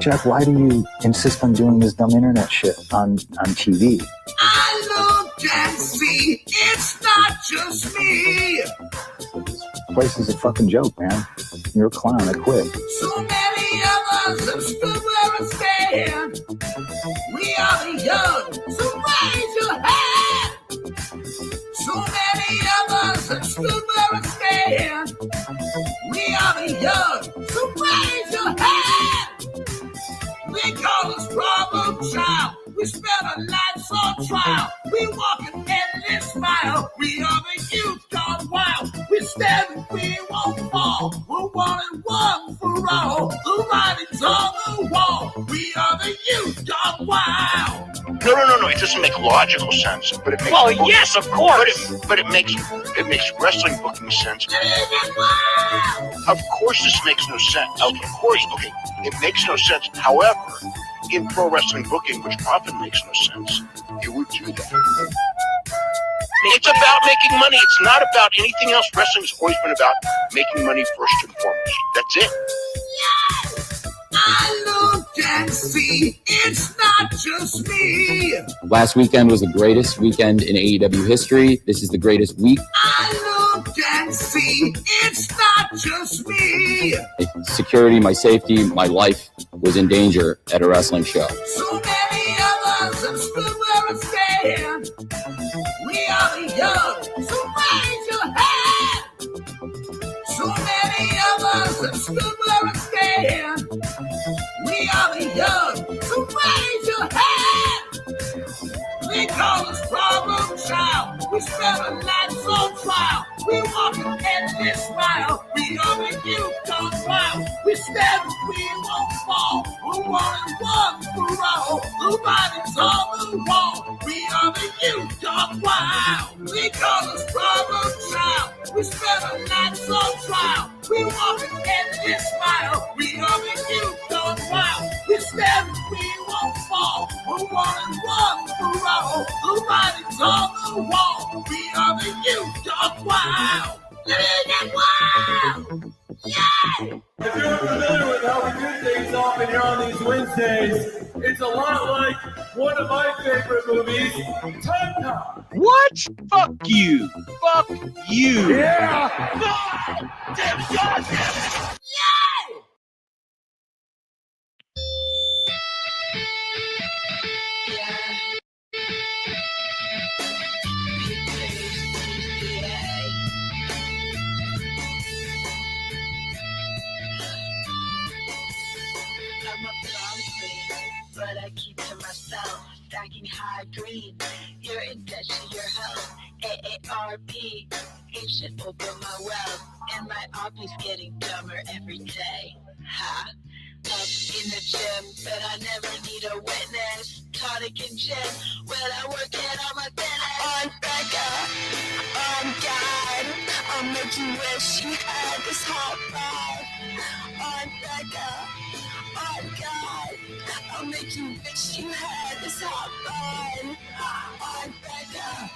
Jeff, why do you insist on doing this dumb internet shit on TV? I look and see, it's not just me. This place is a fucking joke, man. You're a clown. I quit. So many of us have stood where I stand. We are the young, so raise your hand. So many of us have stood where I stand. We are the young, so raise your hand. They call us problem child. We spend our lives on trial. We walk an endless mile. We are the youth gone wild. We stand and we won't fall. We're one and one for all. The writing's on the wall. We are the youth gone wild. No. It doesn't make logical sense, but it makes. Well, yes, of course. But it makes wrestling booking sense. Of course, this makes no sense. Of course, okay, it makes no sense. However, in pro wrestling booking, which often makes no sense, you would do that. It's about making money. It's not about anything else. Wrestling's always been about making money first and foremost. That's it. Yes, I look and see, it's not just me. Last weekend was the greatest weekend in AEW history. This is the greatest week. I look and see, it's not just me. My security, my safety, my life was in danger at a wrestling show. So many of us have stood where I stand. We are the young, so raise your hand. So many of us have stood where I stand. We are the young, so raise your hand. They call us problem child. We spend our lives on trial. We walk an endless mile. We are the youth gone wild. We stand and we won't fall. We're one and one for all. The writing's on the wall. We are the youth gone wild. They call us problem child. We spend our lives on trial. We walk an endless mile. We are the youth gone wild. We stand and we won't fall. We're one and one for all. The writing's on the wall. We are the youth gone wild. Living wild. Yeah. If you're familiar with how we do things often here on these Wednesdays, it's a lot like one of my favorite movies, Time Cop. What? Fuck you. Fuck you. Yeah. Damn it, God damn it. Yeah. But I keep to myself, stacking high green. You're in debt to your health, AARP. Ancient open my wealth, and my RP's getting dumber every day. Ha! Up in the gym, but I never need a witness. Tonic and gin, when I work it on my business. On Becca, on God, I'll make you wish you had this hot ride. On Becca, on God, I'll make you wish you had this hot ride. On Becca,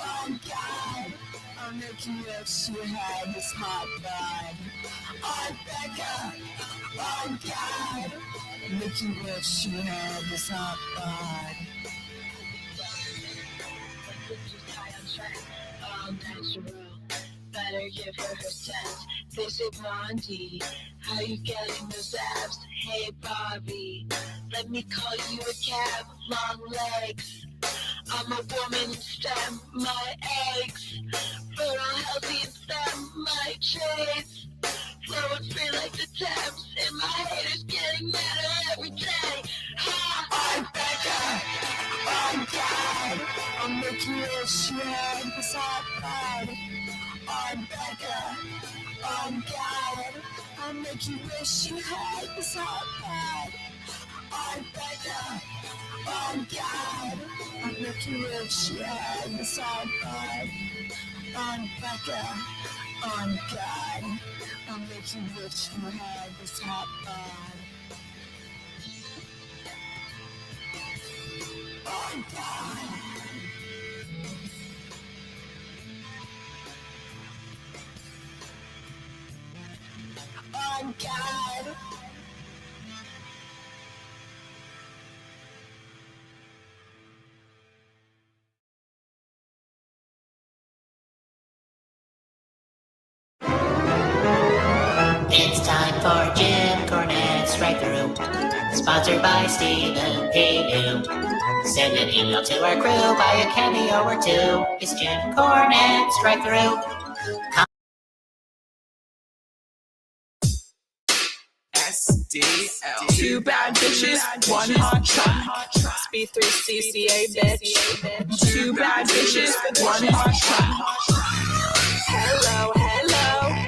on God, I'll make you wish you had this hot ride. On Becca, on God, I'll make you wish you had this hot ride. All natural, better give her sense. They say Blondie, how you getting those abs? Hey Bobby, let me call you a cab. Long legs, I'm a woman in STEM. My eggs, fertile, healthy and STEM. My traits, flowing free like the Thames. And my haters getting madder every day. I'm Becca, I'm God. I'll make you wish you had this hot ride. I'm Becca, I'm God. I'll make you wish you had this hot ride. I'm Becca, I'm God. I'll make you wish you had this hot ride. I'm Becca, I'm God. I'll make you wish you had this hot ride. I'm God. On God, time for Jim Cornette's Right Through. Sponsored by Stephen P. Send an email to our crew, buy a cameo or two. It's Jim Cornette's Right Through. SDL. Two bad bitches, one hot track. B3CCA, bitch. Two bad bitches, one hot track. Hello, hello.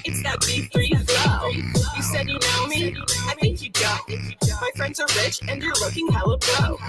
It's that B3 flow. You said you know me? I think you don't. My friends are rich and you're looking hella broke.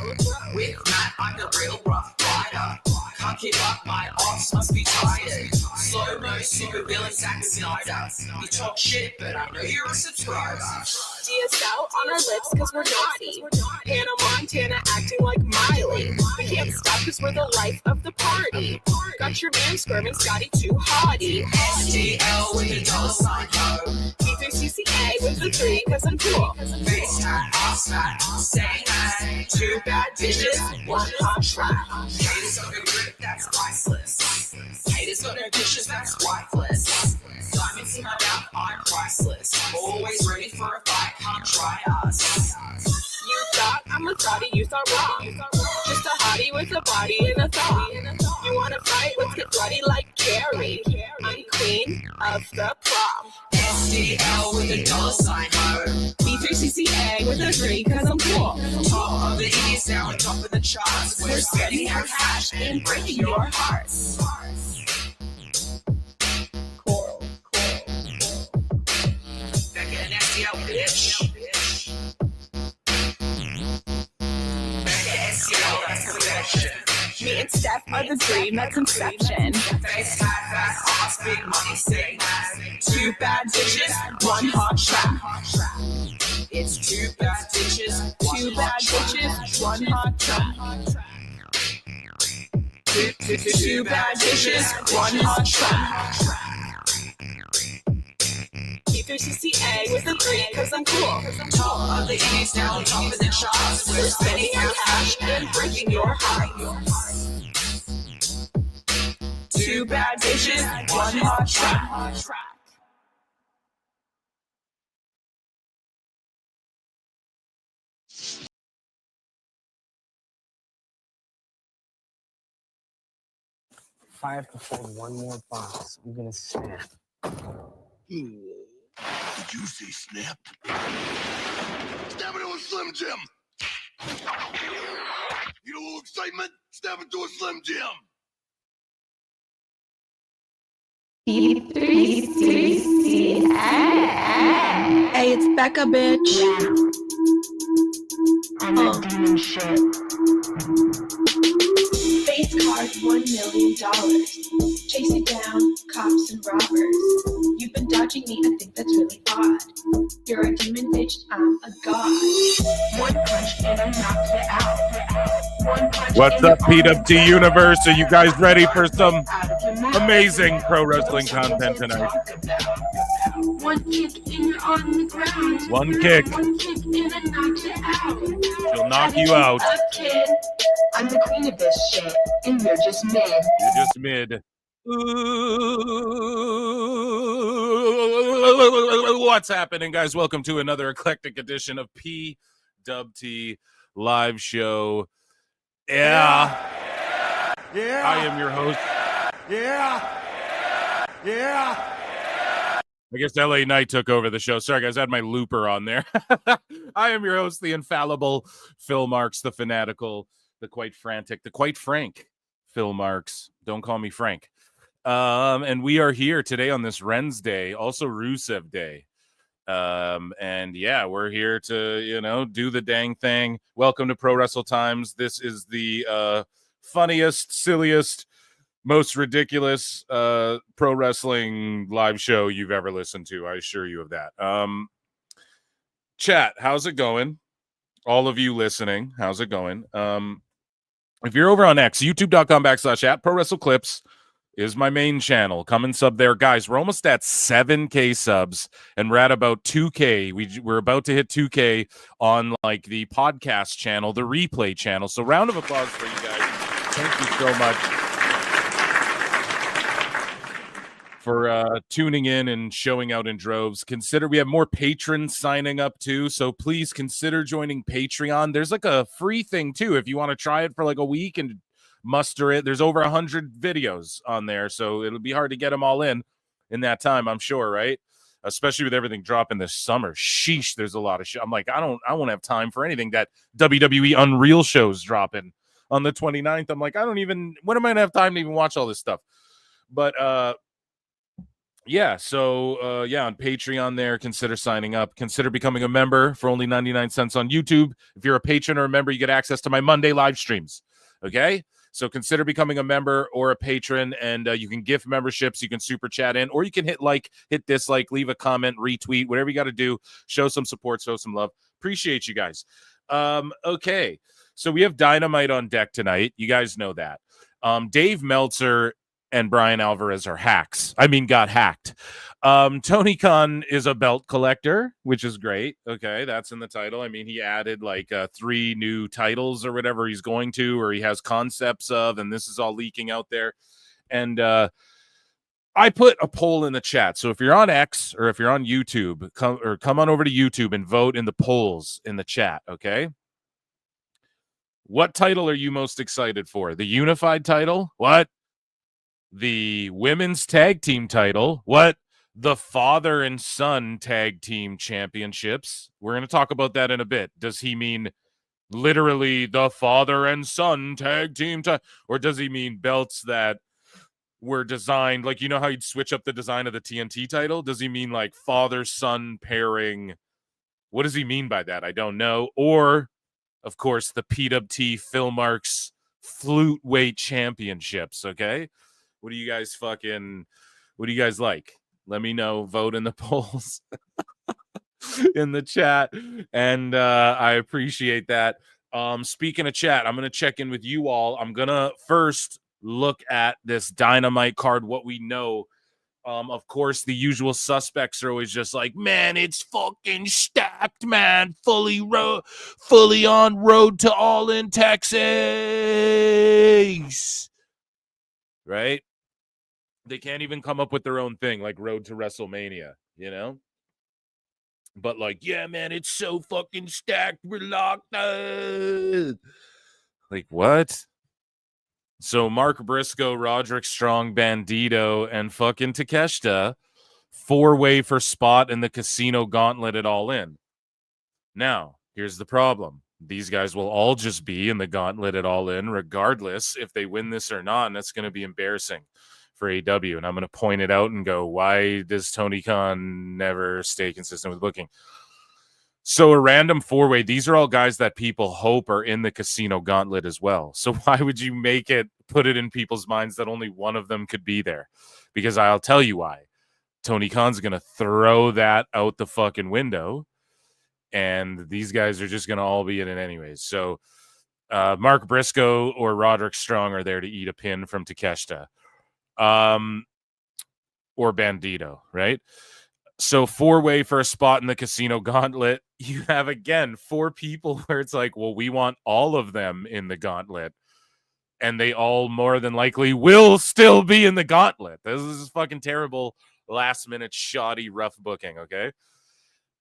With Matt, I'm the real rough rider. Can't keep up, my arms must be tired. Slow-mo, super villain, Zack Snyder. You talk shit, but I know you're a subscriber. DSL on our lips cause we're naughty. Hannah Montana acting like Miley. We can't stop cause we're the life of the party. Got your man squirming Scotty too hottie. SDL with a $sign ho. B3CCA with the 3 cause I'm cool. Face tat, ass fat, say hey. Two bad bitches, one hot track. Haters got a grip that's priceless. Haters got no dishes that's wifeless. Diamonds in my mouth, I'm priceless. Always ready for a fight, can't try us. You thought I'm a thotty, you thought wrong. Just a hottie with a body and a thought. You wanna fight? Let's get bloody like Gary. I'm queen of the prom. SDL with a $sign ho. B3CCA with a 3 cause I'm cool. Top of the East, now on top of the charts. We're spending our cash and breaking your hearts. Cool. Back in SDL, bitch. Me and Steph are the dream that's inception. Face tat, fat ass, big money, say two bad bitches, one hot track. It's two bad bitches, one hot track. Two bad bitches, one hot track. B3CCA with a 3 cause I'm cool. Top of the East, now on top of the charts. We're spending our cash and breaking your heart. Two bad bitches, one hot track. If I have to fold one more box, I'm gonna snap. Did you say snap? Snap into a Slim Jim! You know a little excitement? Snap into a Slim Jim! Hey, it's Becca, bitch. I'm a demon shit. Face card, $1 million. Chasing down cops and robbers. You've been dodging me, I think that's really odd. You're a demon bitch, I'm a god. One punch and I knocked it out. One punch. What's up, PWT Universe? Are you guys ready for some amazing pro wrestling content tonight? One kick and you're on the ground. One kick. One kick and I knocked it out. She'll knock you out. Kid. I'm the queen of this shit, and you're just mid. You're just mid. What's happening, guys? Welcome to another eclectic edition of PWT Live Show. Yeah. I am your host. I guess LA Knight took over the show. Sorry, guys, I had my looper on there. I am your host, the infallible Phil Marks, the fanatical, the quite frantic, the quite frank Phil Marks. Don't call me Frank. And we are here today on this Wednesday, also Rusev Day. And yeah, we're here to, do the dang thing. Welcome to Pro Wrestle Times. This is the funniest, silliest, most ridiculous pro wrestling live show you've ever listened to. I assure you of that. Chat, how's it going? All of you listening, how's it going? If you're over on X, youtube.com/@ Pro Wrestle Clips is my main channel. Come and sub there. Guys, we're almost at 7K subs, and we're at about 2K. We're about to hit 2K on like the podcast channel, the replay channel. So round of applause for you guys. Thank you so much for tuning in and showing out in droves. Consider we have more patrons signing up too, so please consider joining Patreon. There's like a free thing too if you want to try it for like a week and muster it. There's over 100 videos on there, so it'll be hard to get them all in that time, I'm sure, right? Especially with everything dropping this summer. Sheesh, there's a lot of shit. I'm like, I won't have time for anything. That WWE Unreal show's dropping on the 29th. I'm like, when am I gonna have time to even watch all this stuff? But yeah, so on Patreon there, consider signing up. Consider becoming a member for only 99 cents on YouTube. If you're a patron or a member, you get access to my Monday live streams. Okay? So consider becoming a member or a patron, and you can gift memberships. You can super chat in, or you can hit dislike, leave a comment, retweet, whatever you got to do. Show some support, show some love. Appreciate you guys. Okay, so we have Dynamite on deck tonight. You guys know that. Dave Meltzer and Brian Alvarez are hacks. Got hacked. Tony Khan is a belt collector, which is great. Okay, that's in the title. He added 3 new titles or whatever he's going to, or he has concepts of, and this is all leaking out there. And I put a poll in the chat. So if you're on X or if you're on YouTube, come on over to YouTube and vote in the polls in the chat, okay? What title are you most excited for? The unified title? What? The women's tag team title? What? The father and son tag team championships? We're going to talk about that in a bit. Does he mean literally the father and son tag team? Or does he mean belts that were designed, like, you know how you'd switch up the design of the TNT title? Does he mean like father-son pairing? What does he mean by that? I don't know. Or, of course, the PWT Philmarks flute weight championships, okay? What do you guys like? Let me know. Vote in the polls in the chat. And I appreciate that. Speaking of chat, I'm going to check in with you all. I'm going to first look at this Dynamite card, what we know. Of course, the usual suspects are always just like, man, it's fucking stacked, man. Fully on road to All In Texas. Right? They can't even come up with their own thing, like Road to WrestleMania, you know? But like, yeah, man, it's so fucking stacked. We're locked up. Like, what? So Mark Briscoe, Roderick Strong, Bandito, and fucking Takeshita, 4-way for spot in the Casino Gauntlet at All In. Now, here's the problem. These guys will all just be in the Gauntlet at All In, regardless if they win this or not, and that's going to be embarrassing for AEW. And I'm going to point it out and go, why does Tony Khan never stay consistent with booking? So a random 4-way, these are all guys that people hope are in the Casino Gauntlet as well. So why would you put it in people's minds that only one of them could be there? Because I'll tell you why. Tony Khan's going to throw that out the fucking window, and these guys are just going to all be in it anyways. So Mark Briscoe or Roderick Strong are there to eat a pin from Takeshita. Or Bandito, right? So 4-way for a spot in the Casino Gauntlet. You have, again, 4 people where it's like, well, we want all of them in the Gauntlet. And they all more than likely will still be in the Gauntlet. This is fucking terrible, last-minute, shoddy, rough booking, okay?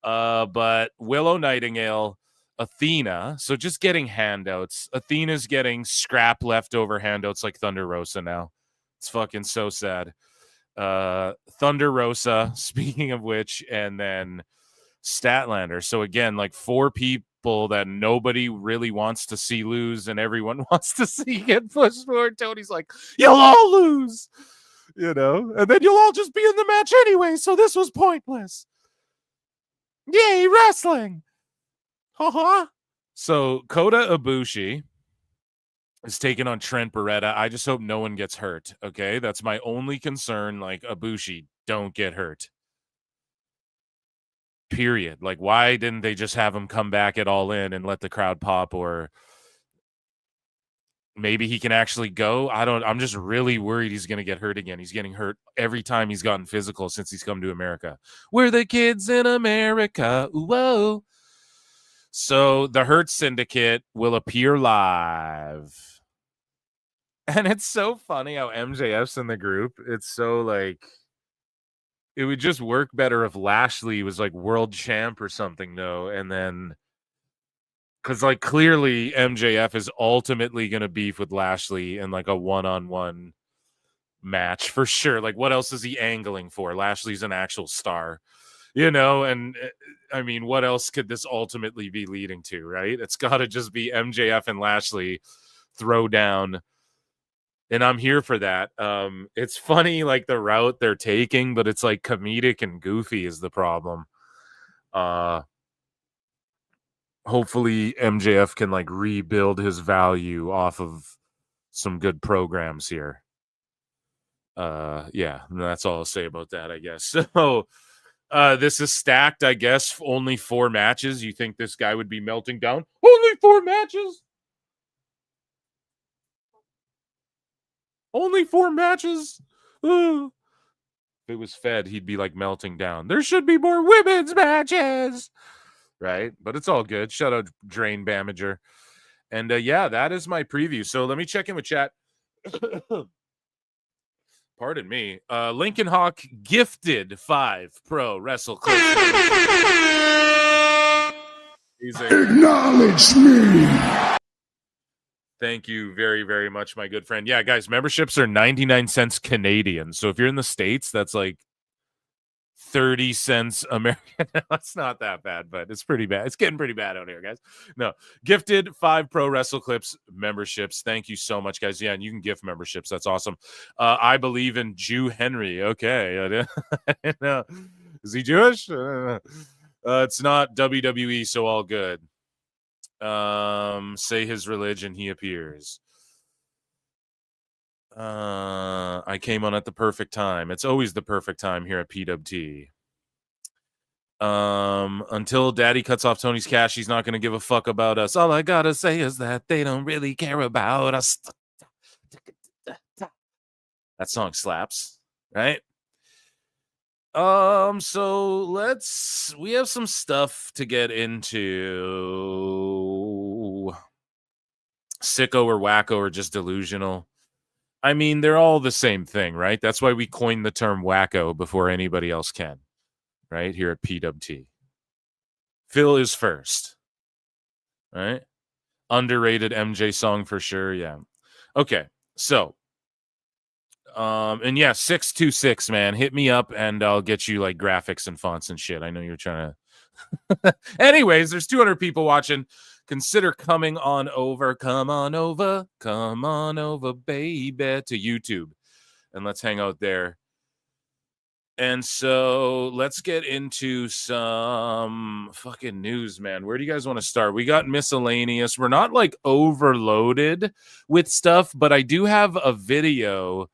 But Willow Nightingale, Athena, so just getting handouts. Athena's getting scrap leftover handouts like Thunder Rosa now. It's fucking so sad. Thunder Rosa, speaking of which, and then Statlander. So again, like 4 people that nobody really wants to see lose and everyone wants to see get pushed forward. Tony's like, you'll all lose, you know, and then you'll all just be in the match anyway, so this was pointless. Yay, wrestling. So Kota Ibushi is taking on Trent Beretta. I just hope no one gets hurt, okay? That's my only concern. Like, Ibushi, don't get hurt. Period. Like, why didn't they just have him come back at All In and let the crowd pop? Or maybe he can actually go. I'm just really worried he's going to get hurt again. He's getting hurt every time he's gotten physical since he's come to America. We're the kids in America. Whoa. So the Hurt Syndicate will appear live. And it's so funny how MJF's in the group. It's so like, It would just work better if Lashley was like world champ or something, though. And then, because like clearly MJF is ultimately going to beef with Lashley in like a one-on-one match for sure. Like, what else is he angling for? Lashley's an actual star, and I mean, what else could this ultimately be leading to, right? It's got to just be MJF and Lashley throw down. And I'm here for that. It's funny, like the route they're taking, but it's like comedic and goofy is the problem. Hopefully MJF can like rebuild his value off of some good programs here. Yeah, that's all I'll say about that, I guess. So this is stacked, I guess. Only 4 matches. You think this guy would be melting down? Only 4 matches? Only 4 matches? If it was Fed, he'd be like melting down. There should be more women's matches. Right? But it's all good. Shout out Drain Bamager. And yeah, that is my preview. So let me check in with chat. Pardon me. Lincoln Hawk gifted 5 pro Wrestle Clips. Acknowledge me. Thank you very, very much, my good friend. Yeah, guys, memberships are 99 cents Canadian. So if you're in the States, that's like 30 cents American. It's not that bad, but it's pretty bad. It's getting pretty bad out here, guys. No, gifted 5 pro Wrestle Clips memberships. Thank you so much, guys. Yeah, and you can gift memberships. That's awesome. I believe in Jew Henry. Okay. No. Is he Jewish? It's not WWE, so all good. Say his religion, he appears. I came on at the perfect time. It's always the perfect time here at PWT. Until Daddy cuts off Tony's cash, he's not going to give a fuck about us. All I gotta say is that they don't really care about us. That song slaps, right? So we have some stuff to get into. Sicko or wacko or just delusional. I mean, they're all the same thing, right? That's why we coined the term wacko before anybody else can, right? Here at PWT. Phil is first, right? Underrated MJ song for sure, yeah. Okay, so, and yeah, 626, man, hit me up and I'll get you like graphics and fonts and shit. I know you're trying to. Anyways, there's 200 people watching. Consider coming on over, baby, to YouTube. And let's hang out there. And so let's get into some fucking news, man. Where do you guys want to start? We got miscellaneous. We're not like overloaded with stuff, but I do have a video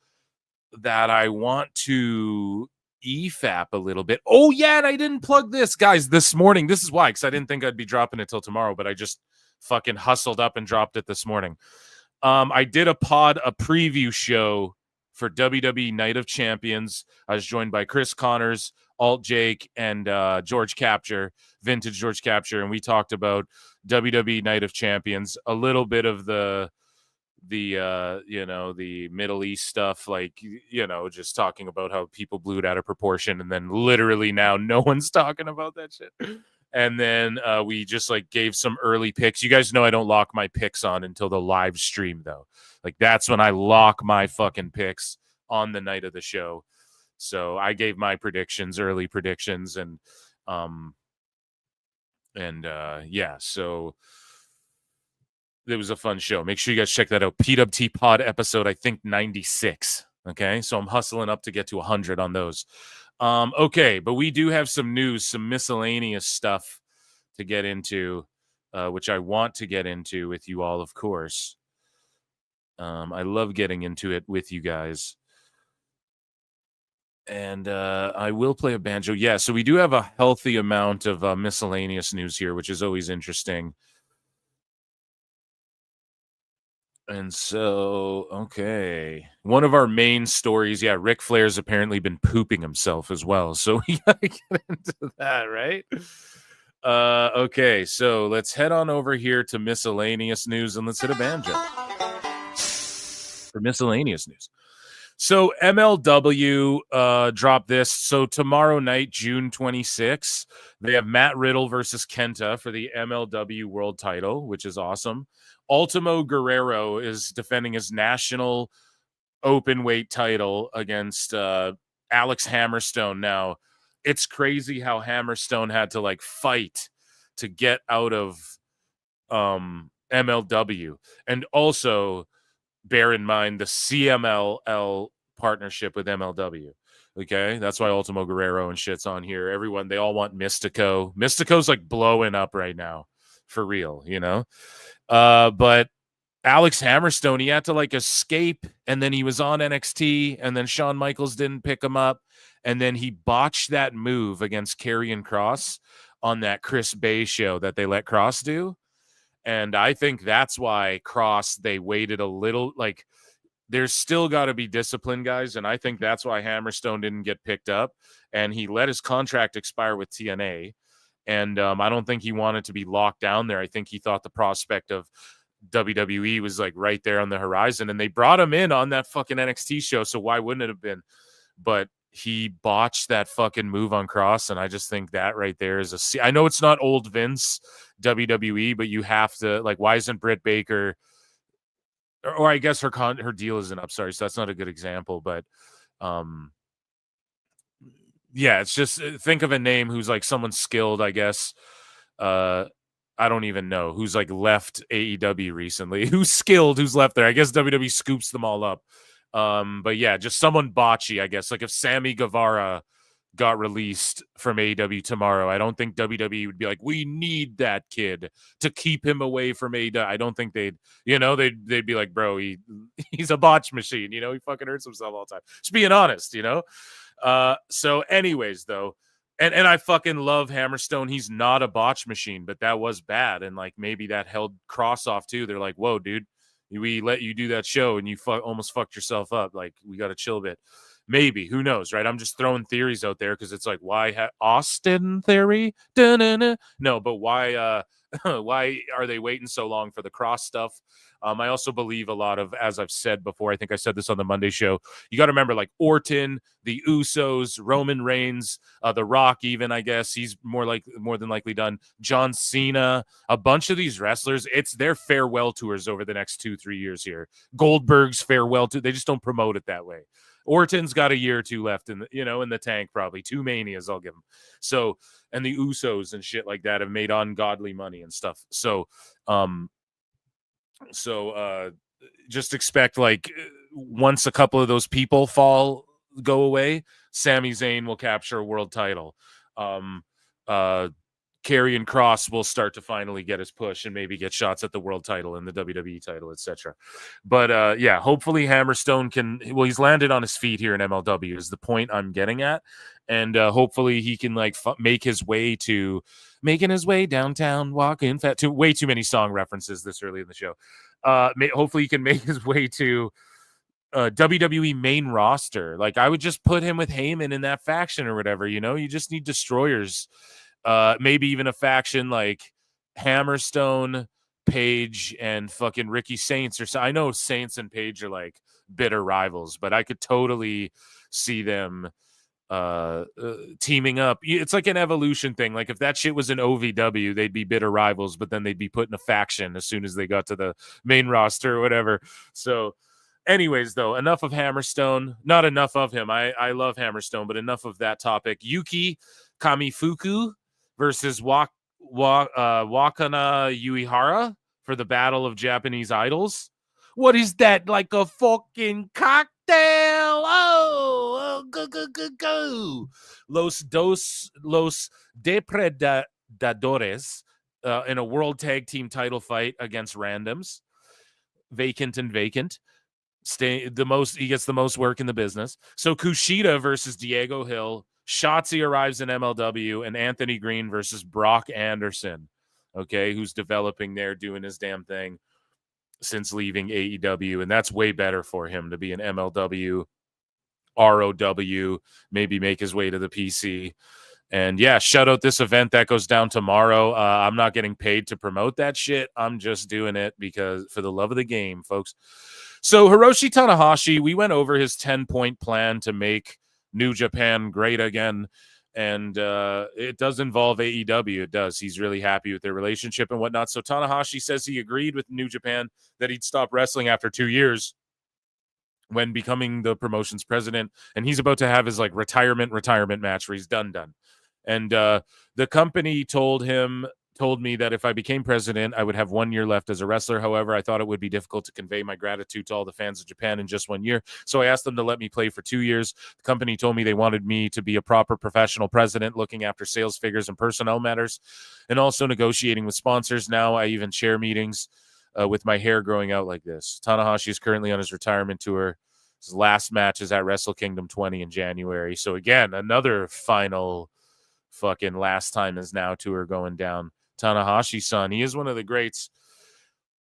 that I want to EFAP a little bit. Oh, yeah, and I didn't plug this. Guys, this morning, this is why, because I didn't think I'd be dropping it till tomorrow, but I just fucking hustled up and dropped it this morning. I did a preview show for WWE Night of Champions. I was joined by Chris Connors, Alt Jake, and George Capture, Vintage George Capture, and we talked about WWE Night of Champions, a little bit of the Middle East stuff, like, just talking about how people blew it out of proportion, and then literally now no one's talking about that shit. And then we just like gave some early picks. You guys know I don't lock my picks on until the live stream, though. Like, that's when I lock my fucking picks on the night of the show. So I gave my early predictions, and yeah, so it was a fun show. Make sure you guys check that out. PWT Pod episode, I think 96. Okay, so I'm hustling up to get to 100 on those. Okay, but we do have some news, some miscellaneous stuff to get into, which I want to get into with you all, of course. I love getting into it with you guys. And I will play a banjo. Yeah, so we do have a healthy amount of miscellaneous news here, which is always interesting. And so, okay. One of our main stories, yeah, Ric Flair's apparently been pooping himself as well. So we gotta get into that, right? Okay, so let's head on over here to miscellaneous news and let's hit a banjo for miscellaneous news. So MLW dropped this. So tomorrow night, June 26th, they have Matt Riddle versus Kenta for the MLW World Title, which is awesome. Ultimo Guerrero is defending his national open weight title against Alex Hammerstone. Now, it's crazy how Hammerstone had to like fight to get out of MLW. And also bear in mind the CMLL partnership with MLW. Okay, that's why Ultimo Guerrero and shit's on here. Everyone, they all want Mystico. Mystico's like blowing up right now, for real, you know. But Alex Hammerstone, he had to like escape, and then he was on NXT, and then Shawn Michaels didn't pick him up, and then he botched that move against Karrion Kross on that Chris Bay show that they let Kross do. And I think that's why Kross, they waited a little, like, there's still got to be discipline, guys. And I think that's why Hammerstone didn't get picked up. And he let his contract expire with TNA. And I don't think he wanted to be locked down there. I think he thought the prospect of WWE was like right there on the horizon. And they brought him in on that fucking NXT show. So why wouldn't it have been? But he botched that fucking move on Kross, and I just think that right there is a. I know it's not old Vince WWE, but you have to, like, why isn't Britt Baker? Or I guess her deal isn't up. Sorry, so that's not a good example, but yeah, it's just think of a name who's like someone skilled, I guess. I don't even know who's like left AEW recently. Who's skilled? Who's left there? I guess WWE scoops them all up. But yeah, just someone botchy, I guess. Like if Sammy Guevara got released from AEW tomorrow, I don't think WWE would be like, we need that kid to keep him away from AEW. I don't think they'd be like, bro, he's a botch machine, you know, he fucking hurts himself all the time. Just being honest, you know. So anyways, though, and I fucking love Hammerstone. He's not a botch machine, but that was bad, and like maybe that held Kross off too. They're like, whoa, dude. We let you do that show and you almost fucked yourself up. Like, we got to chill a bit. Maybe. Who knows, right? I'm just throwing theories out there because it's like, why Austin theory? Da-na-na. No, but why why are they waiting so long for the Kross stuff? I also believe a lot of, as I've said before, I think I said this on the Monday show, you got to remember like Orton, the Usos, Roman Reigns, The Rock even, I guess. He's more than likely done. John Cena, a bunch of these wrestlers, it's their farewell tours over the next 2-3 years here. Goldberg's farewell tour, they just don't promote it that way. Orton's got a year or two left in the tank, probably 2 Manias I'll give him. So, and the Usos and shit like that have made ungodly money and stuff. So just expect like once a couple of those people go away, Sami Zayn will capture a world title. Karrion Kross will start to finally get his push and maybe get shots at the world title and the WWE title, etc. But yeah, hopefully Hammerstone he's landed on his feet here in MLW is the point I'm getting at. And hopefully he can like making his way downtown, walking fat. Way too many song references this early in the show. Hopefully he can make his way to WWE main roster. Like I would just put him with Heyman in that faction or whatever. You know, you just need destroyers. Maybe even a faction like Hammerstone, Page, and fucking Ricky Saints or so. I know Saints and Page are like bitter rivals, but I could totally see them teaming up. It's like an Evolution thing. Like if that shit was an OVW, they'd be bitter rivals, but then they'd be put in a faction as soon as they got to the main roster or whatever. So anyways, though, enough of Hammerstone. Not enough of him. I love Hammerstone, but enough of that topic. Yuki Kamifuku versus Wakana Uehara for the Battle of Japanese Idols. What is that? Like a fucking cocktail? Oh, go. Los Depredadores in a world tag team title fight against randoms. Vacant. He gets the most work in the business. So Kushida versus Diego Hill. Shotzi arrives in MLW, and Anthony Green versus Brock Anderson, okay, who's developing there, doing his damn thing since leaving AEW, and that's way better for him to be an MLW, ROW, maybe make his way to the PC. And yeah, shout out this event that goes down tomorrow. I'm not getting paid to promote that shit. I'm just doing it because for the love of the game, folks. So Hiroshi Tanahashi, we went over his 10-point plan to make New Japan great again. And it does involve AEW. It does. He's really happy with their relationship and whatnot. So Tanahashi says he agreed with New Japan that he'd stop wrestling after 2 years when becoming the promotion's president. And he's about to have his like retirement match where he's done. And the company told me that if I became president, I would have 1 year left as a wrestler. However, I thought it would be difficult to convey my gratitude to all the fans of Japan in just 1 year. So I asked them to let me play for 2 years. The company told me they wanted me to be a proper professional president, looking after sales figures and personnel matters, and also negotiating with sponsors. Now I even chair meetings with my hair growing out like this. Tanahashi is currently on his retirement tour. His last match is at Wrestle Kingdom 20 in January. So again, another final fucking last time is now tour going down. Tanahashi-san, he is one of the greats.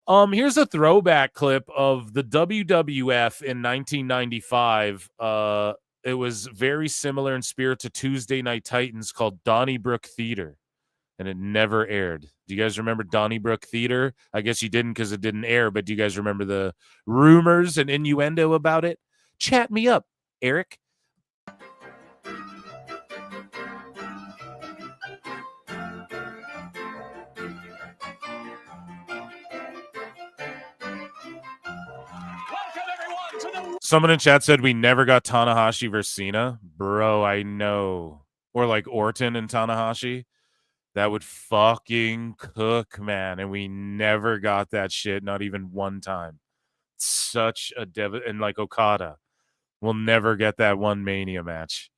Here's a throwback clip of the WWF in 1995. It was very similar in spirit to Tuesday Night Titans, called Donnybrook Theater, and it never aired. Do you guys remember Donnybrook Theater? I guess you didn't because it didn't air, but do you guys remember the rumors and innuendo about it? Chat me up, Eric. Someone in chat said we never got Tanahashi versus Cena. Bro, I know. Or like Orton and Tanahashi. That would fucking cook, man. And we never got that shit, not even one time. Such a and like Okada. We'll never get that one Mania match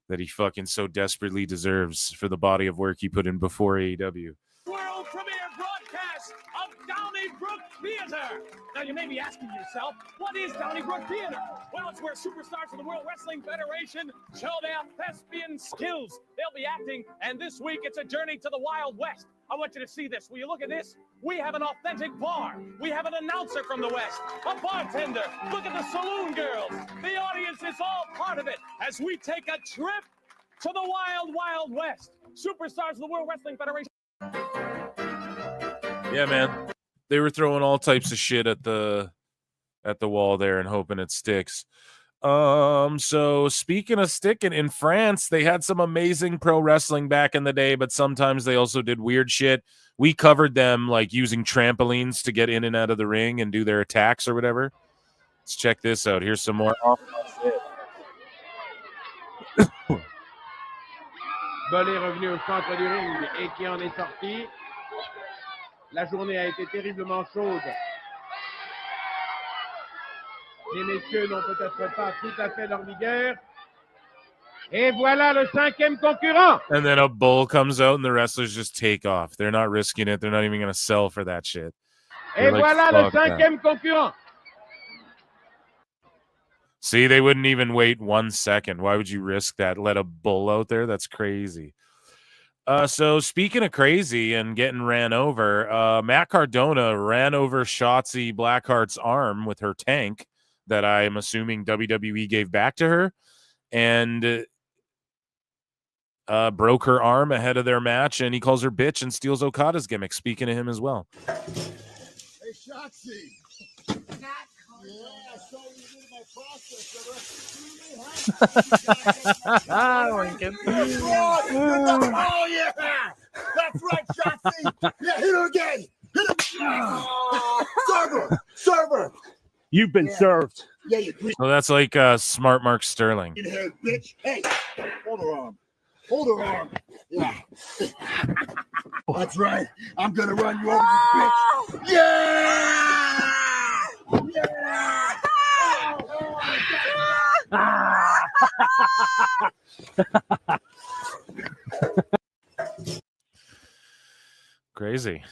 that he fucking so desperately deserves for the body of work he put in before AEW. World premiere broadcast of Donnybrook Theater. Now you may be asking yourself, what is Donnybrook Theater? Well, it's where superstars of the World Wrestling Federation show their thespian skills. They'll be acting, and this week it's a journey to the Wild West. I want you to see this. Will you look at this? We have an authentic bar. We have an announcer from the West, a bartender. Look at the saloon girls. The audience is all part of it as we take a trip to the Wild, Wild West. Superstars of the World Wrestling Federation. Yeah, man. They were throwing all types of shit at the wall there and hoping it sticks. So speaking of sticking, in France, they had some amazing pro wrestling back in the day, but sometimes they also did weird shit. We covered them like using trampolines to get in and out of the ring and do their attacks or whatever. Let's check this out. Here's some more. Bol est revenu au centre du ring et qui en est sorti. La journée a été terriblement chaude. Les messieurs n'ont peut-être pas tout à fait leur vigueur. Et voilà le 5e concurrent. And then a bull comes out and the wrestlers just take off. They're not risking it. They're not even going to sell for that shit. Et voilà le 5e concurrent. See, they wouldn't even wait 1 second. Why would you risk that? Let a bull out there? That's crazy. So speaking of crazy and getting ran over, Matt Cardona ran over Shotzi Blackheart's arm with her tank that I am assuming WWE gave back to her, and broke her arm ahead of their match, and he calls her bitch and steals Okada's gimmick. Speaking of him as well. Hey, Shotzi. Yeah, so you did my process. Oh, yeah. That's right, Shotzi. Yeah, hit her again. Hit her. Server. You've been served. Yeah, you So that's like Smart Mark Sterling. Hey, bitch. Hey, hold her arm. Hold her arm. Yeah. That's right. I'm going to run you over, you bitch. Yeah! Yeah! Crazy.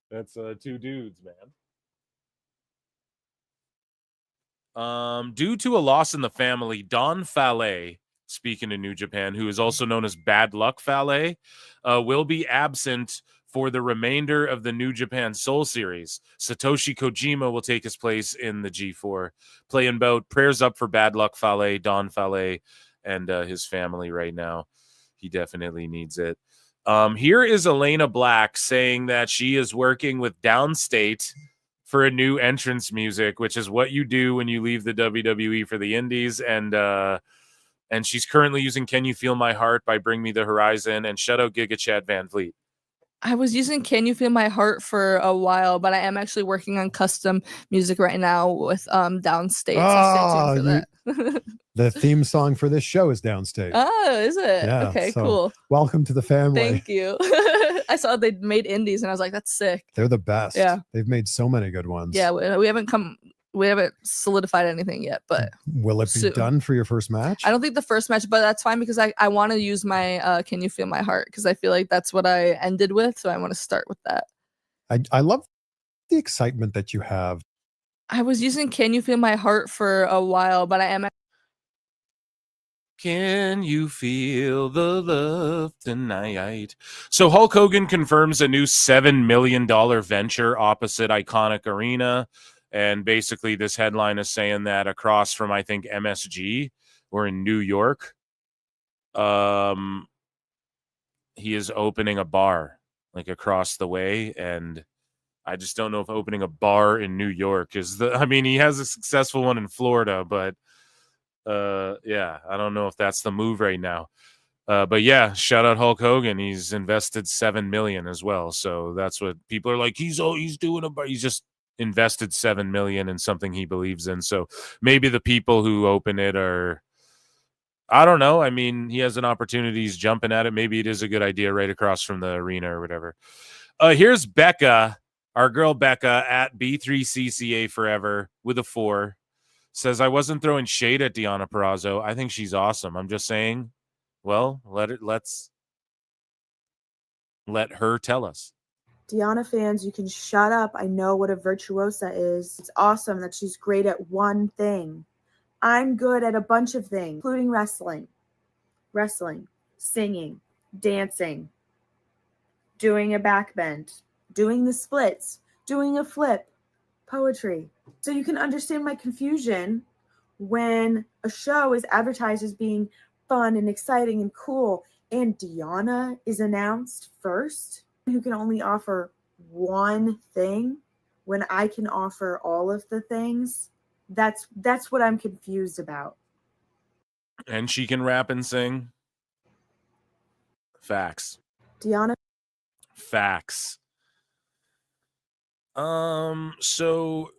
That's two dudes, man. Due to a loss in the family, Don Fale, speaking in New Japan, who is also known as Bad Luck Fale, will be absent for the remainder of the New Japan Soul Series. Satoshi Kojima will take his place in the G4. Playing bout. Prayers up for Bad Luck Fale, Don Fale, and his family right now. He definitely needs it. Here is Elena Black saying that she is working with Downstate for a new entrance music, which is what you do when you leave the WWE for the Indies. And she's currently using Can You Feel My Heart by Bring Me the Horizon, and shout out Giga Chad Van Vliet. I was using Can You Feel My Heart for a while, but I am actually working on custom music right now with Downstate. So stay tuned for that. The theme song for this show is Downstate. Oh, is it? Yeah, okay, so cool. Welcome to the family. Thank you. I saw they made indies and I was like, that's sick. They're the best. Yeah. They've made so many good ones. Yeah, we haven't solidified anything yet, but will it be done for your first match? I don't think the first match, but that's fine because I want to use my Can You Feel My Heart, because I feel like that's what I ended with, so I want to start with that. I love the excitement that you have. I was using Can You Feel My Heart for a while, but I am. Can you feel the love tonight? So Hulk Hogan confirms a new $7 million venture opposite Iconic Arena. And basically this headline is saying that across from, I think, MSG or in New York, he is opening a bar like across the way. And I just don't know if opening a bar in New York is he has a successful one in Florida, but yeah, I don't know if that's the move right now. But yeah, shout out Hulk Hogan. He's invested $7 million as well. So that's what people are like. He's doing he's just invested $7 million in something he believes in. So maybe the people who open it are, I don't know. I mean, he has an opportunity. He's jumping at it. Maybe it is a good idea right across from the arena or whatever. Here's Becca, our girl Becca at B3CCA Forever with a 4. Says, I wasn't throwing shade at Deonna Purrazzo. I think she's awesome. I'm just saying, well, let's let her tell us. Deonna fans, you can shut up. I know what a virtuosa is. It's awesome that she's great at one thing. I'm good at a bunch of things, including wrestling, singing, dancing, doing a backbend, doing the splits, doing a flip, poetry. So you can understand my confusion when a show is advertised as being fun and exciting and cool, and Deonna is announced first, who can only offer one thing when I can offer all of the things. That's what I'm confused about. And she can rap and sing. Facts. Deonna. Facts. So,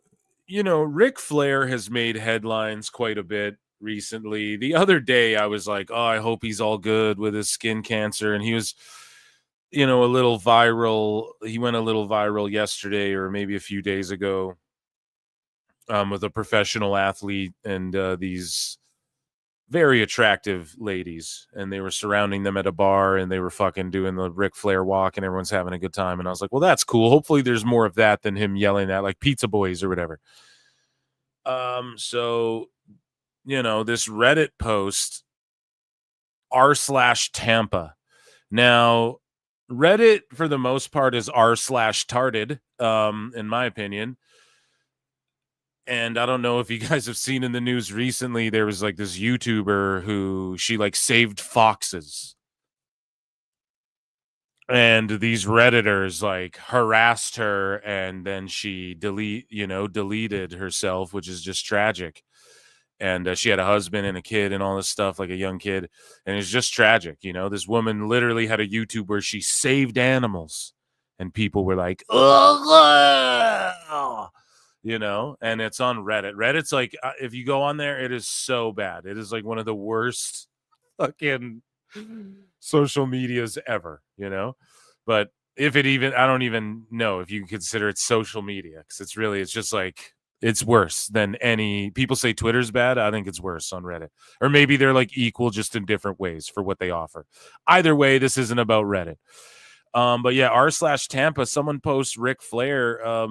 Ric Flair has made headlines quite a bit recently. The other day I was like, oh, I hope he's all good with his skin cancer. And he was, a little viral. He went a little viral yesterday or maybe a few days ago with a professional athlete and these very attractive ladies, and they were surrounding them at a bar and they were fucking doing the Ric Flair walk and everyone's having a good time. And I was like, well, that's cool. Hopefully there's more of that than him yelling at like pizza boys or whatever. So, this Reddit post r/Tampa. Now, Reddit for the most part is r/tarded, in my opinion. And I don't know if you guys have seen in the news recently, there was like this YouTuber who she like saved foxes. And these Redditors like harassed her, and then she deleted herself, which is just tragic. And she had a husband and a kid and all this stuff, like a young kid. And it's just tragic. This woman literally had a YouTube where she saved animals, and people were like, oh, and it's on Reddit. Reddit's like, if you go on there, it is so bad. It is like one of the worst fucking social medias ever, but if it even, I don't even know if you can consider it social media, because it's just like, it's worse than any. People say Twitter's bad. I think it's worse on Reddit, or maybe they're like equal, just in different ways for what they offer. Either way, this isn't about Reddit. But yeah, r/Tampa, someone posts Ric Flair,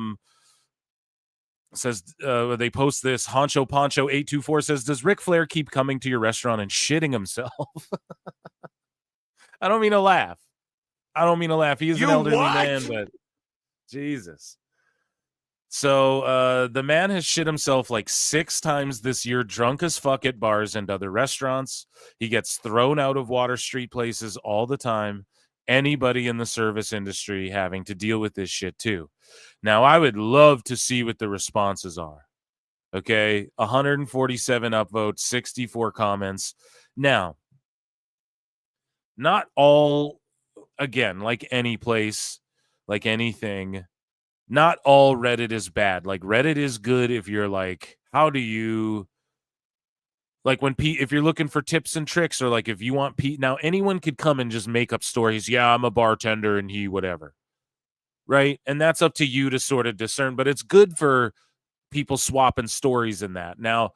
says they post this. Honcho Poncho 824 says, does Ric Flair keep coming to your restaurant and shitting himself? I don't mean to laugh. He is an elderly man, but Jesus. So the man has shit himself like 6 times this year, drunk as fuck at bars and other restaurants. He gets thrown out of Water Street places all the time. anybody in the service industry having to deal with this shit too. Now, I would love to see what the responses are. Okay, 147 upvotes, 64 comments. Now, not all, again, like any place, like anything, not all Reddit is bad. Like, Reddit is good if you're like, how do you, like, when if you're looking for tips and tricks, or like if you want now anyone could come and just make up stories. Yeah, I'm a bartender and he whatever, right? And that's up to you to sort of discern, but it's good for people swapping stories in that. Now,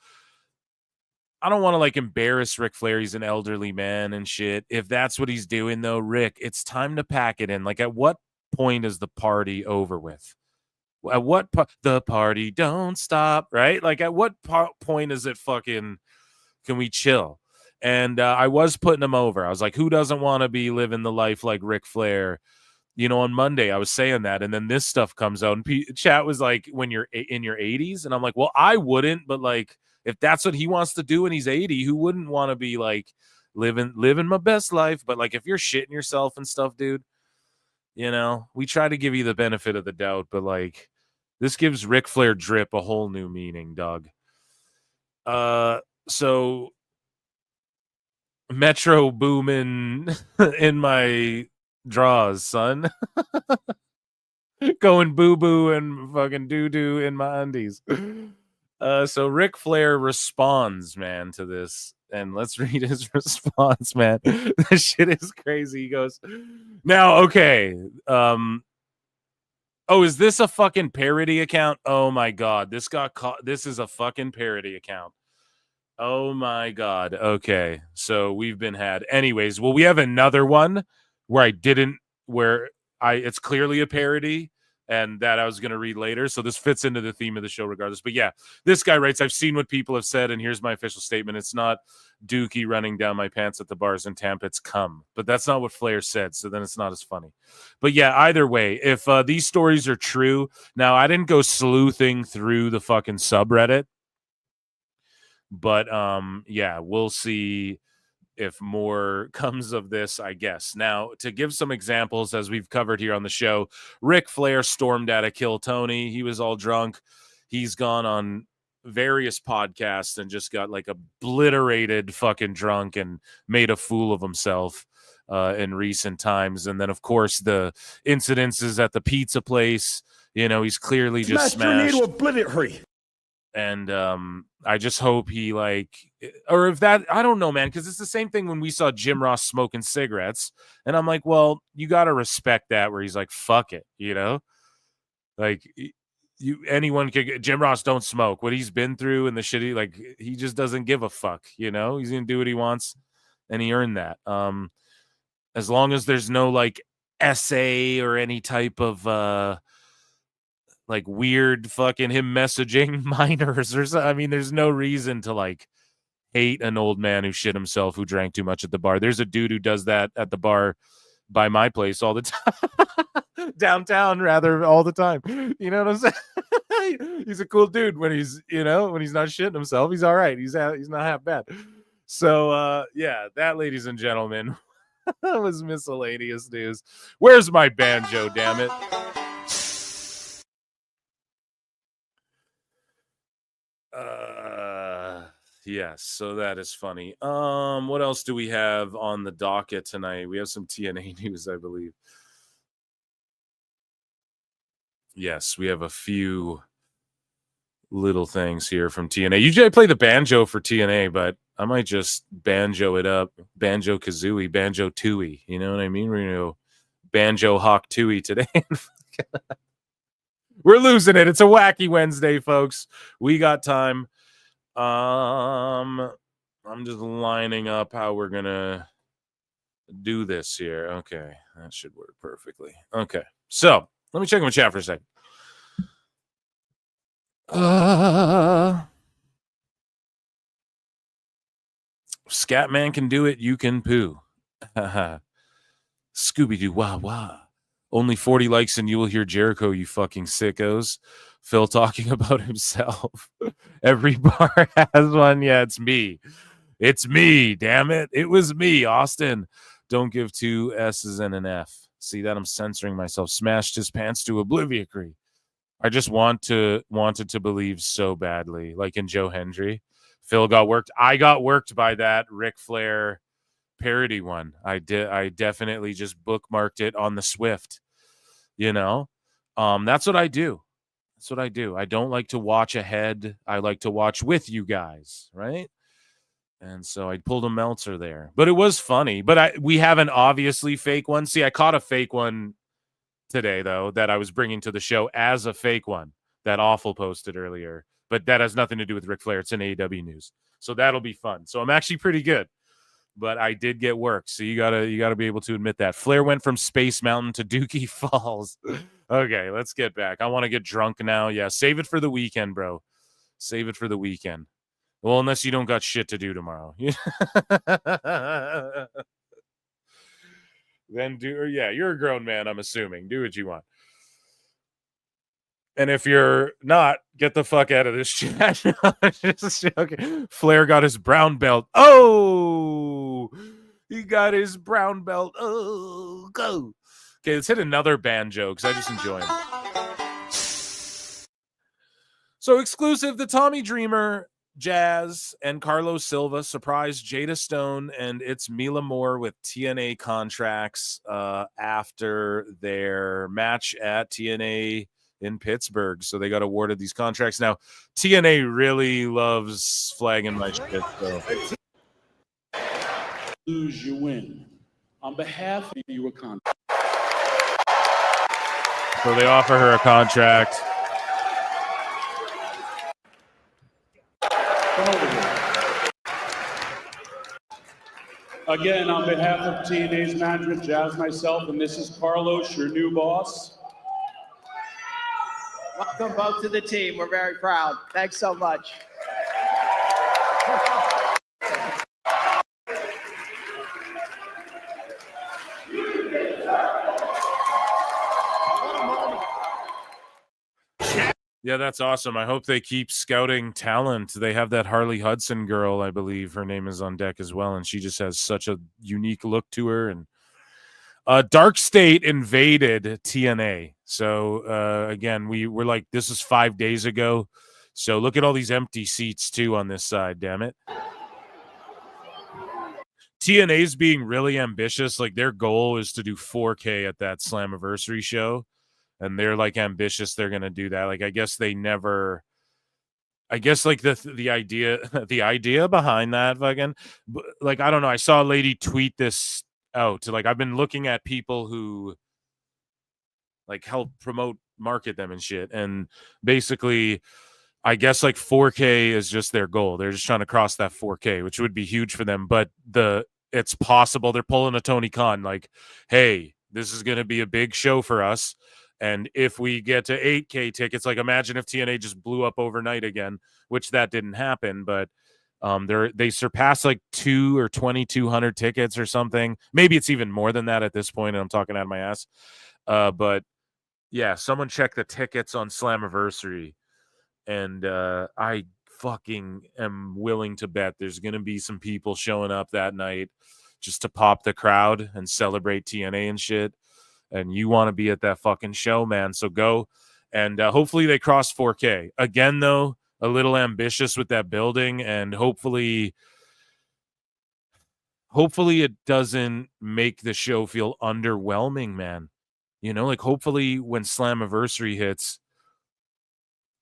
I don't want to like embarrass Ric Flair. He's an elderly man and shit. If that's what he's doing though, Rick, it's time to pack it in. Like, at what point is the party over with? At what the party don't stop, right? Like, at what point is it fucking, can we chill? And I was putting him over. I was like, who doesn't want to be living the life like Ric Flair? You know, on Monday, I was saying that. And then this stuff comes out. And chat was like, when you're in your 80s. And I'm like, well, I wouldn't. But like, if that's what he wants to do and he's 80, who wouldn't want to be like living my best life? But like, if you're shitting yourself and stuff, dude, you know, we try to give you the benefit of the doubt. But like, this gives Ric Flair drip a whole new meaning, dog. So Metro booming in my draws, son. Going boo-boo and fucking doo-doo in my undies. So Ric Flair responds, man, to this. And let's read his response, man. This shit is crazy. He goes, now, okay. Oh, is this a fucking parody account? Oh my God. This got caught. This is a fucking parody account. Oh my God. Okay. So we've been had. Anyways, well, we have another one where it's clearly a parody, and that I was going to read later. So this fits into the theme of the show regardless. But yeah, this guy writes, I've seen what people have said, and here's my official statement. It's not Dookie running down my pants at the bars in Tampa. It's cum. But that's not what Flair said, so then it's not as funny. But yeah, either way, if these stories are true, now I didn't go sleuthing through the fucking subreddit, but yeah, we'll see if more comes of this, I guess. Now, to give some examples, as we've covered here on the show, Ric Flair stormed out of Kill Tony. He was all drunk. He's gone on various podcasts and just got like obliterated fucking drunk and made a fool of himself in recent times. And then, of course, the incidences at the pizza place, you know, he's clearly just smashed. You need to obliterate. And I just hope he or if that, I don't know, man, because it's the same thing when we saw Jim Ross smoking cigarettes. And I'm like, well, you got to respect that, where he's like, fuck it, you know? Like, anyone could, Jim Ross don't smoke. What he's been through and the shit, he just doesn't give a fuck, you know? He's going to do what he wants, and he earned that. As long as there's no, like, essay or any type of, like, weird fucking him messaging minors or something. I mean, there's no reason to like hate an old man who shit himself, who drank too much at the bar. There's a dude who does that at the bar by my place all the time. Downtown, rather, all the time. You know what I'm saying? He's a cool dude when he's, you know, when he's not shitting himself. He's all right. He's not half bad. So yeah, that, ladies and gentlemen, was Miscellaneous News. Where's my banjo, damn it? Yes, so that is funny. What else do we have on the docket tonight? We have some TNA news, I believe. Yes, we have a few little things here from TNA. Usually I play the banjo for TNA, but I might just banjo it up. Banjo Kazooie, Banjo Tooie. You know what I mean? We're going to go Banjo Hawk Tooie today. We're losing it. It's a wacky Wednesday, folks. We got time. I'm just lining up how we're gonna do this here. Okay, that should work perfectly. Okay, so let me check my chat for a second. Scatman can do it. You can poo. Scooby-Doo, wah, wah. Only 40 likes and you will hear Jericho, you fucking sickos. Phil talking about himself. Every bar has one. Yeah, it's me. It's me, damn it. It was me, Austin. Don't give 2 S's and an F. See that? I'm censoring myself. Smashed his pants to oblivion. I just wanted to believe so badly, like in Joe Hendry. Phil got worked. I got worked by that Ric Flair parody one. I definitely just bookmarked it on the Swift. You know, that's what I do. That's what I do. I don't like to watch ahead. I like to watch with you guys, right? And so I pulled a Meltzer there, but it was funny. But we have an obviously fake one. See, I caught a fake one today though that I was bringing to the show as a fake one that Awful posted earlier, but that has nothing to do with Ric Flair. It's in AEW news, so that'll be fun. So I'm actually pretty good, but I did get work. So you gotta be able to admit that Flair went from Space Mountain to Dookie Falls. Okay, let's get back. I want to get drunk now. Yeah, save it for the weekend, bro. Save it for the weekend. Well, unless you don't got shit to do tomorrow. Then you're a grown man, I'm assuming. Do what you want. And if you're not, get the fuck out of this chat. Just joking. Flair got his brown belt. Oh, he got his brown belt. Oh, go. Okay, let's hit another banjo because I just enjoy him. So exclusive, the Tommy Dreamer, Jazz, and Carlos Silva surprised Jada Stone and it's Mila Moore with TNA contracts after their match at TNA in Pittsburgh. So they got awarded these contracts. Now, TNA really loves flagging my shit. So. Lose, you win. On behalf of you, a contract. So they offer her a contract. Come over here. Again, on behalf of TNA's management, Jazz, myself, and this is Carlos, your new boss. Welcome both to the team. We're very proud. Thanks so much. Yeah, that's awesome. I hope they keep scouting talent. They have that Harley Hudson girl, I believe her name is on deck as well, and she just has such a unique look to her. And Dark State invaded TNA. So again, we're like, this is 5 days ago. So look at all these empty seats too on this side. Damn it. TNA's being really ambitious. Like their goal is to do 4K at that Slammiversary show. And they're like ambitious. They're going to do that. Like, I guess like the idea behind that fucking, like, I don't know. I saw a lady tweet this out. Like, I've been looking at people who like help promote, market them and shit. And basically, I guess like 4K is just their goal. They're just trying to cross that 4K, which would be huge for them. But it's possible they're pulling a Tony Khan. Like, hey, this is going to be a big show for us. And if we get to 8K tickets, like imagine if TNA just blew up overnight again, which that didn't happen, but they surpassed like 2 or 2,200 tickets or something. Maybe it's even more than that at this point, and I'm talking out of my ass. But yeah, someone check the tickets on Slammiversary, and I fucking am willing to bet there's going to be some people showing up that night just to pop the crowd and celebrate TNA and shit. And you want to be at that fucking show, man. So go. And hopefully they cross 4K. Again, though, a little ambitious with that building. And hopefully it doesn't make the show feel underwhelming, man. You know, like hopefully when Slammiversary hits,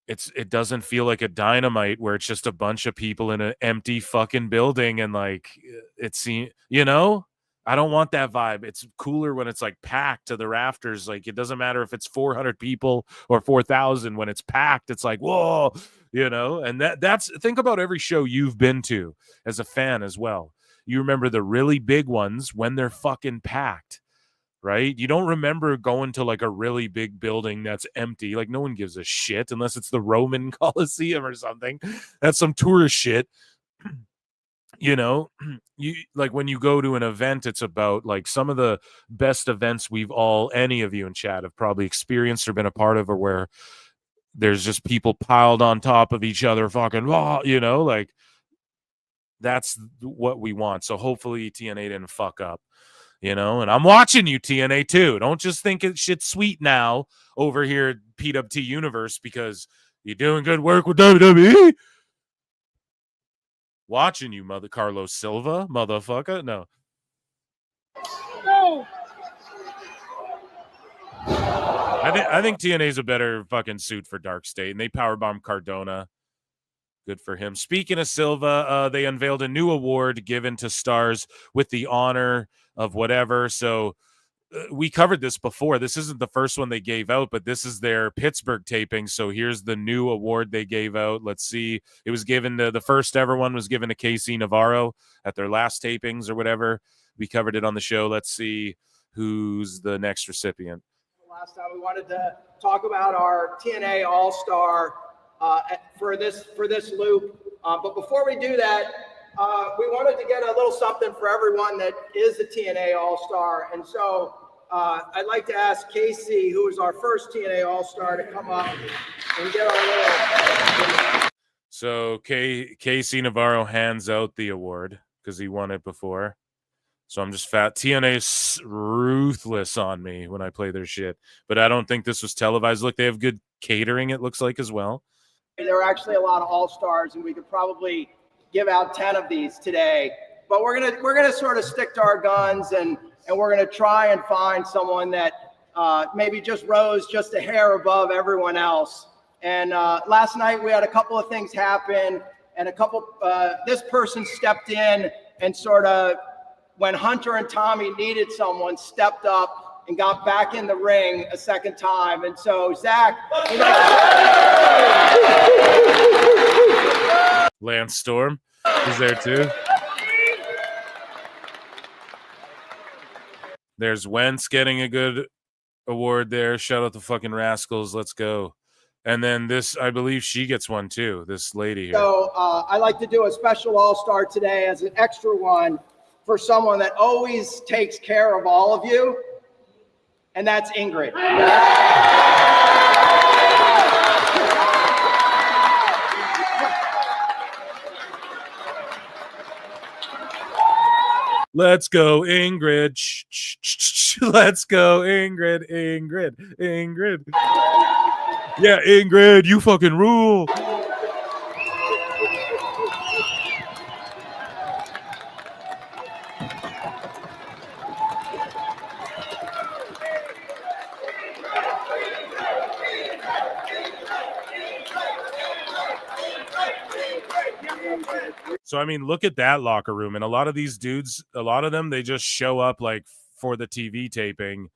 it doesn't feel like a Dynamite where it's just a bunch of people in an empty fucking building. And like, it seems, you know? I don't want that vibe. It's cooler when it's like packed to the rafters. Like it doesn't matter if it's 400 people or 4,000. When it's packed, it's like, whoa, you know. And that's think about every show you've been to as a fan as well. You remember the really big ones when they're fucking packed, right? You don't remember going to like a really big building that's empty. Like no one gives a shit unless it's the Roman Coliseum or something. That's some tourist shit. You know, you like when you go to an event, it's about like some of the best events any of you in chat have probably experienced or been a part of, or where there's just people piled on top of each other, fucking, you know, like that's what we want. So hopefully TNA didn't fuck up. you know, and I'm watching you, TNA, too. Don't just think shit's sweet now over here at PWT Universe because you're doing good work with WWE. Watching you, mother Carlos Silva, motherfucker. No. I think TNA's a better fucking suit for Dark State, and they powerbomb Cardona. Good for him. Speaking of Silva, they unveiled a new award given to stars with the honor of whatever. So we covered this before. This isn't the first one they gave out, but this is their Pittsburgh taping. So here's the new award they gave out. Let's see. It was given to the first ever one was given to Casey Navarro at their last tapings or whatever. We covered it on the show. Let's see who's the next recipient. Last time we wanted to talk about our TNA All-Star for this loop. But before we do that, we wanted to get a little something for everyone that is a TNA All-Star. And so I'd like to ask Casey, who is our first TNA All-Star, to come up and get our little... So Casey Navarro hands out the award because he won it before. So I'm just fat. TNA's ruthless on me when I play their shit. But I don't think this was televised. Look, they have good catering, it looks like, as well. There are actually a lot of all-stars, and we could probably give out 10 of these today. But we're gonna sort of stick to our guns, and we're gonna try and find someone that maybe just rose just a hair above everyone else. And last night we had a couple of things happen, and this person stepped in and sort of, when Hunter and Tommy needed someone, stepped up and got back in the ring a second time. And so, Zach. Lance Storm is there too. There's Wentz getting a good award there. Shout out to fucking Rascals. Let's go. And then this, I believe she gets one too, this lady here. So I like to do a special all-star today as an extra one for someone that always takes care of all of you, and that's Ingrid. Let's go, Ingrid. Let's go, Ingrid. Ingrid. Yeah, Ingrid, you fucking rule. So, I mean, look at that locker room. And a lot of these dudes, a lot of them, they just show up like for the TV taping,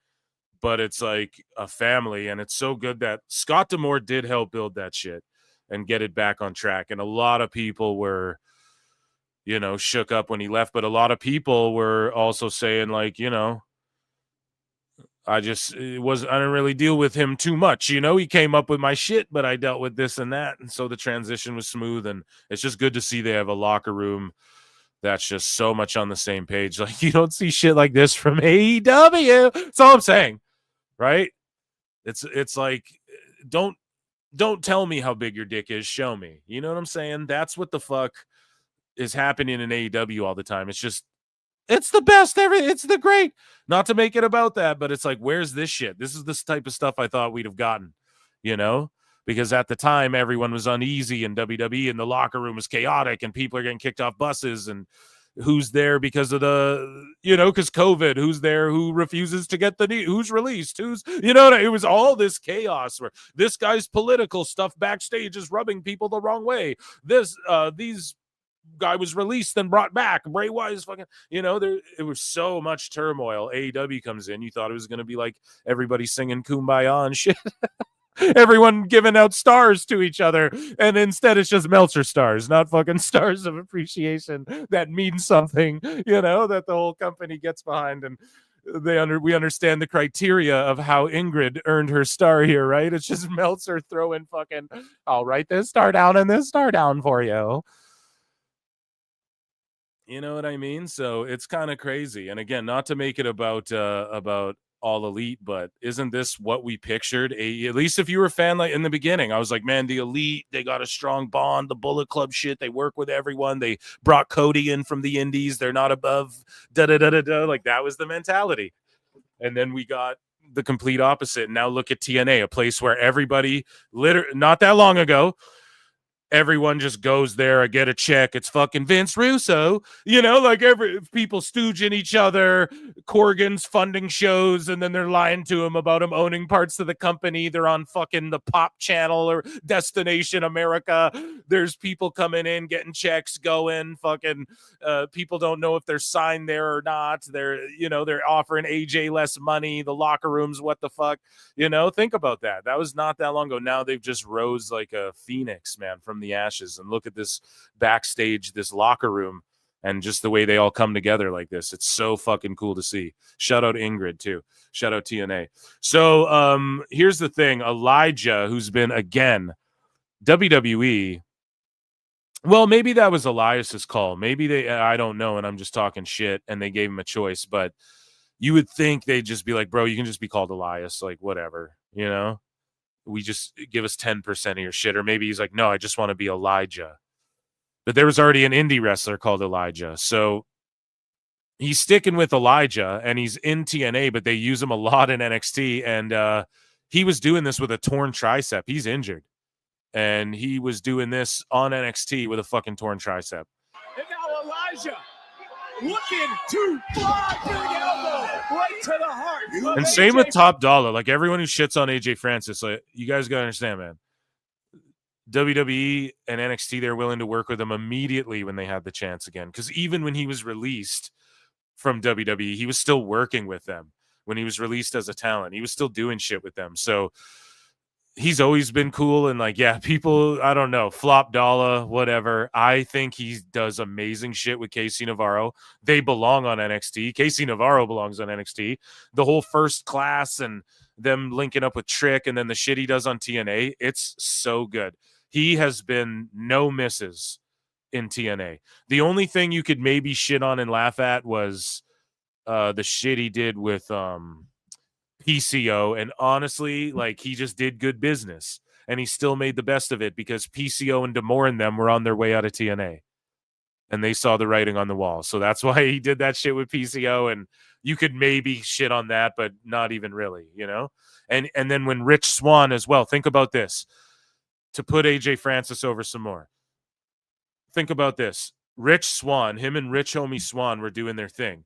but it's like a family. And it's so good that Scott D'Amore did help build that shit and get it back on track. And a lot of people were, you know, shook up when he left. But a lot of people were also saying, like, you know, I didn't really deal with him too much. You know, he came up with my shit, but I dealt with this and that. And so the transition was smooth. And it's just good to see they have a locker room that's just so much on the same page. Like, you don't see shit like this from AEW. That's all I'm saying. Right? It's like, don't tell me how big your dick is. Show me. You know what I'm saying? That's what the fuck is happening in AEW all the time. It's just, it's the best ever. It's the great. Not to make it about that, but it's like, where's this shit? This is this type of stuff I thought we'd have gotten, you know? Because at the time, everyone was uneasy in WWE and the locker room was chaotic and people are getting kicked off buses and who's there because of the, you know, because COVID, who's there, who refuses to get who's released, who's, you know, it was all this chaos where this guy's political stuff backstage is rubbing people the wrong way. These guy was released and brought back. Bray Wyatt's fucking, you know, it was so much turmoil. AEW comes in. You thought it was going to be like everybody singing Kumbaya and shit. Everyone giving out stars to each other. And instead it's just Meltzer stars, not fucking stars of appreciation that mean something, you know, that the whole company gets behind. And we understand the criteria of how Ingrid earned her star here, right? It's just Meltzer throwing fucking, I'll write this star down and this star down for you. You know what I mean? So it's kind of crazy. And again, not to make it about All Elite, but isn't this what we pictured? At least if you were a fan, like in the beginning, I was like, man, the Elite, they got a strong bond, the Bullet Club shit, they work with everyone. They brought Cody in from the Indies. They're not above da-da-da-da-da. Like, that was the mentality. And then we got the complete opposite. Now look at TNA, a place where everybody, not that long ago, everyone just goes there, I get a check. It's fucking Vince Russo, like people stooging each other. Corgan's funding shows, and then they're lying to him about him owning parts of the company. They're on fucking the Pop Channel or Destination America. There's people coming in, getting checks, going. Fucking people don't know if they're signed there or not. They're offering AJ less money. The locker rooms, what the fuck? Think about that. That was not that long ago. Now they've just rose like a phoenix, man, from the ashes. And look at this backstage, this locker room, and just the way they all come together like this. It's so fucking cool to see. Shout out Ingrid too. Shout out TNA. So here's the thing. Elijah, who's been, again, WWE. Well, maybe that was Elias's call. Maybe I don't know, and I'm just talking shit, and they gave him a choice. But you would think they'd just be like, bro, you can just be called Elias, like whatever, we just give us 10% of your shit. Or maybe he's like, no, I just want to be Elijah. But there was already an indie wrestler called Elijah. So he's sticking with Elijah, and he's in TNA, but they use him a lot in NXT. And he was doing this with a torn tricep. He's injured. And he was doing this on NXT with a fucking torn tricep. And now Elijah looking to fly, big elbow right to the heart. And same with Top Dollar. Like, everyone who shits on AJ Francis, like, you guys gotta understand, man. WWE and NXT, they're willing to work with him immediately when they had the chance again. Because even when he was released from WWE, he was still working with them. When he was released as a talent, he was still doing shit with them. So he's always been cool. And like, yeah, people, I don't know, Flop Dollar, whatever. I think he does amazing shit with Casey Navarro. They belong on NXT. Casey Navarro belongs on NXT. The whole First Class and them linking up with Trick, and then the shit he does on TNA, it's so good. He has been no misses in TNA. The only thing you could maybe shit on and laugh at was the shit he did with PCO. And honestly, like, he just did good business, and he still made the best of it because PCO and D'Amore and them were on their way out of TNA, and they saw the writing on the wall. So that's why he did that shit with PCO. And you could maybe shit on that, but not even really, And then when Rich Swann as well, think about this. To put AJ Francis over some more, think about this. Rich Swann, him and Rich Homie Swann were doing their thing.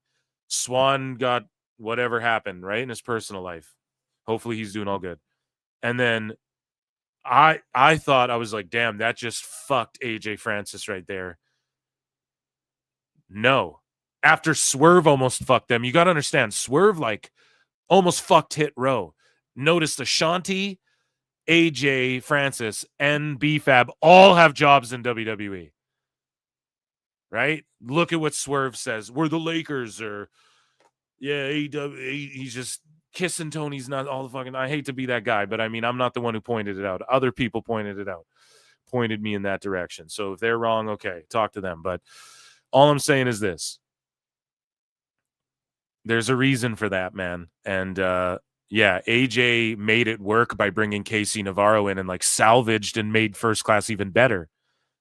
Swann got whatever happened, right, in his personal life. Hopefully he's doing all good. And then I thought, I was like, damn, that just fucked AJ Francis right there. No. After Swerve almost fucked them, you got to understand, Swerve like almost fucked Hit Row. Notice Ashanti, AJ Francis, and BFAB all have jobs in WWE. Right? Look at what Swerve says. We're the Lakers, or yeah, he's just kissing Tony's not all the fucking. I hate to be that guy, but I mean, I'm not the one who pointed it out. Other people pointed it out, pointed me in that direction. So if they're wrong, okay, talk to them. But all I'm saying is this. There's a reason for that, man. And yeah, AJ made it work by bringing Casey Navarro in and like salvaged and made First Class even better.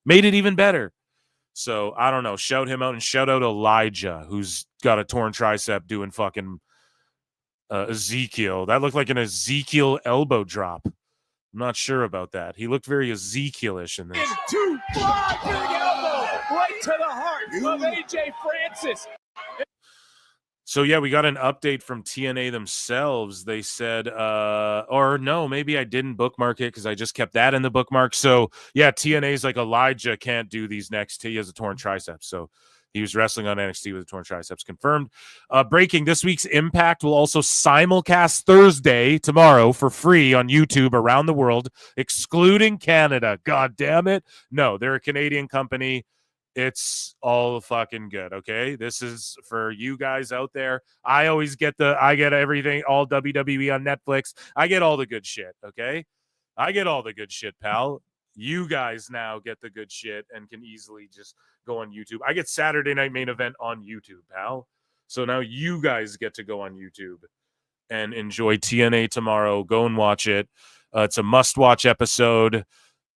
Made it even better. So I don't know. Shout him out, and shout out Elijah, who's got a torn tricep doing fucking Ezekiel. That looked like an Ezekiel elbow drop. I'm not sure about that. He looked very Ezekiel-ish in this. Two fly, big elbow right to the heart of AJ Francis. So, yeah, we got an update from TNA themselves. They said, or no, maybe I didn't bookmark it because I just kept that in the bookmark. So, yeah, TNA's like, Elijah can't do these next. He has a torn tricep. So he was wrestling on NXT with a torn triceps. Confirmed. Breaking, this week's Impact will also simulcast Thursday, tomorrow, for free on YouTube around the world, excluding Canada. God damn it. No, they're a Canadian company. It's all fucking good, okay? This is for you guys out there. I get everything, all WWE on Netflix. I get all the good shit, okay? I get all the good shit, pal. You guys now get the good shit and can easily just go on YouTube. I get Saturday Night Main Event on YouTube, pal. So now you guys get to go on YouTube and enjoy TNA tomorrow. Go and watch it. It's a must-watch episode.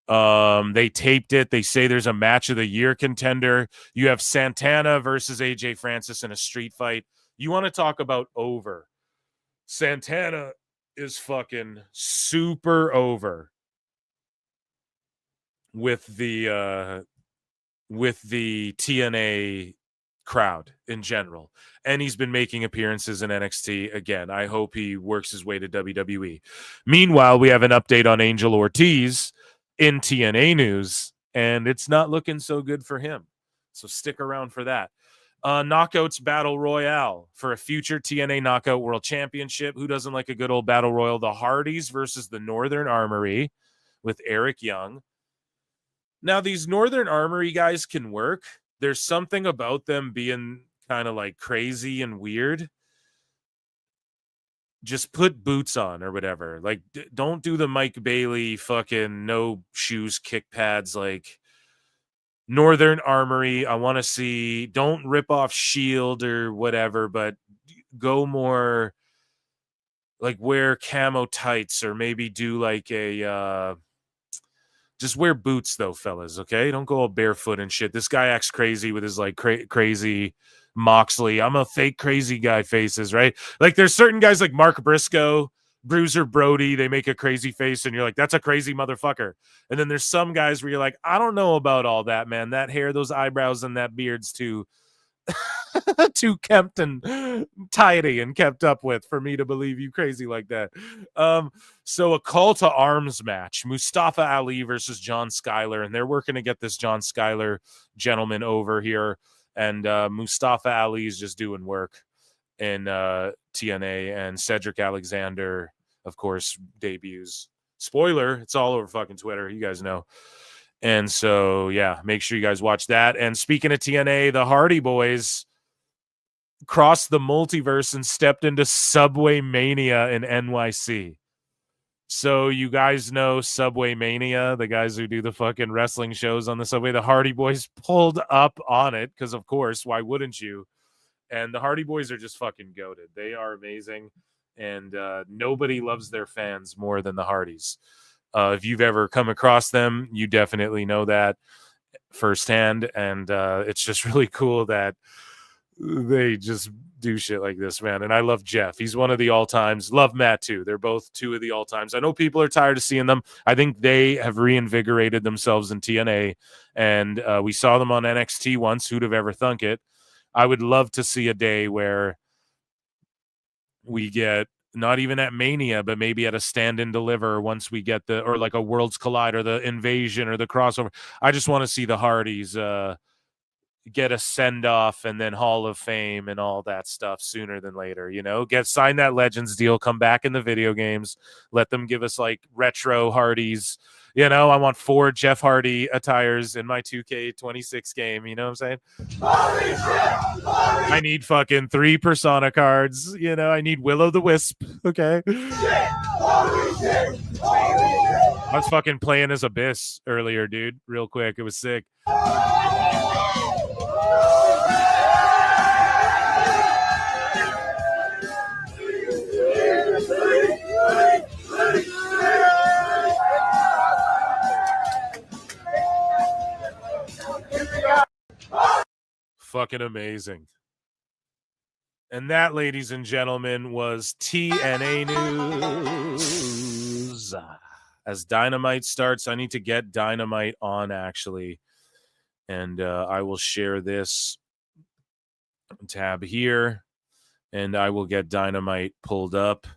They taped it. They say there's a match of the year contender. You have Santana versus AJ Francis in a street fight. You want to talk about over. Santana is fucking super over with the TNA crowd in general. And he's been making appearances in NXT again. I hope he works his way to WWE. Meanwhile, we have an update on Angel Ortiz in TNA news, and it's not looking so good for him. So stick around for that. Knockouts Battle Royale for a future TNA Knockout World Championship. Who doesn't like a good old Battle Royal? The Hardys versus the Northern Armory with Eric Young. Now, these Northern Armory guys can work. There's something about them being kind of like crazy and weird. Just put boots on or whatever. Like, don't do the Mike Bailey fucking no shoes kick pads. Like, Northern Armory, I want to see. Don't rip off Shield or whatever, but go more like wear camo tights or maybe do like a just wear boots though, fellas, okay? Don't go all barefoot and shit. This guy acts crazy with his like crazy Moxley, I'm a fake crazy guy faces, right? Like there's certain guys like Mark Briscoe, Bruiser Brody, they make a crazy face and you're like, that's a crazy motherfucker. And then there's some guys where you're like, I don't know about all that, man. That hair, those eyebrows, and that beard's too too kempt and tidy and kept up with for me to believe you crazy like that. So a call to arms match, Mustafa Ali versus John Skyler, and they're working to get this John Skyler gentleman over here, and Mustafa Ali is just doing work in TNA, and Cedric Alexander, of course, debuts. Spoiler, it's all over fucking Twitter, you guys know. And so, yeah, make sure you guys watch that. And speaking of TNA, the Hardy Boys crossed the multiverse and stepped into Subway Mania in NYC. So you guys know Subway Mania, the guys who do the fucking wrestling shows on the subway. The Hardy Boys pulled up on it because, of course, why wouldn't you? And the Hardy Boys are just fucking goated. They are amazing. And nobody loves their fans more than the Hardys. If you've ever come across them, you definitely know that firsthand. And it's just really cool that they just do shit like this, man. And I love Jeff. He's one of the all-times. Love Matt, too. They're both two of the all-times. I know people are tired of seeing them. I think they have reinvigorated themselves in TNA. And we saw them on NXT once. Who'd have ever thunk it? I would love to see a day where we get not even at Mania, but maybe at a Stand and Deliver once we get or like a Worlds Collide or the Invasion or the crossover. I just want to see the Hardys get a send-off and then Hall of Fame and all that stuff sooner than later, you know? Sign that Legends deal, come back in the video games, let them give us like retro Hardys. You know, I want 4 Jeff Hardy attires in my 2K26 game. You know what I'm saying? I need fucking 3 Persona cards. You know, I need Will-O-the-Wisp. Okay. I was fucking playing as Abyss earlier, dude. Real quick. It was sick. Fucking amazing. And that, ladies and gentlemen, was TNA News. As Dynamite starts, I need to get Dynamite on, actually. And I will share this tab here. And I will get Dynamite pulled up.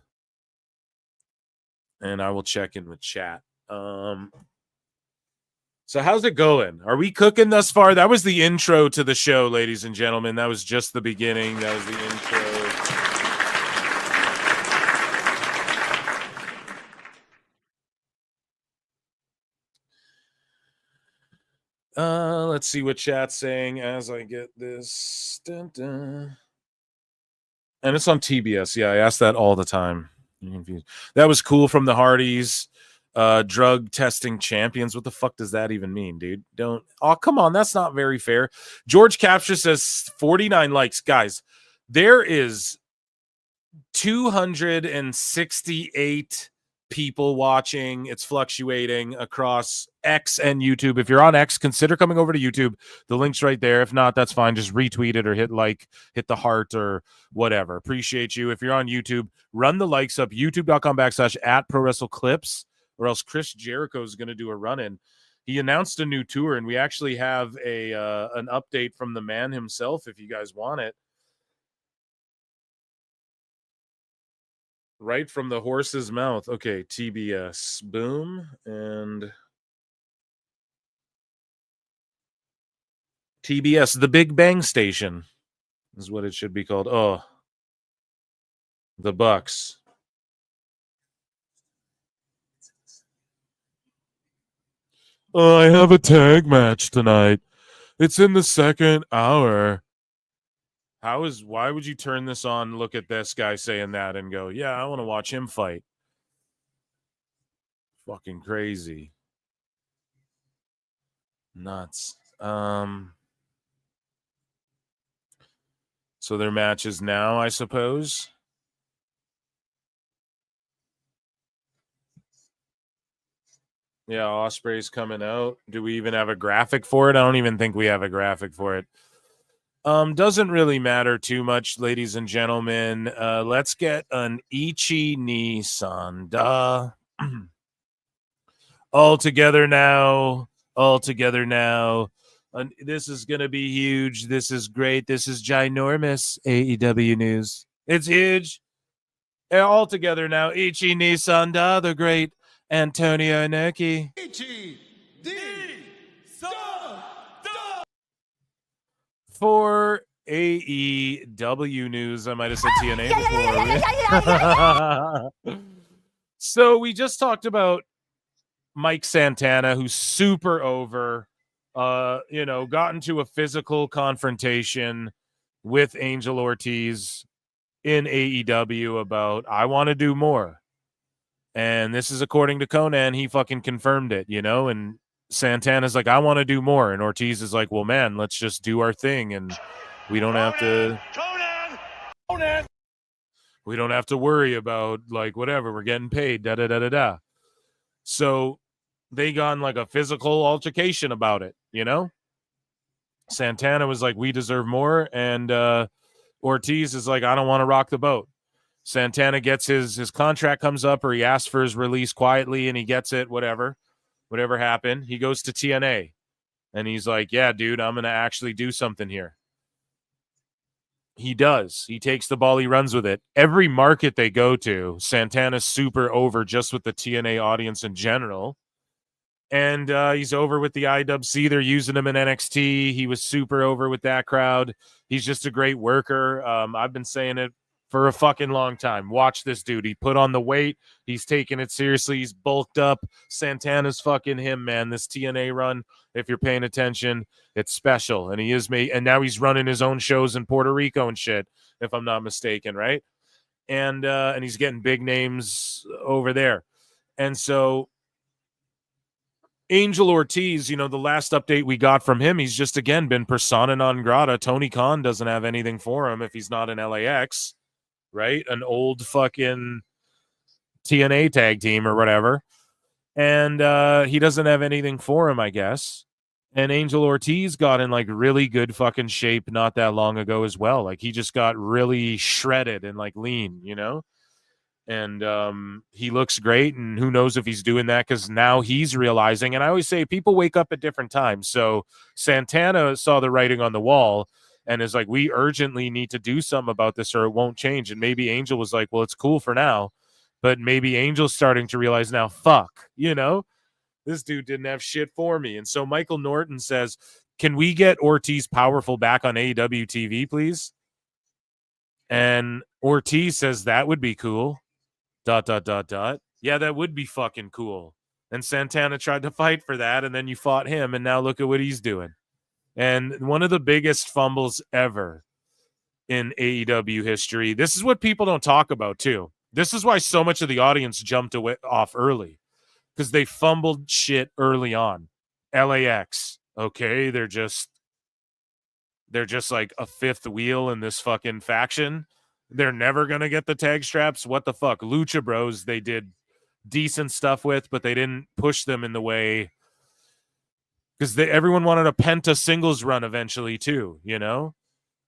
And I will check in with chat. So how's it going? Are we cooking thus far? That was the intro to the show, ladies and gentlemen. That was just the beginning. That was the intro. Let's see what chat's saying as I get this. Dun, dun. And it's on TBS. Yeah, I ask that all the time. You're confused. That was cool from the Hardys. Drug testing champions. What the fuck does that even mean, dude? Oh, come on. That's not very fair. George Capture says 49 likes. Guys, there is 268 people watching. It's fluctuating across X and YouTube. If you're on X, consider coming over to YouTube. The link's right there. If not, that's fine. Just retweet it or hit like, hit the heart or whatever. Appreciate you. If you're on YouTube, run the likes up. youtube.com/@ProWrestleClips, or else Chris Jericho is going to do a run-in. He announced a new tour, and we actually have an update from the man himself if you guys want it. Right from the horse's mouth. Okay, TBS. Boom. And TBS, the Big Bang Station is what it should be called. Oh, the Bucks. I have a tag match tonight. It's in the second hour. Why would you turn this on, look at this guy saying that, and go, yeah, I want to watch him fight? Fucking crazy. Nuts. So their match is now, I suppose. Yeah, Osprey's coming out. Do we even have a graphic for it? I don't even think we have a graphic for it. Doesn't really matter too much, ladies and gentlemen. Let's get an Ichi ni Sanda. All together now. This is going to be huge. This is great. This is ginormous AEW news. It's huge. All together now. Ichi ni Sanda, the great Antonio Inoki. For AEW news, I might have said TNA before. So we just talked about Mike Santana, who's super over, got into a physical confrontation with Angel Ortiz in AEW about, I want to do more. And this is according to Conan. He fucking confirmed it, and Santana's like, I want to do more. And Ortiz is like, well, man, let's just do our thing. And we don't have to. Conan! We don't have to worry about, like, whatever. We're getting paid. Da-da-da-da-da. So they got in, like, a physical altercation about it, Santana was like, we deserve more. And Ortiz is like, I don't want to rock the boat. Santana gets his contract comes up, or he asks for his release quietly, and he gets it, whatever happened. He goes to TNA, and he's like, yeah, dude, I'm going to actually do something here. He does. He takes the ball. He runs with it. Every market they go to, Santana's super over just with the TNA audience in general. And he's over with the IWC. They're using him in NXT. He was super over with that crowd. He's just a great worker. I've been saying it for a fucking long time. Watch this dude. He put on the weight. He's taking it seriously. He's bulked up. Santana's fucking him, man. This TNA run, if you're paying attention, it's special. And he is and now he's running his own shows in Puerto Rico and shit, if I'm not mistaken, right? And he's getting big names over there. And so Angel Ortiz, the last update we got from him, he's just, again, been persona non grata. Tony Khan doesn't have anything for him if he's not in LAX. Right? An old fucking TNA tag team or whatever. And he doesn't have anything for him, I guess. And Angel Ortiz got in, like, really good fucking shape not that long ago as well. Like, he just got really shredded and, like, lean, And he looks great, and who knows if he's doing that, because now he's realizing, and I always say people wake up at different times. So Santana saw the writing on the wall and is like, we urgently need to do something about this or it won't change. And maybe Angel was like, well, it's cool for now. But maybe Angel's starting to realize now, fuck, this dude didn't have shit for me. And so Michael Norton says, can we get Ortiz powerful back on AEW TV, please? And Ortiz says that would be cool. ... Yeah, that would be fucking cool. And Santana tried to fight for that, and then you fought him, and now look at what he's doing. And one of the biggest fumbles ever in AEW history. This is what people don't talk about, too. This is why so much of the audience jumped off early, because they fumbled shit early on. LAX, okay? They're just like a fifth wheel in this fucking faction. They're never going to get the tag straps. What the fuck? Lucha Bros, they did decent stuff with, but they didn't push them in the way, because everyone wanted a Penta singles run eventually too, you know?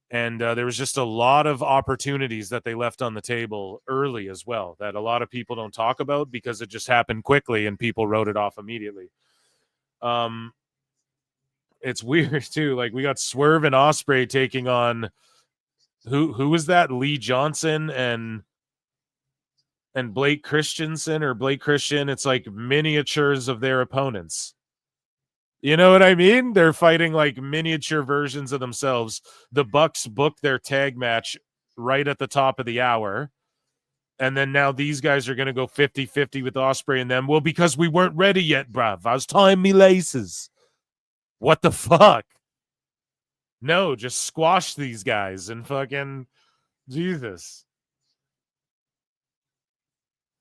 And there was just a lot of opportunities that they left on the table early as well that a lot of people don't talk about because it just happened quickly and people wrote it off immediately. It's weird too. Like, we got Swerve and Ospreay taking on who was that? Lee Johnson and Blake Christensen or Blake Christian. It's like miniatures of their opponents. You know what I mean? They're fighting like miniature versions of themselves. The Bucks booked their tag match right at the top of the hour. And then now these guys are going to go 50-50 with Ospreay and them. Well, because we weren't ready yet, bruv. I was tying me laces. What the fuck? No, just squash these guys and fucking Jesus.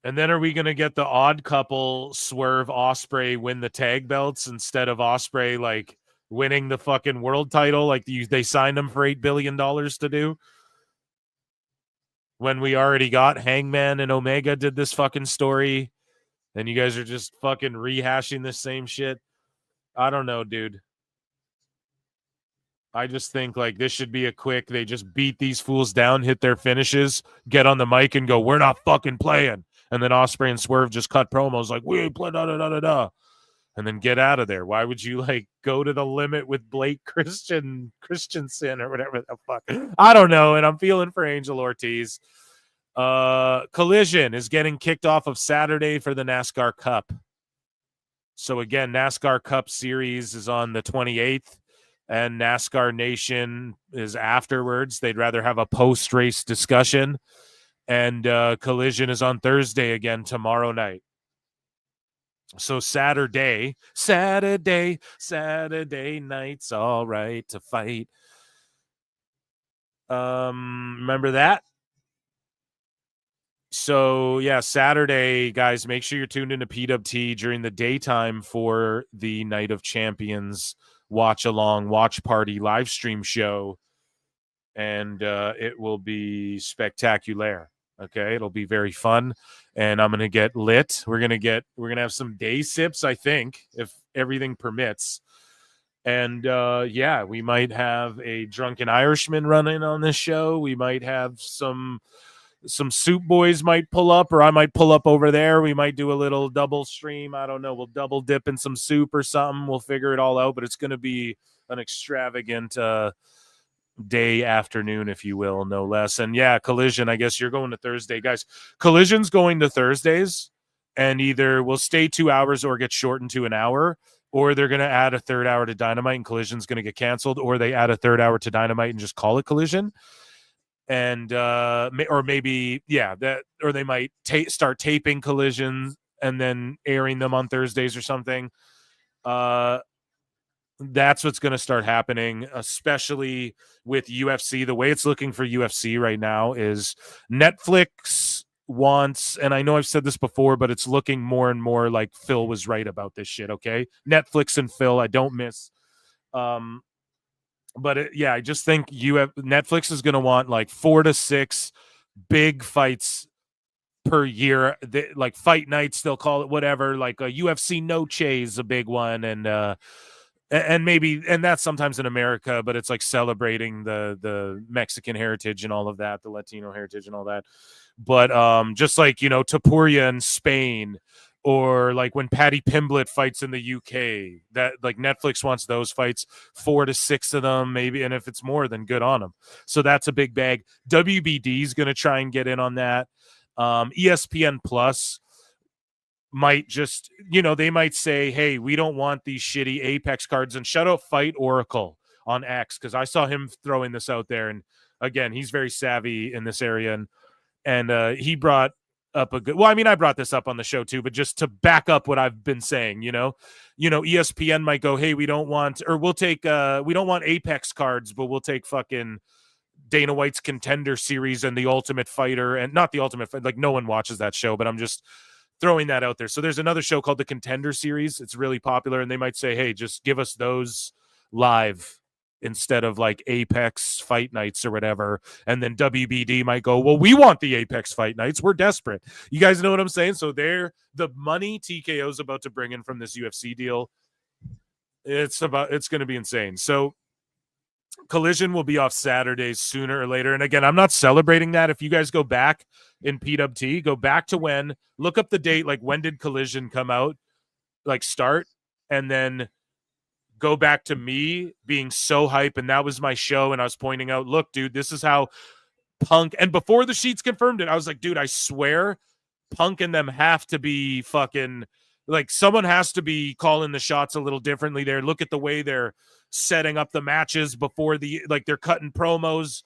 And then are we going to get the odd couple Swerve Ospreay win the tag belts instead of Ospreay like winning the fucking world title like they signed him for $8 billion to do? When we already got Hangman and Omega did this fucking story and you guys are just fucking rehashing the same shit. I don't know, dude. I just think like this should be a quick, they just beat these fools down, hit their finishes, get on the mic and go, we're not fucking playing. And then Ospreay and Swerve just cut promos like, we ain't playing, da-da-da-da-da. And then get out of there. Why would you like go to the limit with Blake Christensen or whatever the fuck? I don't know. And I'm feeling for Angel Ortiz. Collision is getting kicked off of Saturday for the NASCAR Cup. So again, NASCAR Cup Series is on the 28th. And NASCAR Nation is afterwards. They'd rather have a post-race discussion. And Collision is on Thursday again tomorrow night. So Saturday night's all right to fight. Remember that? So, yeah, Saturday, guys, make sure you're tuned into PWT during the daytime for the Night of Champions watch along, watch party, live stream show, and it will be spectacular. Okay, it'll be very fun, and I'm gonna get lit. We're gonna have some day sips, I think, if everything permits. And yeah, we might have a drunken Irishman running on this show. We might have some soup boys might pull up, or I might pull up over there. We might do a little double stream. I don't know. We'll double dip in some soup or something. We'll figure it all out, but it's going to be an extravagant day, afternoon, if you will, no less. And yeah, Collision, I guess you're going to Thursday. Guys, Collision's going to Thursdays, and either we'll stay 2 hours or get shortened to an hour, or they're going to add a third hour to Dynamite and Collision's going to get canceled, or they add a third hour to Dynamite and just call it Collision. And or maybe or they might start taping Collisions and then airing them on Thursdays or something. That's what's going to start happening, especially with UFC. The way it's looking for UFC right now is Netflix wants, and I know I've said this before, but it's looking more and more like Phil was right about this shit. Okay, Netflix and Phil, I don't miss. But I just think Netflix is going to want like 4 to 6 big fights per year, like fight nights, they'll call it, whatever. Like a UFC Noche is a big one, and maybe, and that's sometimes in America, but it's like celebrating the Mexican heritage and all of that, the Latino heritage and all that. But just like, Tapuria in Spain, or like when Paddy Pimblett fights in the UK, that like Netflix wants those fights, 4 to 6 of them maybe, and if it's more, then good on them. So that's a big bag. WBD is going to try and get in on that. ESPN Plus might just, they might say, hey, we don't want these shitty Apex cards, and shut out Fight Oracle on X, because I saw him throwing this out there, and again, he's very savvy in this area, and he brought up a good, well, I mean, I brought this up on the show too, but just to back up what I've been saying, ESPN might go, hey, we don't want, or we'll take, we don't want Apex cards, but we'll take fucking Dana White's Contender Series and the Ultimate Fighter, and not the Ultimate Fighter, like no one watches that show, but I'm just throwing that out there. So there's another show called the Contender Series. It's really popular, and they might say, hey, just give us those live instead of like Apex fight nights or whatever. And then WBD might go, well, we want the Apex fight nights. We're desperate. You guys know what I'm saying? So the money TKO's about to bring in from this UFC deal, it's going to be insane. So Collision will be off Saturdays sooner or later. And again, I'm not celebrating that. If you guys go back in PWT, go back to look up the date, like when did Collision come out, like start, and then go back to me being so hype. And that was my show. And I was pointing out, look, dude, this is how Punk, and before the sheets confirmed it, I was like, dude, I swear Punk and them have to be fucking, like, someone has to be calling the shots a little differently there. Look at the way they're setting up the matches before they're cutting promos,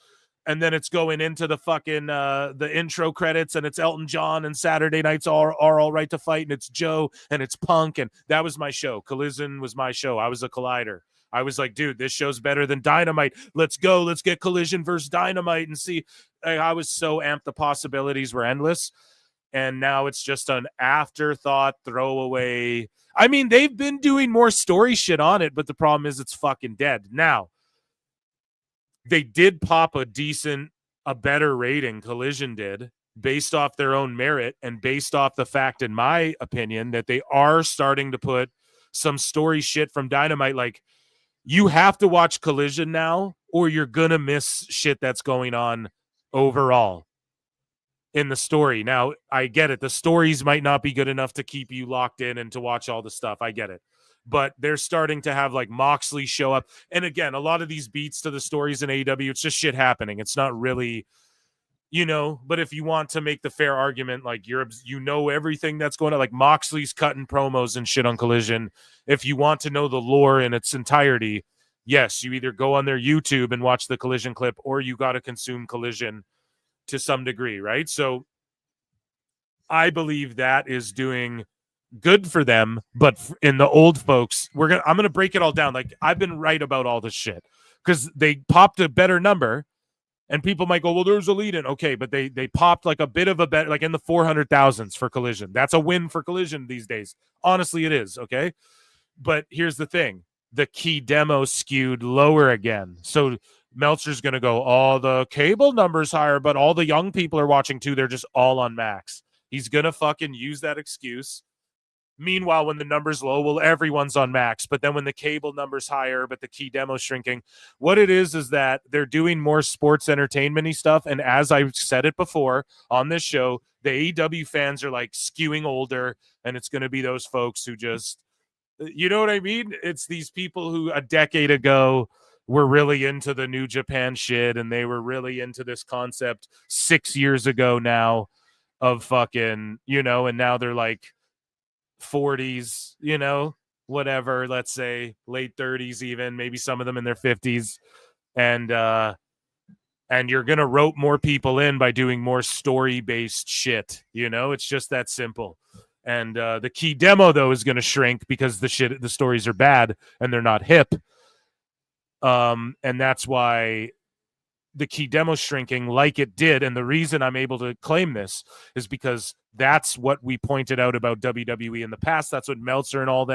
and then it's going into the fucking the intro credits, and it's Elton John, and Saturday nights are all right to fight, and it's Joe, and it's Punk, and that was my show. Collision was my show. I was a collider. I was like, dude, this show's better than Dynamite. Let's go. Let's get Collision versus Dynamite and see. I was so amped. The possibilities were endless. And now it's just an afterthought, throwaway. I mean, they've been doing more story shit on it, but the problem is it's fucking dead. Now, they did pop a better rating, Collision did, based off their own merit and based off the fact, in my opinion, that they are starting to put some story shit from Dynamite. Like, you have to watch Collision now, or you're going to miss shit that's going on overall in the story. Now, I get it. The stories might not be good enough to keep you locked in and to watch all the stuff. I get it. But they're starting to have like Moxley show up. And again, a lot of these beats to the stories in AEW, it's just shit happening. It's not really, but if you want to make the fair argument, like everything that's going on, like Moxley's cutting promos and shit on Collision. If you want to know the lore in its entirety, yes, you either go on their YouTube and watch the Collision clip, or you got to consume Collision to some degree, right? So I believe that is doing good for them, but in the old folks, I'm gonna break it all down. Like, I've been right about all this shit because they popped a better number, and people might go, well, there's a lead in. Okay, but they popped like a bit of a bet, like in the 400,000s for Collision. That's a win for Collision these days. Honestly, it is. Okay, but here's the thing: the key demo skewed lower again. So Meltzer's going to go, oh, the cable number's higher, but all the young people are watching too. They're just all on Max. He's going to fucking use that excuse. Meanwhile, when the number's low, well, everyone's on Max. But then when the cable number's higher, but the key demo's shrinking, what it is that they're doing more sports entertainment-y stuff. And as I've said it before on this show, the AEW fans are like skewing older, and it's going to be those folks who just, you know what I mean? It's these people who a decade ago were really into the New Japan shit, and they were really into this concept 6 years ago now of fucking, and now they're like 40s, whatever, let's say late 30s, even maybe some of them in their 50s. And you're going to rope more people in by doing more story-based shit. It's just that simple. And the key demo, though, is going to shrink because the stories are bad and they're not hip. And that's why the key demo shrinking like it did. And the reason I'm able to claim this is because that's what we pointed out about WWE in the past. That's what Meltzer and all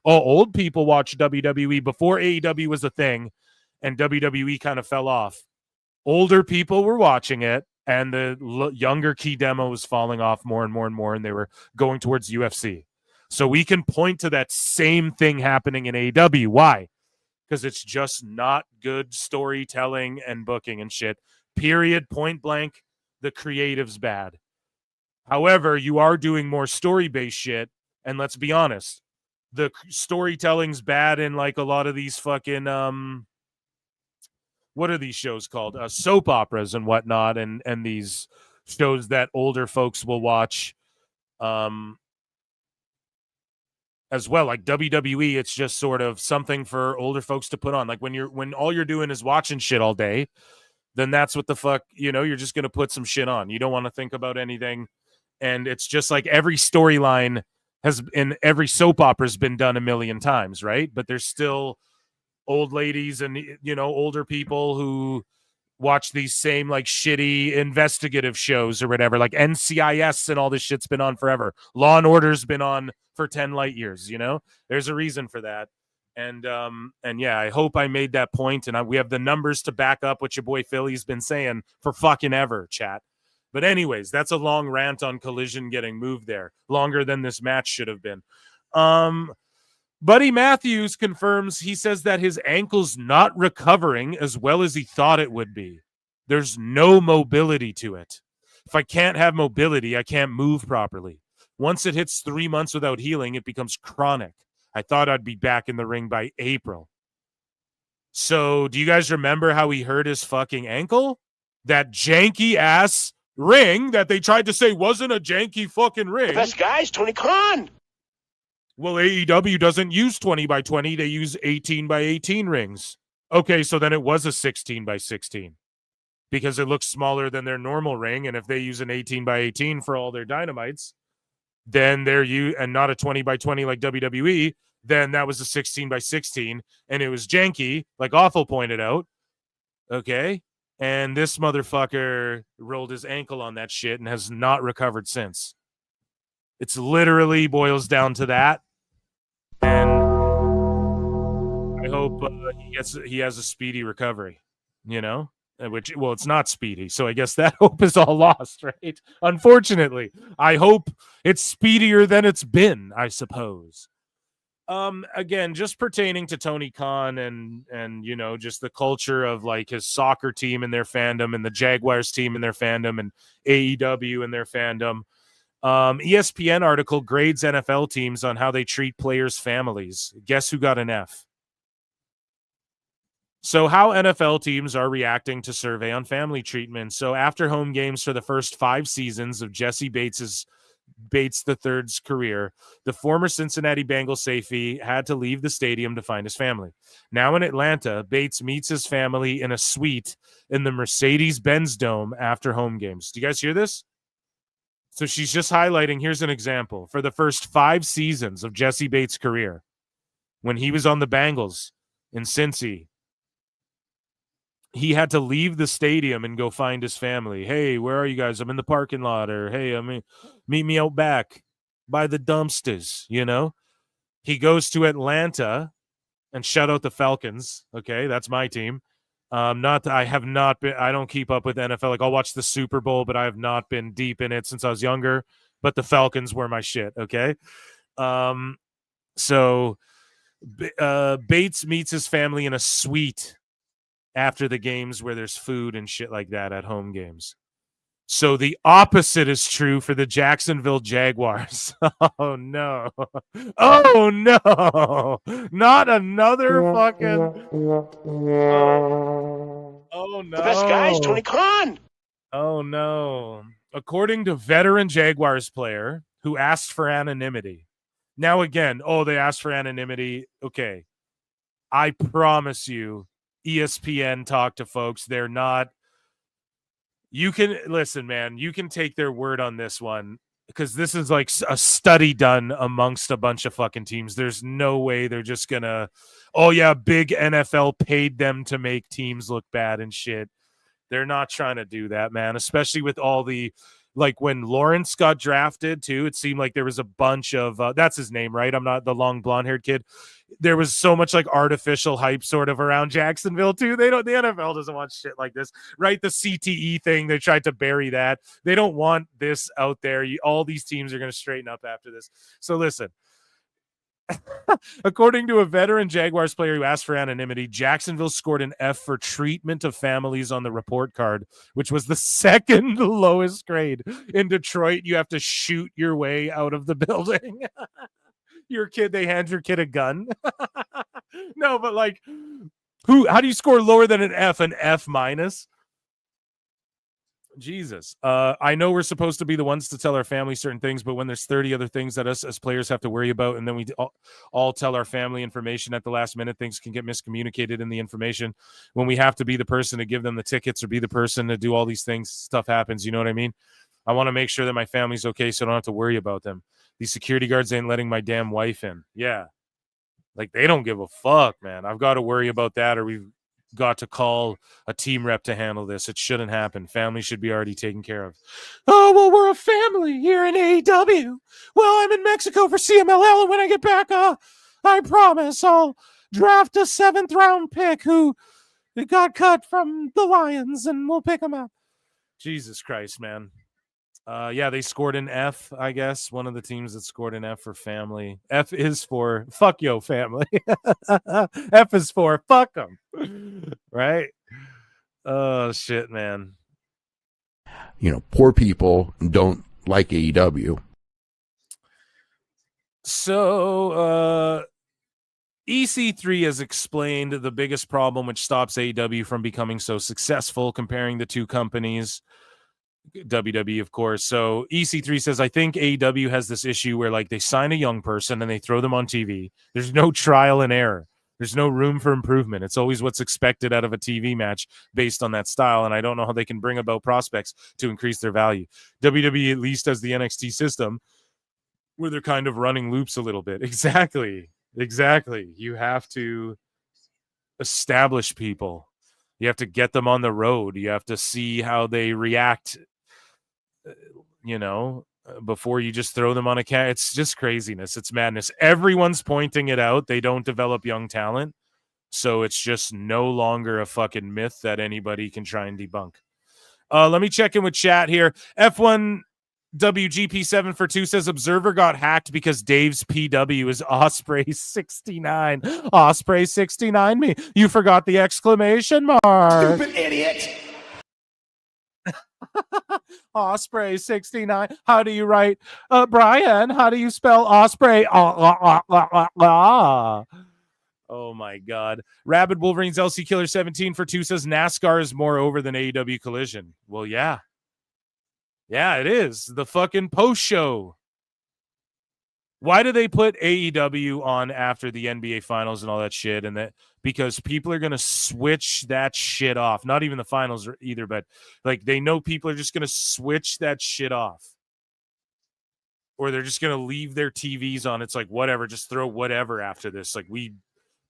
old people watched WWE before AEW was a thing, and WWE kind of fell off. Older people were watching it, and the younger key demo was falling off more and more and more, and they were going towards UFC. So we can point to that same thing happening in AEW. Why? Because it's just not good storytelling and booking and shit. Period. Point blank. The creative's bad. However, you are doing more story-based shit, and let's be honest, the storytelling's bad in like a lot of these fucking what are these shows called? Soap operas and whatnot, and these shows that older folks will watch as well. Like WWE, it's just sort of something for older folks to put on. Like when all you're doing is watching shit all day, then that's what the fuck, you're just going to put some shit on. You don't want to think about anything. And it's just like every storyline in every soap opera has been done a million times, right? But there's still old ladies and, older people who watch these same like shitty investigative shows or whatever, like NCIS and all this shit's been on forever. Law and Order's been on for 10 light years, There's a reason for that. And yeah, I hope I made that point, and we have the numbers to back up what your boy Philly's been saying for fucking ever, chat. But anyways, that's a long rant on Collision getting moved there, longer than this match should have been. Buddy Matthews confirms, he says that his ankle's not recovering as well as he thought it would be. There's no mobility to it. If I can't have mobility, I can't move properly. Once it hits 3 months without healing, it becomes chronic. I thought I'd be back in the ring by April. So do you guys remember how he hurt his fucking ankle? That janky ass ring that they tried to say wasn't a janky fucking ring. The best guy is Tony Khan. Well, AEW doesn't use 20 by 20. They use 18 by 18 rings. Okay, so then it was a 16 by 16 because it looks smaller than their normal ring. And if they use an 18 by 18 for all their Dynamites, then and not a 20 by 20 like WWE, then that was a 16 by 16 and it was janky, like Awful pointed out. Okay. And this motherfucker rolled his ankle on that shit and has not recovered since. It's literally boils down to that. And I hope he has a speedy recovery, which, well, it's not speedy. So I guess that hope is all lost, right? Unfortunately, I hope it's speedier than it's been, I suppose. Again, just pertaining to Tony Khan and just the culture of like his soccer team and their fandom and the Jaguars team and their fandom and AEW and their fandom. ESPN article grades NFL teams on how they treat players' families. Guess who got an F? So how NFL teams are reacting to survey on family treatment. So after home games for the first 5 seasons of Jesse Bates III's career, the former Cincinnati Bengals safety had to leave the stadium to find his family. Now in Atlanta, Bates meets his family in a suite in the Mercedes-Benz Dome after home games. Do you guys hear this? So she's just highlighting, here's an example. For the first 5 seasons of Jesse Bates' career, when he was on the Bengals in Cincy, he had to leave the stadium and go find his family. Hey, where are you guys? I'm in the parking lot. Or, hey, meet me out back by the dumpsters, He goes to Atlanta, and shout out the Falcons. Okay, that's my team. I don't keep up with NFL. Like, I'll watch the Super Bowl, but I have not been deep in it since I was younger. But the Falcons were my shit, okay? So Bates meets his family in a suite after the games where there's food and shit like that at home games. So the opposite is true for the Jacksonville Jaguars. Oh, no. Oh, no. Not another fucking... Oh, no. The best guy is Tony Khan. Oh, no. According to veteran Jaguars player who asked for anonymity. Now, again, they asked for anonymity. Okay. I promise you, ESPN talked to folks. They're not... You can listen, man. You can take their word on this one because this is like a study done amongst a bunch of fucking teams. There's no way they're just gonna, big NFL paid them to make teams look bad and shit. They're not trying to do that, man. Especially with all the, like when Lawrence got drafted too, it seemed like there was a bunch of, that's his name, right? I'm not the long blonde haired kid. There was so much like artificial hype sort of around Jacksonville too. The NFL doesn't want shit like this, right? The CTE thing, they tried to bury that. They don't want this out there. All these teams are going to straighten up after this. So listen, according to a veteran Jaguars player who asked for anonymity, Jacksonville scored an F for treatment of families on the report card, which was the second lowest grade. In Detroit, you have to shoot your way out of the building. They hand your kid a gun. No, but like, how do you score lower than an F minus? Jesus. I know we're supposed to be the ones to tell our family certain things, but when there's 30 other things that us as players have to worry about, and then we all tell our family information at the last minute, things can get miscommunicated in the information. When we have to be the person to give them the tickets or be the person to do all these things, stuff happens. You know what I mean? I want to make sure that my family's okay so I don't have to worry about them. These security guards ain't letting my damn wife in. Yeah. Like, they don't give a fuck, man. I've got to worry about that, or we've got to call a team rep to handle this. It shouldn't happen. Family should be already taken care of. Oh, well, we're a family here in AEW. Well, I'm in Mexico for CMLL, and when I get back, I promise I'll draft a 7th round pick who got cut from the Lions and we'll pick him up. Jesus Christ, man. Yeah, they scored an F, I guess. One of the teams that scored an F for family. F is for fuck yo family. F is for fuck them. Right? Oh, shit, man. Poor people don't like AEW. So, EC3 has explained the biggest problem which stops AEW from becoming so successful, comparing the two companies. WWE, of course. So EC3 says, I think AEW has this issue where like they sign a young person and they throw them on TV. There's no trial and error. There's no room for improvement. It's always what's expected out of a TV match based on that style. And I don't know how they can bring about prospects to increase their value. WWE at least has the NXT system where they're kind of running loops a little bit. Exactly. You have to establish people. You have to get them on the road. You have to see how they react, before you just throw them on a cat. It's just craziness. It's madness. Everyone's pointing it out. They don't develop young talent. So it's just no longer a fucking myth that anybody can try and debunk. Let me check in with chat here. F1 WGP7 for 2 says Observer got hacked because Dave's PW is Osprey 69. Osprey 69 me. You forgot the exclamation mark. Stupid idiot. Osprey 69. How do you write? Brian, how do you spell Osprey? Oh my God. Rabid Wolverines LC Killer 17 for 2 says NASCAR is more over than AEW Collision. Well, yeah. Yeah, it is. The fucking post show. Why do they put AEW on after the NBA finals and all that shit? And that because people are going to switch that shit off. Not even the finals either, but like they know people are just going to switch that shit off. Or they're just going to leave their TVs on. It's like, whatever, just throw whatever after this. Like we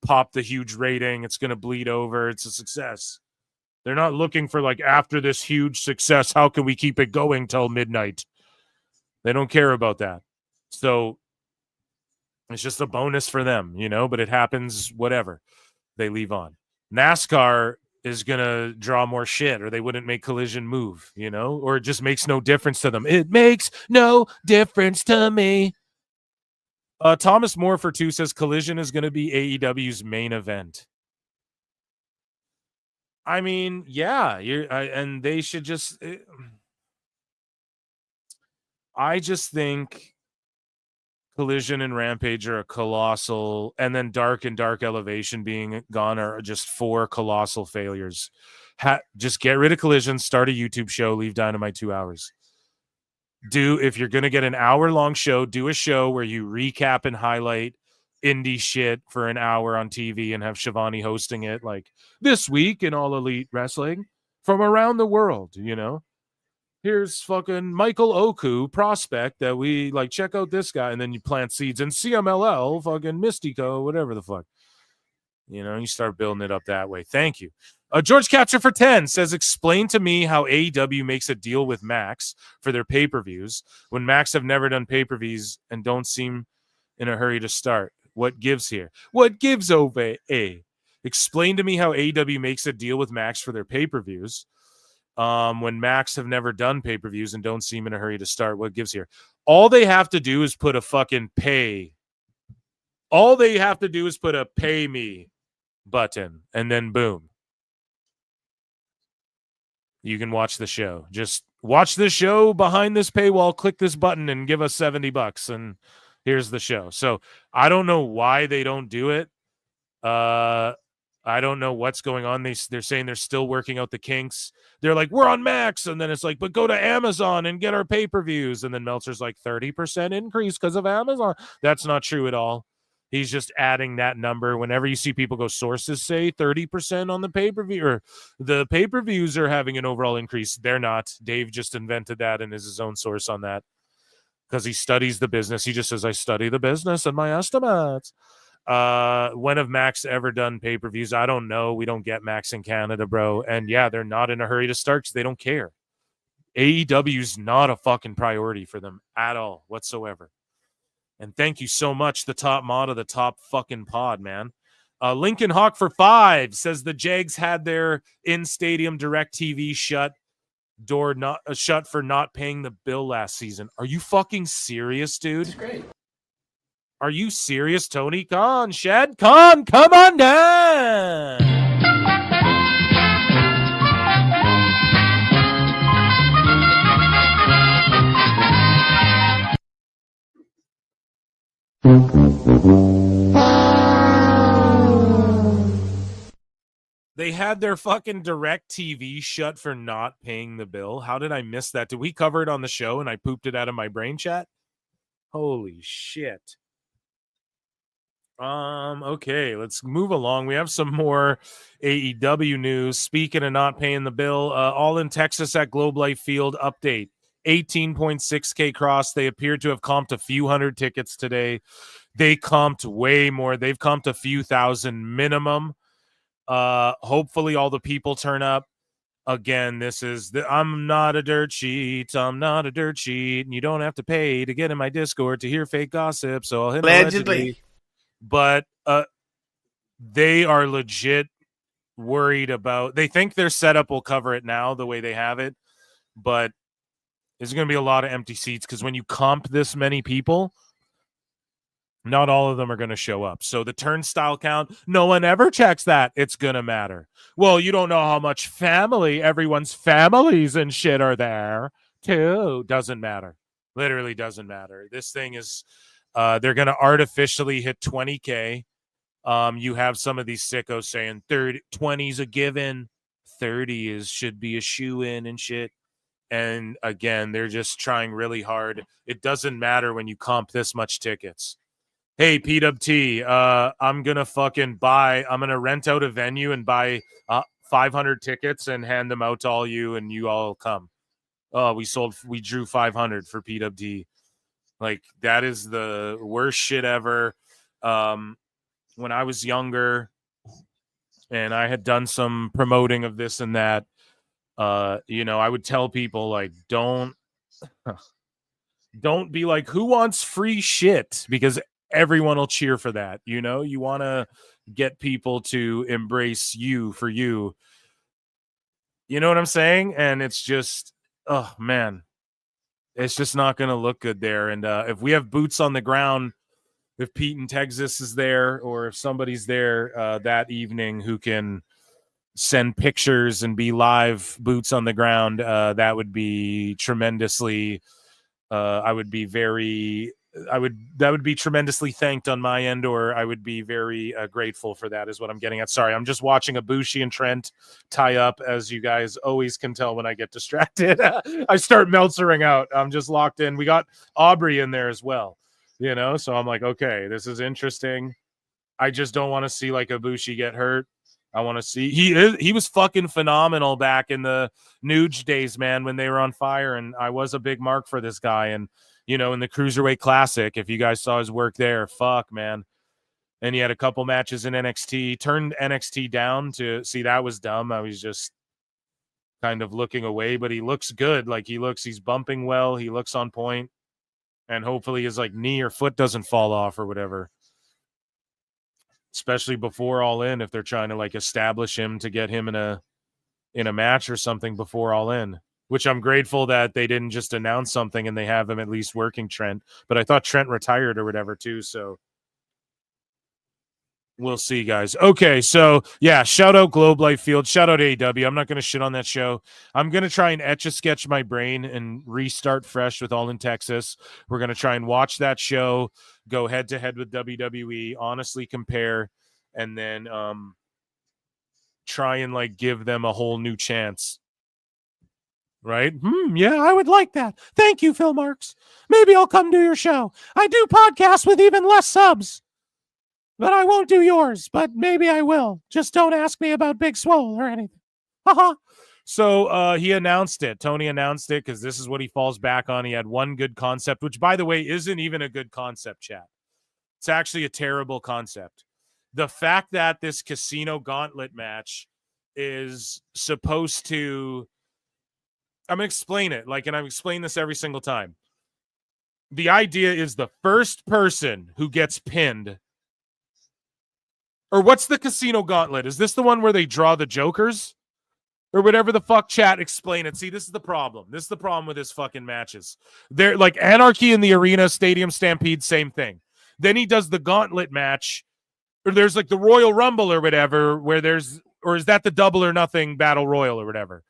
popped the huge rating. It's going to bleed over. It's a success. They're not looking for like after this huge success, how can we keep it going till midnight? They don't care about that. So it's just a bonus for them, but it happens, whatever. They leave on. NASCAR is going to draw more shit or they wouldn't make Collision move, or it just makes no difference to them. It makes no difference to me. Thomas Moore for 2 says Collision is going to be AEW's main event. I mean, yeah, and they should just. I just think Collision and Rampage are a colossal, and then Dark and Dark Elevation being gone are just 4 colossal failures. Just get rid of Collision, start a YouTube show, leave Dynamite 2 hours. If you're going to get an hour-long show, do a show where you recap and highlight indie shit for an hour on TV and have Shivani hosting it like this week in All Elite Wrestling from around the world, Here's fucking Michael Oku prospect that we like, check out this guy, and then you plant seeds and CMLL, fucking Mystico, whatever the fuck. You start building it up that way. Thank you. George Capture for 10 says, explain to me how AEW makes a deal with Max for their pay-per-views when Max have never done pay-per-views and don't seem in a hurry to start. What gives here? What gives over A? Explain to me how AEW makes a deal with Max for their pay-per-views when Max have never done pay-per-views and don't seem in a hurry to start. What gives here? All they have to do is put a fucking pay. All they have to do is put a pay me button and then boom. You can watch the show. Just watch the show behind this paywall, click this button and give us $70 and here's the show. So I don't know why they don't do it. I don't know what's going on. They're saying they're still working out the kinks. They're like, we're on Max. And then it's like, but go to Amazon and get our pay-per-views. And then Meltzer's like 30% increase because of Amazon. That's not true at all. He's just adding that number. Whenever you see people go, sources say 30% on the pay-per-view or the pay-per-views are having an overall increase. They're not. Dave just invented that and is his own source on that because he studies the business. He just says, I study the business and my estimates. When have Max ever done pay-per-views? I don't know. We don't get Max in Canada, bro. And yeah, they're not in a hurry to start because they don't care. AEW's not a fucking priority for them at all whatsoever. And thank you so much, the top mod of the top fucking pod, man. Lincoln Hawk for 5 says the Jags had their in-stadium direct TV shut for not paying the bill last season. Are you fucking serious, dude? That's great. Are you serious, Tony? Come on, Shed. Come on down. They had their fucking direct TV shut for not paying the bill. How did I miss that? Did we cover it on the show and I pooped it out of my brain chat? Holy shit. Okay, let's move along. We have some more AEW news. Speaking of not paying the bill, All in Texas at Globe Life Field update. 18.6K cross. They appear to have comped a few hundred tickets today. They comped way more. They've comped a few thousand minimum. Hopefully all the people turn up. Again, this is I'm not a dirt sheet. I'm not a dirt sheet. And you don't have to pay to get in my Discord to hear fake gossip. So I'll hit allegedly. But they are legit worried about. They think their setup will cover it now the way they have it, but there's going to be a lot of empty seats because when you comp this many people, not all of them are going to show up. So the turnstile count, no one ever checks that. It's going to matter. Well, you don't know how much everyone's families and shit are there too. Doesn't matter. Literally doesn't matter. This thing is, they're going to artificially hit 20K. You have some of these sickos saying 20's a given. 30 should be a shoe-in and shit. And again, they're just trying really hard. It doesn't matter when you comp this much tickets. Hey, PWT, I'm going to rent out a venue and buy 500 tickets and hand them out to all you, and you all come. Oh, we drew 500 for PWT. Like, that is the worst shit ever. When I was younger and I had done some promoting of this and that, I would tell people, like, don't be like, who wants free shit? Because everyone will cheer for that. You want to get people to embrace you for you. You know what I'm saying? And it's just, oh man, it's just not going to look good there. And if we have boots on the ground, if Pete in Texas is there, or if somebody's there that evening who can send pictures and be live boots on the ground, that would be tremendously, that would be tremendously thanked on my end, or I would be very grateful for that, is what I'm getting at. Sorry, I'm just watching a Bushi and Trent tie up, as you guys always can tell when I get distracted. I start Meltzering out. I'm just locked in. We got Aubrey in there as well, so I'm like, okay, this is interesting. I just don't want to see like Ibushi get hurt. I want to see he was fucking phenomenal back in the Nuge days, man, when they were on fire, and I was a big mark for this guy. And in the Cruiserweight Classic, if you guys saw his work there, fuck, man. And he had a couple matches in NXT, turned NXT down to see, that was dumb. I was just kind of looking away, but he looks good. Like, he's bumping well. He looks on point, and hopefully his like knee or foot doesn't fall off or whatever. Especially before All In, if they're trying to like establish him to get him in a match or something before All In. Which I'm grateful that they didn't just announce something and they have him at least working Trent. But I thought Trent retired or whatever too, so we'll see, guys. Okay, so yeah, shout out Globe Life Field, shout out AEW. I'm not going to shit on that show. I'm going to try and etch-a-sketch my brain and restart fresh with All in Texas. We're going to try and watch that show, go head-to-head with WWE, honestly compare, and then try and like give them a whole new chance. Right? Yeah, I would like that. Thank you, Phil Marks. Maybe I'll come do your show. I do podcasts with even less subs. But I won't do yours. But maybe I will. Just don't ask me about Big Swole or anything. Haha. So he announced it. Tony announced it because this is what he falls back on. He had one good concept, which, by the way, isn't even a good concept, chat. It's actually a terrible concept. The fact that this casino gauntlet match is supposed to... I'm going to explain it, and I've explained this every single time. The idea is the first person who gets pinned Or what's the Casino Gauntlet? Is this the one where they draw the jokers? Or whatever the fuck, chat, explain it. See, this is the problem. This is the problem with his fucking matches. They're like Anarchy in the Arena, Stadium Stampede, same thing. Then he does the Gauntlet match, or there's like the Royal Rumble or whatever, where there's, or is that the Double or Nothing Battle Royal or whatever,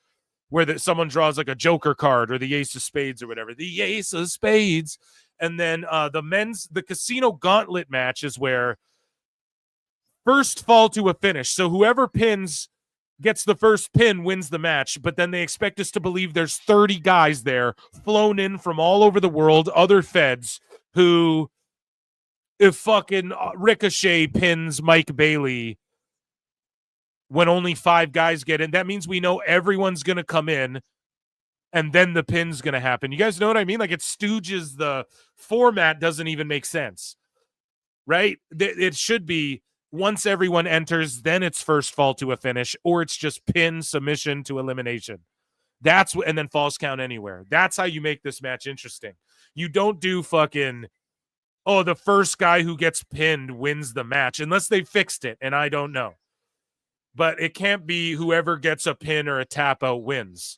where someone draws like a Joker card or the Ace of Spades or whatever. The Ace of Spades. And then the Casino Gauntlet match is where first fall to a finish. So whoever gets the first pin wins the match, but then they expect us to believe there's 30 guys there flown in from all over the world, other feds, who, if fucking Ricochet pins Mike Bailey when only 5 guys get in, that means we know everyone's going to come in and then the pin's going to happen. You guys know what I mean? Like, it stooges the format, doesn't even make sense, right? It should be once everyone enters, then it's first fall to a finish, or it's just pin, submission to elimination. And then falls count anywhere. That's how you make this match interesting. You don't do fucking, the first guy who gets pinned wins the match, unless they fixed it, and I don't know. But it can't be whoever gets a pin or a tap out wins.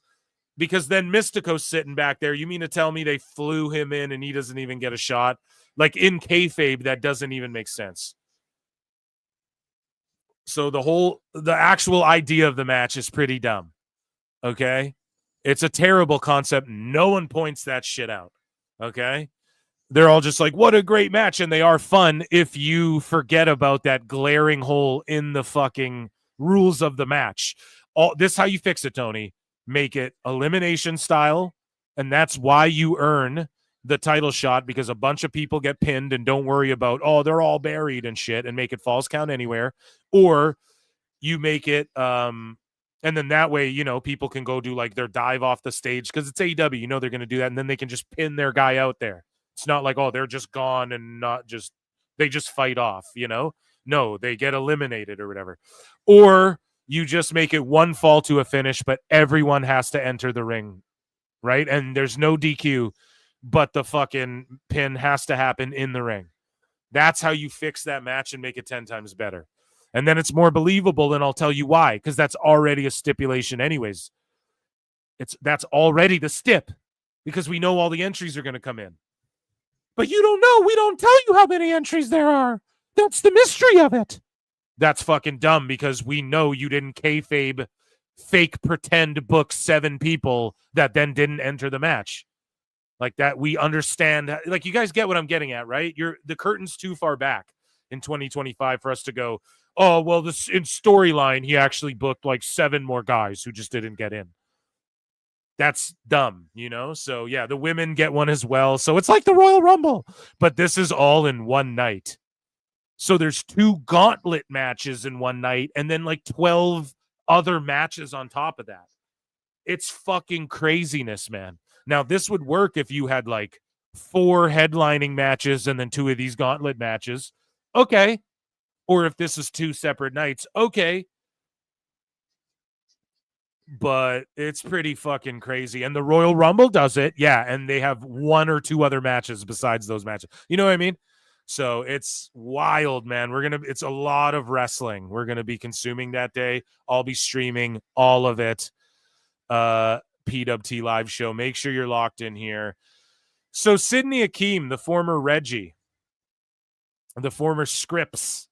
Because then Mystico's sitting back there. You mean to tell me they flew him in and he doesn't even get a shot? Like, in kayfabe, that doesn't even make sense. So the actual idea of the match is pretty dumb. Okay? It's a terrible concept. No one points that shit out. Okay? They're all just like, what a great match. And they are fun if you forget about that glaring hole in the fucking rules of the match. This is how you fix it, Tony. Make it elimination style. And that's why you earn the title shot, because a bunch of people get pinned, and don't worry about, they're all buried and shit, and make it falls count anywhere. Or you make it, and then that way, people can go do like their dive off the stage, because it's AEW, they're going to do that, and then they can just pin their guy out there. It's not like, they're just gone and they just fight off, No, they get eliminated or whatever. Or you just make it one fall to a finish, but everyone has to enter the ring, right? And there's no DQ, but the fucking pin has to happen in the ring. That's how you fix that match and make it 10 times better. And then it's more believable, and I'll tell you why, because that's already a stipulation anyways. That's already the stip, because we know all the entries are going to come in. But you don't know. We don't tell you how many entries there are. That's the mystery of it. That's fucking dumb, because we know you didn't kayfabe, fake pretend book 7 people that then didn't enter the match. Like that, we understand. Like, you guys get what I'm getting at, right? The curtain's too far back in 2025 for us to go, this in storyline, he actually booked like 7 more guys who just didn't get in. That's dumb, So yeah, the women get one as well. So it's like the Royal Rumble, but this is all in one night. So there's 2 gauntlet matches in one night, and then like 12 other matches on top of that. It's fucking craziness, man. Now, this would work if you had like 4 headlining matches and then 2 of these gauntlet matches. Okay. Or if this is 2 separate nights. Okay. But it's pretty fucking crazy. And the Royal Rumble does it. Yeah. And they have 1 or 2 other matches besides those matches. You know what I mean? So it's wild, man. It's a lot of wrestling we're going to be consuming that day. I'll be streaming all of it. PWT live show. Make sure you're locked in here. So Sydney Akeem, the former Reggie, the former Scripps,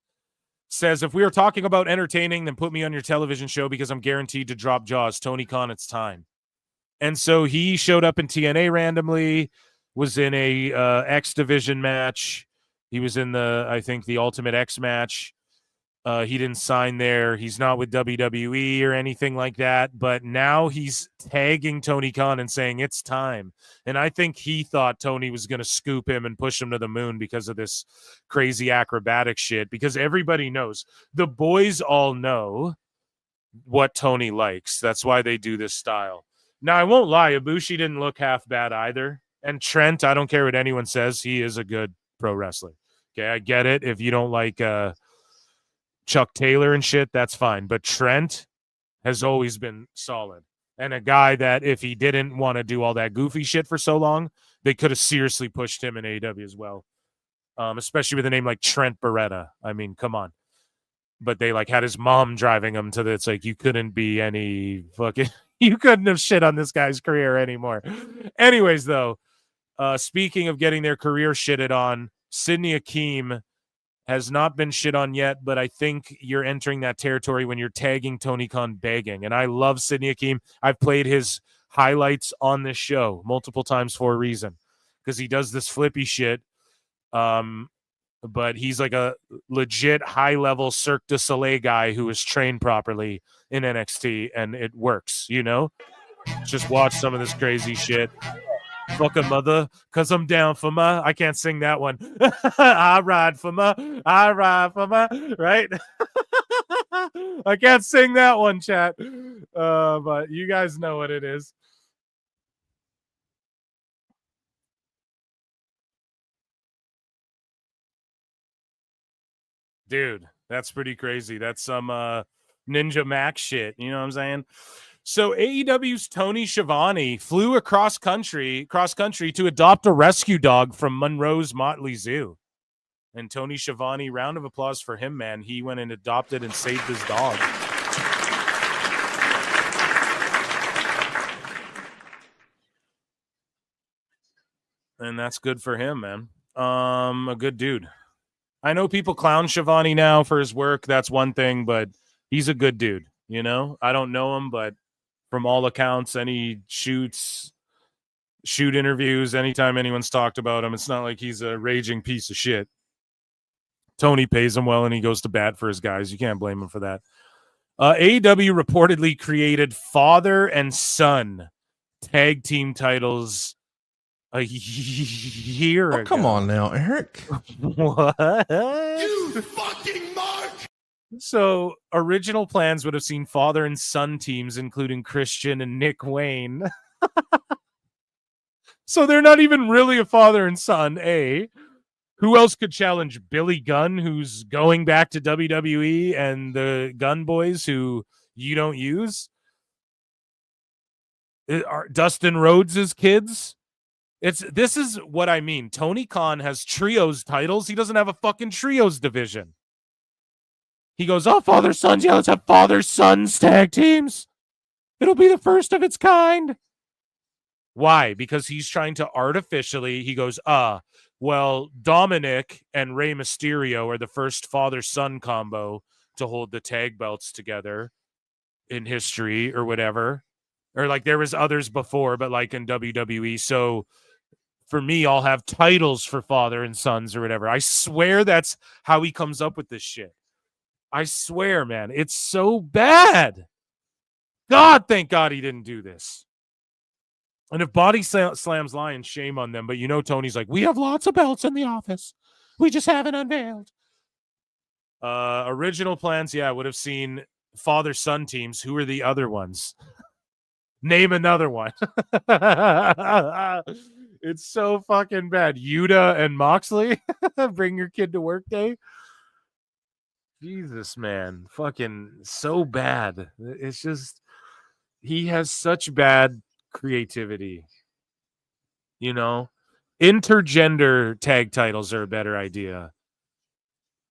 says, if we are talking about entertaining, then put me on your television show, because I'm guaranteed to drop jaws. Tony Khan, it's time. And so he showed up in TNA randomly, was in a X Division match. He was in the Ultimate X match. He didn't sign there. He's not with WWE or anything like that. But now he's tagging Tony Khan and saying it's time. And I think he thought Tony was going to scoop him and push him to the moon because of this crazy acrobatic shit. Because everybody knows. The boys all know what Tony likes. That's why they do this style. Now, I won't lie. Ibushi didn't look half bad either. And Trent, I don't care what anyone says. He is a good pro wrestler. Okay, I get it. If you don't like Chuck Taylor and shit, that's fine. But Trent has always been solid. And a guy that if he didn't want to do all that goofy shit for so long, they could have seriously pushed him in AEW as well. Especially with a name like Trent Beretta. I mean, come on. but they like had his mom driving him to the, it's like, you couldn't be any fucking, you couldn't have shit on this guy's career anymore. Anyways, though, speaking of getting their career shitted on, Sydney Akeem has not been shit on yet, but I think you're entering that territory when you're tagging Tony Khan begging. And I love Sydney Akeem. I've played his highlights on this show multiple times for a reason, because he does this flippy shit. But he's like a legit high-level Cirque du Soleil guy who is trained properly in NXT, and it works, you know? Just watch some of this crazy shit. Fuck a mother, because I'm down for my... I can't sing that one. I ride for my... Right? I can't sing that one, chat. But you guys know what it is. Dude, that's pretty crazy. That's some Ninja Mac shit. You know what I'm saying? So AEW's Tony Schiavone flew cross country to adopt a rescue dog from Monroe's Motley Zoo. And Tony Schiavone, round of applause for him, man. He went and adopted and saved his dog. And that's good for him, man. A good dude. I know people clown Schiavone now for his work. That's one thing, but he's a good dude, you know? I don't know him, but from all accounts, any shoot interviews, anytime anyone's talked about him, it's not like he's a raging piece of shit. Tony pays him well, and he goes to bat for his guys. You can't blame him for that. AEW reportedly created father and son tag team titles a year ago. Come on now, Eric. What? You fucking mark! So, original plans would have seen father and son teams, including Christian and Nick Wayne. So, they're not even really a father and son, A. Who else could challenge Billy Gunn, who's going back to WWE, and the Gunn boys who you don't use? Are Dustin Rhodes' kids? This is what I mean. Tony Khan has trios titles. He doesn't have a fucking trios division. He goes, oh, father-sons. Yeah, let's have father-sons tag teams. It'll be the first of its kind. Why? Because he's trying to artificially, he goes, well, Dominic and Rey Mysterio are the first father-son combo to hold the tag belts together in history or whatever. Or like there was others before, but like in WWE. So for me, I'll have titles for father and sons or whatever. I swear that's how he comes up with this shit. I swear, man. It's so bad. God, thank God he didn't do this. And if Body Slam's lying, shame on them. But you know, Tony's like, we have lots of belts in the office. We just haven't unveiled. Original plans, yeah, would have seen father-son teams. Who are the other ones? Name another one. It's so fucking bad. Yuta and Moxley. Bring your kid to work day. Jesus, man. Fucking so bad. It's just, he has such bad creativity. You know, intergender tag titles are a better idea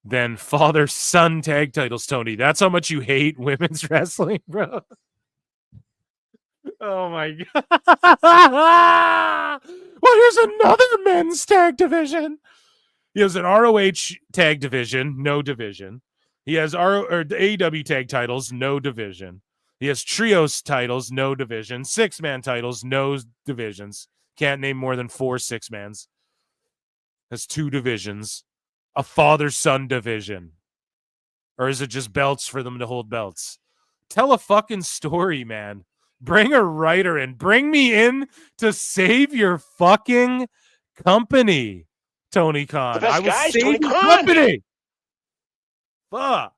than father-son tag titles, Tony. That's how much you hate women's wrestling, bro. Oh my God. Well, here's another men's tag division. He has an ROH tag division, no division. He has AEW tag titles, no division. He has trios titles, no division. 6-man titles, no divisions. Can't name more than 4 6-mans. Has 2 divisions. A father-son division. Or is it just belts for them to hold belts? Tell a fucking story, man. Bring a writer in. Bring me in to save your fucking company, Tony Khan. The best I will guys, save Tony your Khan. company. Fuck.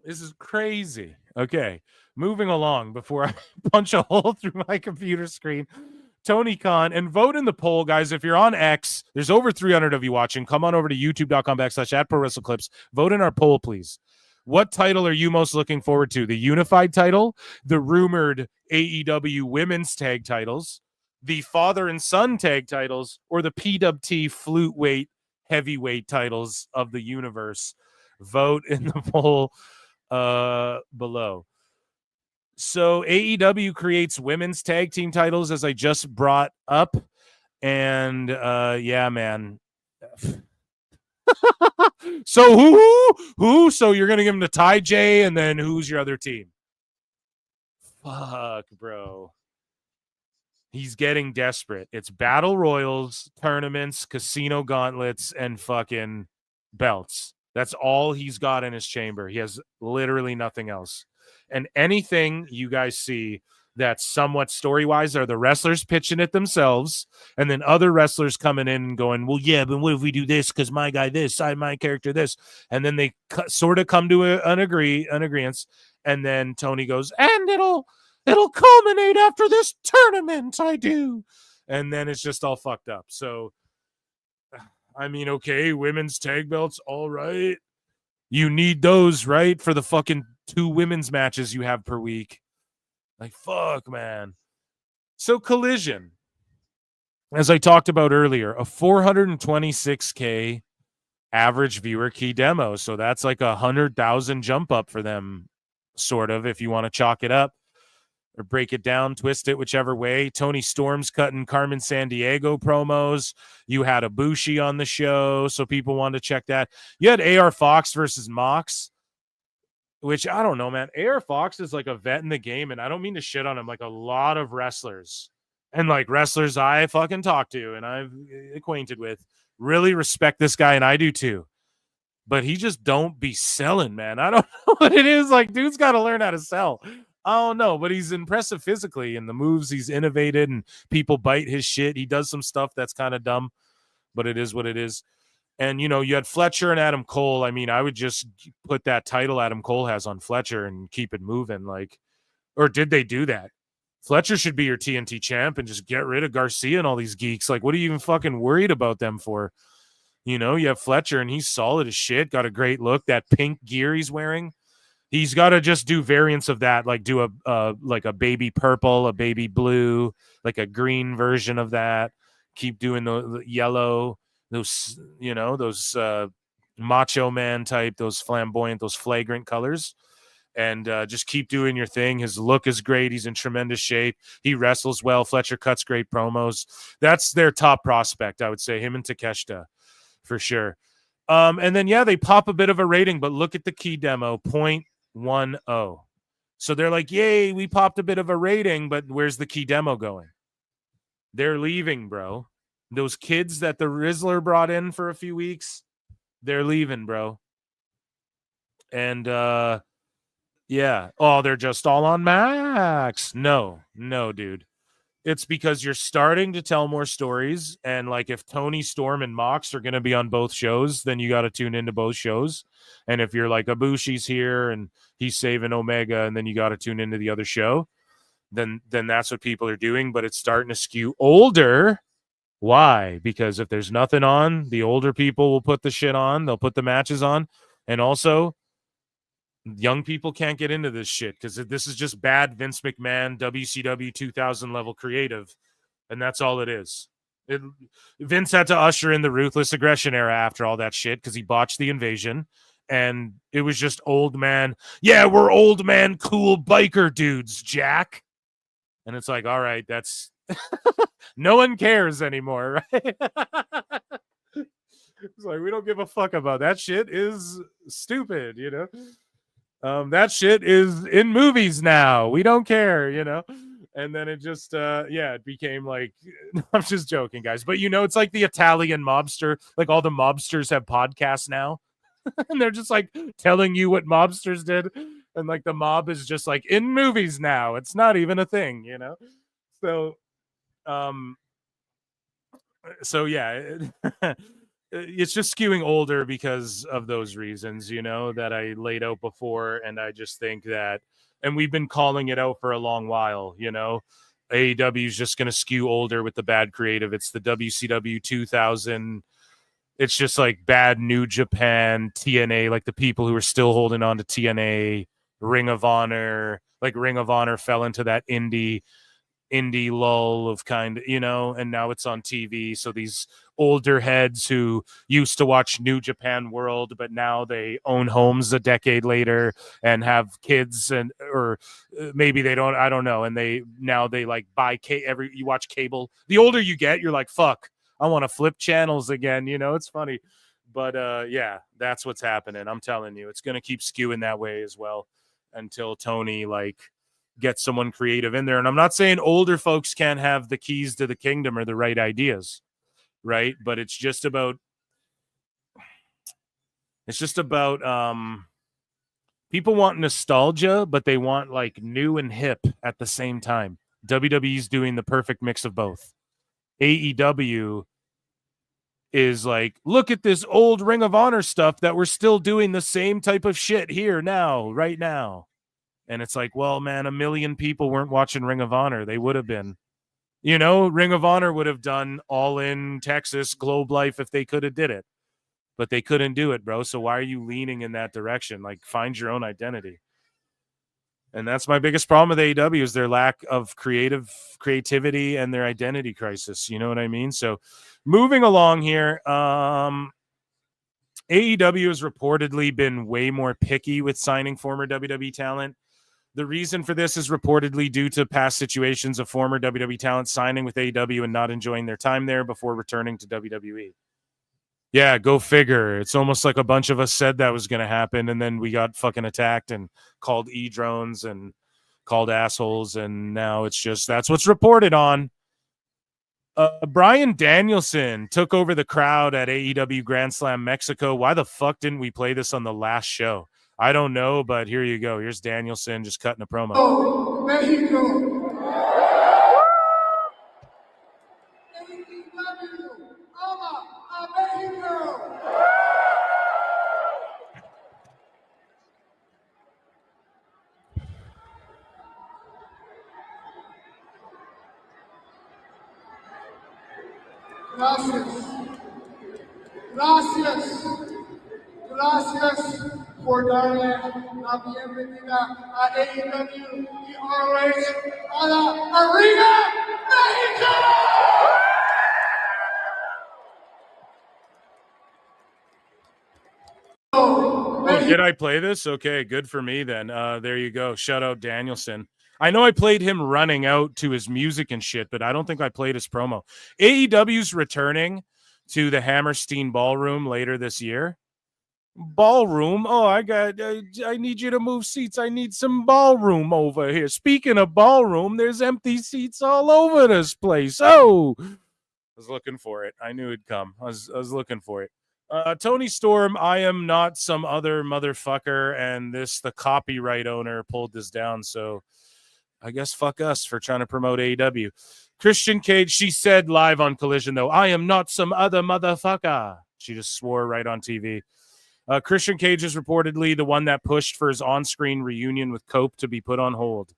This is crazy. Okay, moving along before I punch a hole through my computer screen. Tony Khan, and vote in the poll, guys. If you're on X, there's over 300 of you watching. Come on over to youtube.com/@ProWrestleClips. Vote in our poll, please. What title are you most looking forward to? The unified title, the rumored AEW women's tag titles, the father and son tag titles, or the PWT flute weight heavyweight titles of the universe? Vote in the poll below. So AEW creates women's tag team titles, as I just brought up. And yeah, man. So who? So you're gonna give him to Ty J, and then who's your other team? Fuck, bro. He's getting desperate. It's battle royals, tournaments, casino gauntlets, and fucking belts. That's all he's got in his chamber. He has literally nothing else. And anything you guys see that's somewhat story-wise are the wrestlers pitching it themselves, and then other wrestlers coming in and going, well, yeah, but what if we do this because my guy this, my character this, and then they sort of come to an agreement, and then Tony goes, and it'll culminate after this tournament, I do, and then it's just all fucked up. So, I mean, okay, women's tag belts, all right, you need those, right, for the fucking 2 women's matches you have per week. Like, fuck, man. So Collision, as I talked about earlier, a 426K average viewer key demo. So that's like 100,000 jump up for them, sort of, if you want to chalk it up or break it down, twist it whichever way. Tony Storm's cutting Carmen Sandiego promos. You had Ibushi on the show, so people wanted to check that. You had AR Fox versus Mox, which I don't know, man. AR Fox is like a vet in the game, and I don't mean to shit on him. Like a lot of wrestlers and like wrestlers I fucking talk to and I've acquainted with really respect this guy, and I do too. But he just don't be selling, man. I don't know what it is. Like, dude's got to learn how to sell. I don't know, but he's impressive physically, and the moves he's innovated, and people bite his shit. He does some stuff that's kind of dumb, but it is what it is. And, you know, you had Fletcher and Adam Cole. I mean, I would just put that title Adam Cole has on Fletcher and keep it moving. Like, or did they do that? Fletcher should be your TNT champ and just get rid of Garcia and all these geeks. Like, what are you even fucking worried about them for? You know, you have Fletcher and he's solid as shit. Got a great look. That pink gear he's wearing. He's got to just do variants of that. Like do like a baby purple, a baby blue, like a green version of that. Keep doing the yellow. Those, you know, those macho man type, those flamboyant, those flagrant colors, and just keep doing your thing. His look is great. He's in tremendous shape. He wrestles well. Fletcher cuts great promos. That's their top prospect, I would say, him and Takeshita for sure. And then, yeah, they pop a bit of a rating, but look at the key demo, 0.10. So they're like, yay, we popped a bit of a rating, but where's the key demo going? They're leaving, bro. Those kids that the Rizzler brought in for a few weeks, they're leaving, bro. And, yeah. Oh, they're just all on Max. No, dude. It's because you're starting to tell more stories. And, like, if Tony Storm and Mox are going to be on both shows, then you got to tune into both shows. And if you're like, Ibushi's here and he's saving Omega, and then you got to tune into the other show, then that's what people are doing. But it's starting to skew older. Why? Because if there's nothing on, the older people will put the shit on. They'll put the matches on. And also, young people can't get into this shit because this is just bad Vince McMahon, WCW 2000 level creative. And that's all it is. Vince had to usher in the Ruthless Aggression era after all that shit because he botched the Invasion. And it was just old man. Yeah, we're old man, cool biker dudes, Jack. And it's like, all right, that's... no one cares anymore, right? It's like, we don't give a fuck about that shit. Is stupid, you know. That shit is in movies now. We don't care, you know. And then it just it became like, I'm just joking, guys, but you know, it's like the Italian mobster. Like, all the mobsters have podcasts now. And they're just like telling you what mobsters did, and like the mob is just like in movies now. It's not even a thing, you know. So yeah, it's just skewing older because of those reasons, you know, that I laid out before. And I just think that, and we've been calling it out for a long while, you know, AEW is just going to skew older with the bad creative. It's the WCW 2000. It's just like bad New Japan, TNA, like the people who are still holding on to TNA, Ring of Honor, like Ring of Honor fell into that indie indie lull of kind of, and now it's on TV. So these older heads who used to watch New Japan World, but now they own homes a decade later and have kids, or maybe they don't, I don't know. And they like buy you watch cable. The older you get, you're like, fuck, I want to flip channels again. It's funny. But yeah, that's what's happening. I'm telling you, it's going to keep skewing that way as well until Tony get someone creative in there. And I'm not saying older folks can't have the keys to the kingdom or the right ideas, right? But it's just about people want nostalgia, but they want new and hip at the same time. WWE's doing the perfect mix of both. AEW is look at this old Ring of Honor stuff that we're still doing the same type of shit here now, right now. And it's well, man, 1 million people weren't watching Ring of Honor. They would have been. Ring of Honor would have done All In, Texas, Globe Life if they could have did it. But they couldn't do it, bro. So why are you leaning in that direction? Find your own identity. And that's my biggest problem with AEW is their lack of creativity and their identity crisis. You know what I mean? So moving along here, AEW has reportedly been way more picky with signing former WWE talent. The reason for this is reportedly due to past situations of former WWE talent signing with AEW and not enjoying their time there before returning to WWE. Yeah, go figure. It's almost like a bunch of us said that was going to happen, and then we got fucking attacked and called E-drones and called assholes, and now it's just that's what's reported on. Bryan Danielson took over the crowd at AEW Grand Slam Mexico. Why the fuck didn't we play this on the last show? I don't know, but here you go. Here's Danielson just cutting a promo. Oh, Mexico. Gracias por darle la bienvenida a AEW ROH a la Arena México. Oh, did I play this? Okay, good for me then. There you go. Shout out Danielson. I know I played him running out to his music and shit, but I don't think I played his promo. AEW's returning to the Hammerstein Ballroom later this year. Ballroom? Oh, I need you to move seats. I need some ballroom over here. Speaking of ballroom, there's empty seats all over this place. Oh, I was looking for it. I knew it'd come. I was looking for it. Tony Storm, I am not some other motherfucker, and the copyright owner pulled this down, so I guess fuck us for trying to promote AEW. Christian Cage, she said live on Collision, though, I am not some other motherfucker. She just swore right on TV. Christian Cage is reportedly the one that pushed for his on-screen reunion with Cope to be put on hold.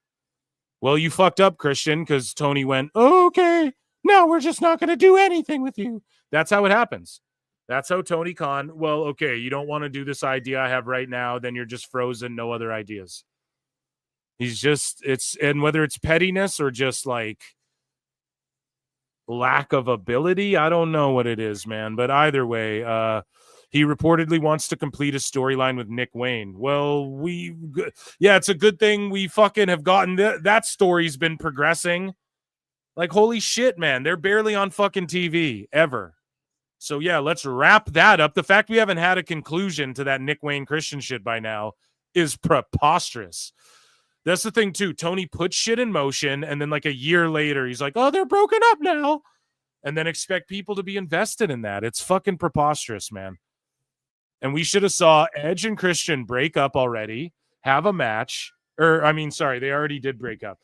Well, you fucked up, Christian, because Tony went, okay, now we're just not going to do anything with you. That's how it happens. That's how Tony Khan, well, okay, you don't want to do this idea I have right now, then you're just frozen, no other ideas. He's just, and whether it's pettiness or just lack of ability, I don't know what it is, man. But either way, he reportedly wants to complete a storyline with Nick Wayne. Well, it's a good thing we fucking have gotten that story's been progressing. Holy shit, man. They're barely on fucking TV ever. So yeah, let's wrap that up. The fact we haven't had a conclusion to that Nick Wayne Christian shit by now is preposterous. That's the thing too. Tony puts shit in motion, and then a year later, he's like, "Oh, they're broken up now," and then expect people to be invested in that. It's fucking preposterous, man. And we should have saw Edge and Christian break up already, have a match, they already did break up.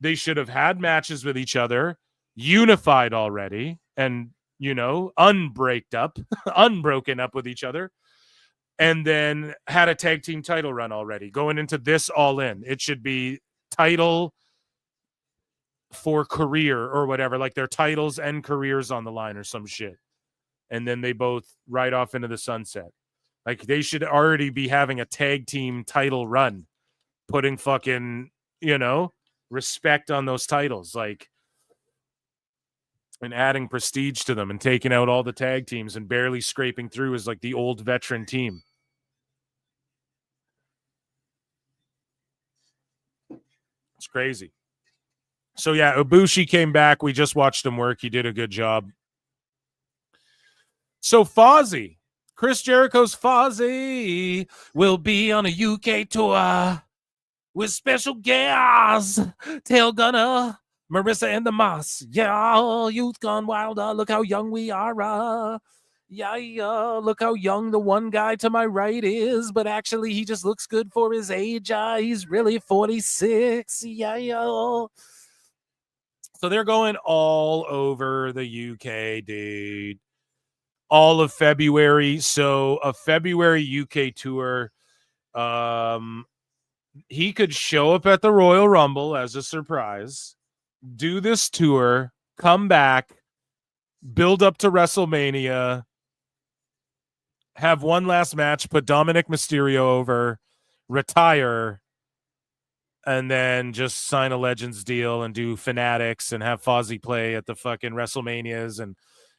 They should have had matches with each other, unified already, and unbroken up with each other, and then had a tag team title run already. Going into this All In, it should be title for career or whatever, their titles and careers on the line or some shit. And then they both ride off into the sunset. They should already be having a tag team title run, putting fucking, respect on those titles, like, and adding prestige to them and taking out all the tag teams and barely scraping through as like the old veteran team. It's crazy. So yeah, Ibushi came back. We just watched him work. He did a good job. So Fozzy, Chris Jericho's Fozzy will be on a UK tour with special guests, Tail Gunner, Marissa and the Moss. Yeah, youth gone wild. Look how young we are. Yeah, look how young the one guy to my right is, but actually he just looks good for his age. He's really 46. Yeah. So they're going all over the UK, dude. All of February. So a February UK tour. He could show up at the Royal Rumble as a surprise, do this tour, come back, build up to WrestleMania, have one last match, put Dominic Mysterio over, retire, and then just sign a Legends deal and do Fanatics and have Fozzy play at the fucking WrestleManias and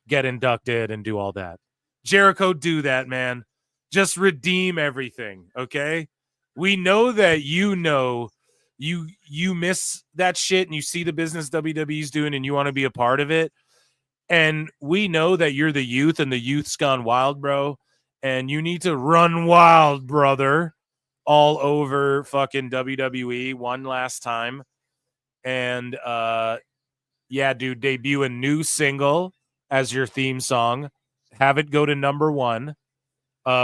get inducted and do all that. Jericho, do that, man. Just redeem everything, okay? We know that you miss that shit and you see the business WWE's doing and you want to be a part of it. And we know that you're the youth and the youth's gone wild, bro. And you need to run wild, brother, all over fucking WWE one last time. And yeah, dude, debut a new single as your theme song. Have it go to #1.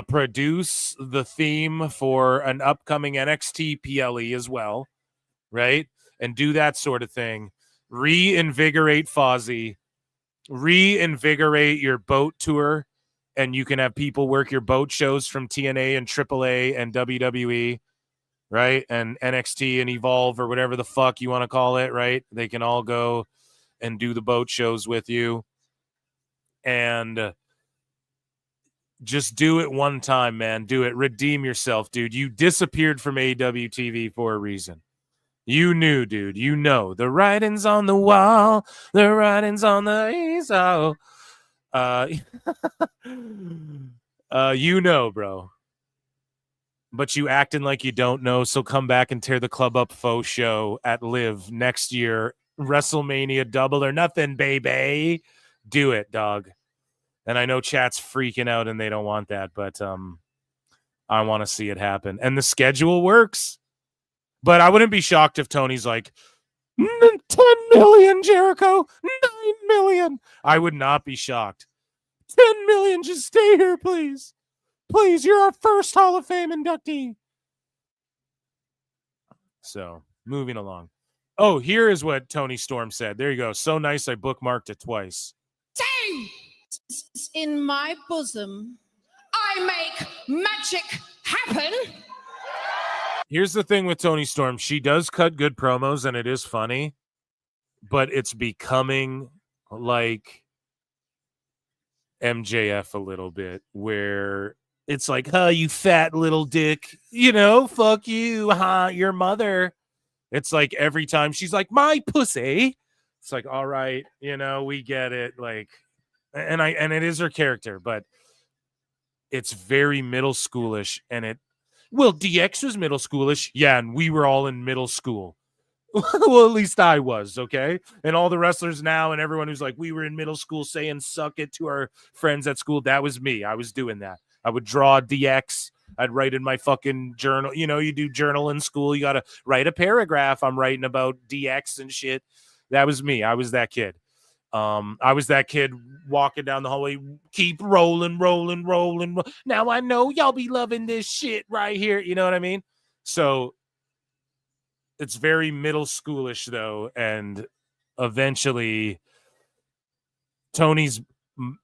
Produce the theme for an upcoming NXT PLE as well, right? And do that sort of thing. Reinvigorate Fozzy. Reinvigorate your boat tour, and you can have people work your boat shows from TNA and AAA and WWE, right? And NXT and Evolve or whatever the fuck you want to call it, right? They can all go and do the boat shows with you. And just do it one time, man. Do it. Redeem yourself, dude. You disappeared from AEW TV for a reason. You knew, dude. You know. The writing's on the wall. The writing's on the easel. You know, bro. But you acting like you don't know, so come back and tear the club up faux show at Live next year. WrestleMania Double or Nothing, baby. Do it, dog. And I know chat's freaking out and they don't want that, but I want to see it happen. And the schedule works. But I wouldn't be shocked if Tony's like, 10 million, Jericho, 9 million. I would not be shocked. 10 million, just stay here, please. Please, you're our first Hall of Fame inductee. So, moving along. Oh, here is what Tony Storm said. There you go. So nice, I bookmarked it twice. In my bosom, I make magic happen. Here's the thing with Tony Storm. She does cut good promos, and it is funny, but it's becoming like MJF a little bit, where it's like, huh, you fat little dick, you know, fuck you, huh, your mother. It's like every time she's like, my pussy. It's like, all right, you know, we get it. Like, and it is her character, but it's very middle schoolish. And well, DX was middle schoolish. Yeah, and we were all in middle school. Well, at least I was, okay? And all the wrestlers now and everyone who's like, we were in middle school saying suck it to our friends at school. That was me. I was doing that. I would draw DX. I'd write in my fucking journal. You know, you do journal in school. You got to write a paragraph. I'm writing about DX and shit. That was me. I was that kid. I was that kid walking down the hallway, keep rolling. Now I know y'all be loving this shit right here. You know what I mean? So it's very middle schoolish though. And eventually Tony's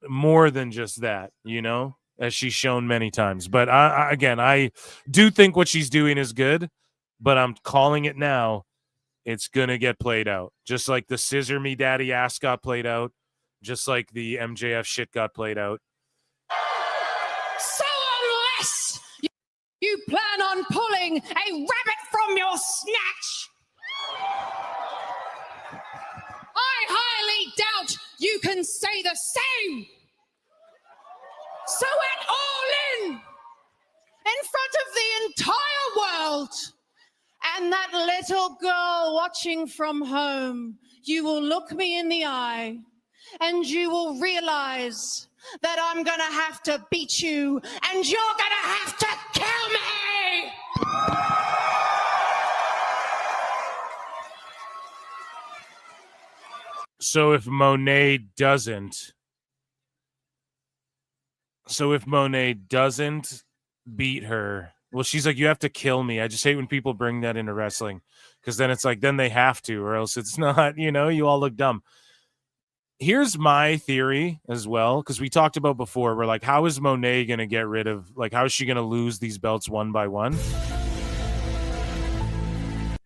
more than just that, you know, as she's shown many times. But I do think what she's doing is good, but I'm calling it now. It's going to get played out. Just like the Scissor Me Daddy ass got played out. Just like the MJF shit got played out. So unless you plan on pulling a rabbit from your snatch, can say the same. So we're all in front of the entire world. And that little girl watching from home, you will look me in the eye and you will realize that I'm going to have to beat you and you're going to have to kill me. So if Moné doesn't beat her, well, she's like, you have to kill me. I just hate when people bring that into wrestling, because then it's like, then they have to, or else it's not, you all look dumb. Here's my theory as well, because we talked about before, we're like, how is Moné going to get rid of, like, how is she going to lose these belts one by one?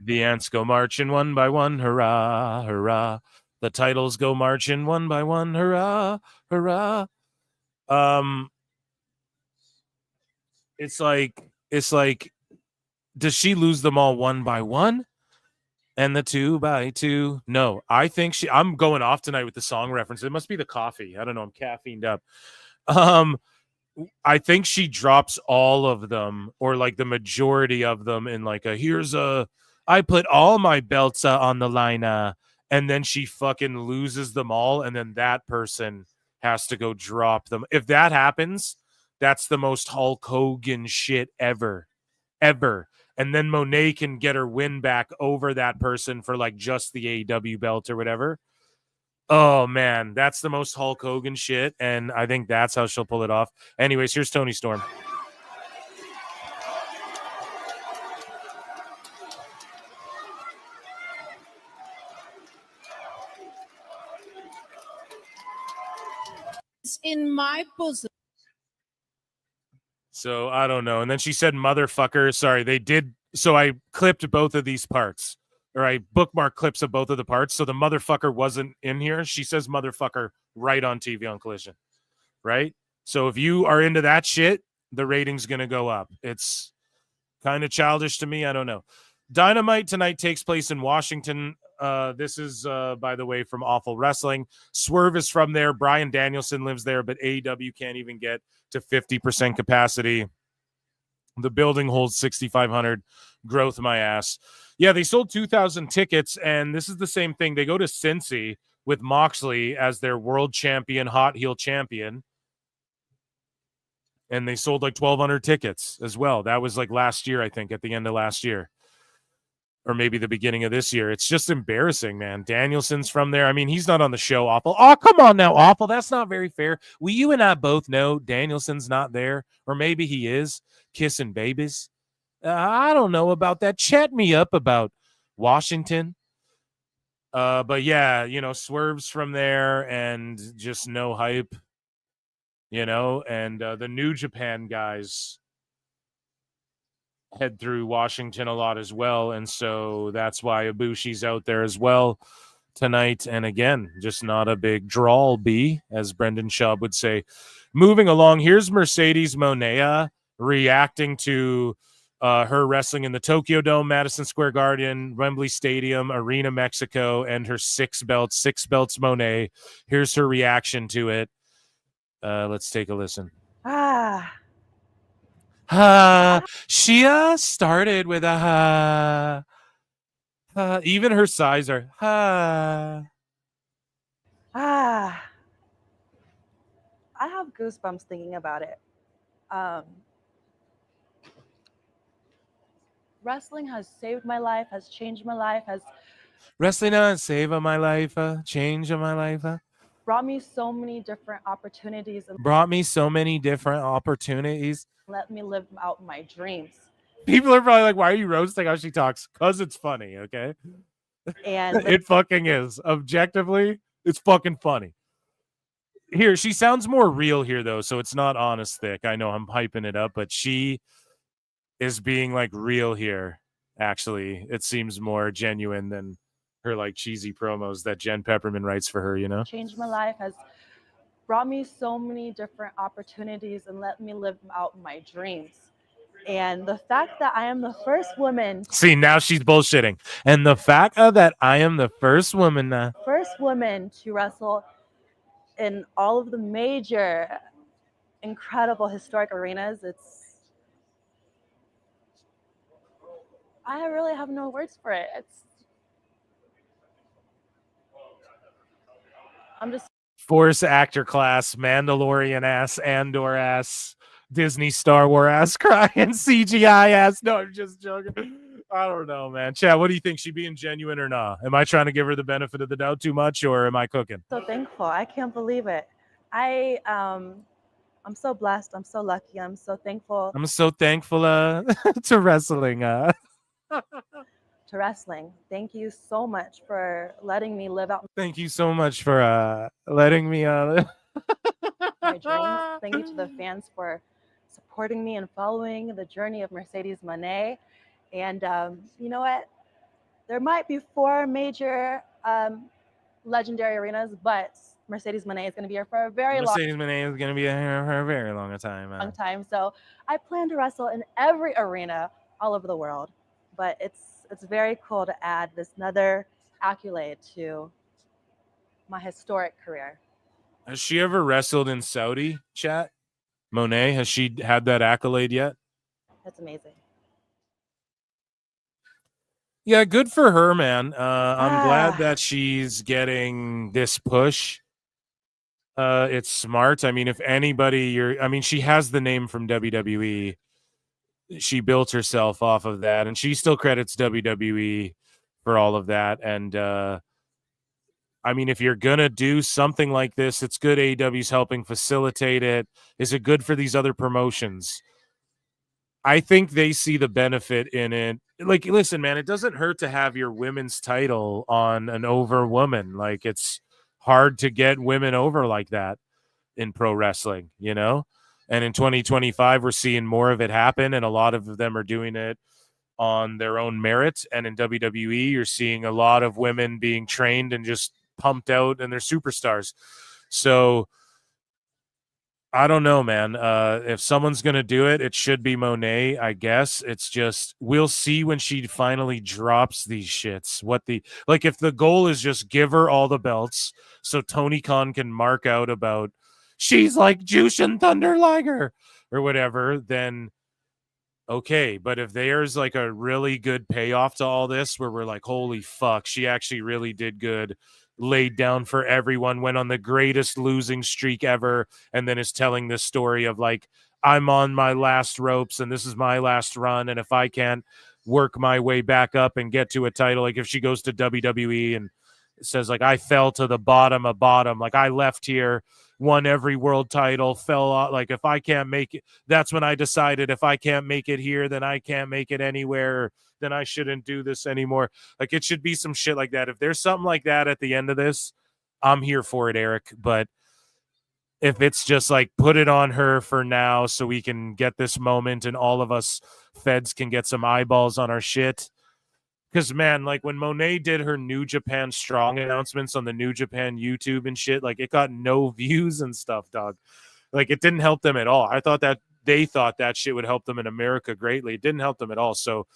The ants go marching one by one, hurrah, hurrah. The titles go marching one by one, hurrah, hurrah. It's like, does she lose them all one by one? And the 2 by 2? No, I think I'm going off tonight with the song reference. It must be the coffee. I don't know. I'm caffeined up. I think she drops all of them, or like the majority of them, in like I put all my belts on the line, and then she fucking loses them all, and then that person has to go drop them. If that happens, that's the most Hulk Hogan shit ever. And then Moné can get her win back over that person for like just the AEW belt or whatever. Oh man, that's the most Hulk Hogan shit, and I think that's how she'll pull it off. Anyways, here's Toni Storm. It's in my bosom. So I don't know. And then she said motherfucker. Sorry, they did. So I clipped both of these parts, or I bookmarked clips of both of the parts. So the motherfucker wasn't in here. She says motherfucker right on TV on Collision. Right? So if you are into that shit, the rating's going to go up. It's kind of childish to me. I don't know. Dynamite tonight takes place in Washington. This is, by the way, from Awful Wrestling. Swerve is from there. Bryan Danielson lives there, but AEW can't even get to 50% capacity. The building holds 6,500. Growth my ass. Yeah, they sold 2,000 tickets, and this is the same thing. They go to Cincy with Moxley as their world champion, hot heel champion. And they sold like 1,200 tickets as well. That was like last year, I think, at the end of last year. Or maybe the beginning of this year. It's just embarrassing, man. Danielson's from there. I mean, he's not on the show, Awful. Oh, come on now, Awful. That's not very fair. Well, you and I both know Danielson's not there. Or maybe he is. Kissing babies. I don't know about that. Chat me up about Washington. But yeah, Swerve's from there and just no hype. And the New Japan guys head through Washington a lot as well, and so that's why Ibushi's out there as well tonight. And again, just not a big drawl, B, as Brendan Schaub would say. Moving along, here's Mercedes Moné reacting to her wrestling in the Tokyo Dome, Madison Square Garden, Wembley Stadium, Arena Mexico, and her six belts Moné. Here's her reaction to it. Let's take a listen. She started with a even her sighs are I have goosebumps thinking about it. Wrestling has saved my life, has changed my life, has wrestling has saved my life, changed my life, brought me so many different opportunities and let me live out my dreams. People are probably like, why are you roasting how she talks? Because it's funny, okay? And it fucking is. Objectively, it's fucking funny. Here, she sounds more real here, though, so it's not honest thick. I know I'm hyping it up, but she is being, like, real here, actually. It seems more genuine than her, like, cheesy promos that Jen Pepperman writes for her, Changed my life, has brought me so many different opportunities and let me live out my dreams. And the fact that I am the first woman. See, now she's bullshitting. And the fact that I am the first woman to wrestle in all of the major, incredible historic arenas. I really have no words for it. I'm just Force actor class, Mandalorian ass, Andor ass, Disney Star Wars ass, crying CGI ass. No, I'm just joking. I don't know, man. Chad, what do you think? She being genuine or not? Am I trying to give her the benefit of the doubt too much, or am I cooking? so thankful. I can't believe it. I'm so blessed. I'm so lucky. I'm so thankful I'm so thankful to wrestling. to wrestling. Thank you so much for letting me live out Thank you so much for letting me my dreams. Thank you to the fans for supporting me and following the journey of Mercedes Moné. And you know what? There might be 4 major legendary arenas, but Mercedes Moné is going to be here for a very Mercedes Moné is going to be here for a very long time. long time. So I plan to wrestle in every arena all over the world. But it's very cool to add this another accolade to my historic career. Has she ever wrestled in Saudi, chat? Moné, has she had that accolade yet? That's amazing. Yeah, good for her, man. I'm glad that she's getting this push. It's smart. I mean, if anybody, she has the name from WWE. She built herself off of that, and she still credits WWE for all of that. And I mean, if you're gonna do something like this, it's good AEW's helping facilitate it. Is it good for these other promotions? I think they see the benefit in it. Like, listen, man, it doesn't hurt to have your women's title on an over woman. Like, it's hard to get women over like that in pro wrestling, you know? And in 2025, we're seeing more of it happen, and a lot of them are doing it on their own merit. And in WWE, you're seeing a lot of women being trained and just pumped out, and they're superstars. So I don't know, man. If someone's going to do it, it should be Moné, I guess. It's just, we'll see when she finally drops these shits. If the goal is just give her all the belts so Tony Khan can mark out about she's like Jushin Thunder Liger or whatever, then okay. But if there's like a really good payoff to all this where we're like, holy fuck, she actually really did good, laid down for everyone, went on the greatest losing streak ever, and then is telling this story of like, I'm on my last ropes and this is my last run, and if I can't work my way back up and get to a title, like if she goes to WWE and says like, I fell to the bottom of bottom, like I left here, won every world title, fell out, like if I can't make it, that's when I decided if I can't make it here, then I can't make it anywhere, then I shouldn't do this anymore. Like, it should be some shit like that. If there's something like that at the end of this, I'm here for it, Eric. But if it's just like, put it on her for now so we can get this moment and all of us feds can get some eyeballs on our shit. Because, man, like when Moné did her New Japan Strong announcements on the New Japan YouTube and shit, like it got no views and stuff, dog. Like, it didn't help them at all. I thought that they thought that shit would help them in America greatly. It didn't help them at all. So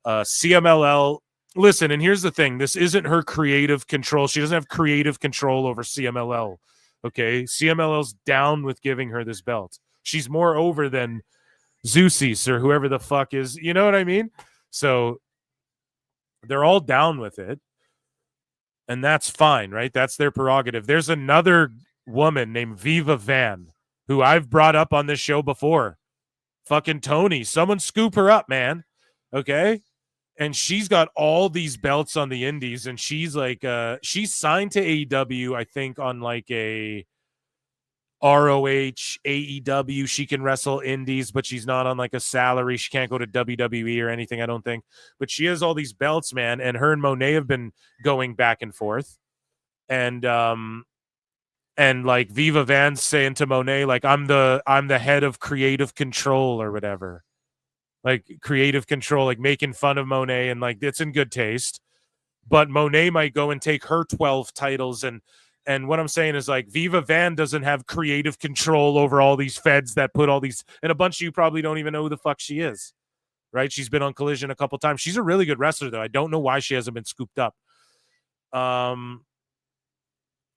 CMLL, listen, and here's the thing. This isn't her creative control. She doesn't have creative control over CMLL. Okay? CMLL's down with giving her this belt. She's more over than Zeus or whoever the fuck is. You know what I mean? So they're all down with it. And that's fine, right? That's their prerogative. There's another woman named Viva Van who I've brought up on this show before. Fucking Tony. Someone scoop her up, man. Okay? And she's got all these belts on the indies, and she's like she's signed to AEW, I think, on like a ROH, AEW. She can wrestle indies, but she's not on like a salary. She can't go to WWE or anything, I don't think. But she has all these belts, man, and her and Moné have been going back and forth. And like Viva Van's saying to Moné, like, I'm the head of creative control or whatever. Like creative control, like making fun of Moné, and like it's in good taste. But Moné might go and take her 12 titles, and what I'm saying is like Viva Van doesn't have creative control over all these feds that put all these, and a bunch of you probably don't even know who the fuck she is, right? She's been on Collision a couple times. She's a really good wrestler though. I don't know why she hasn't been scooped up.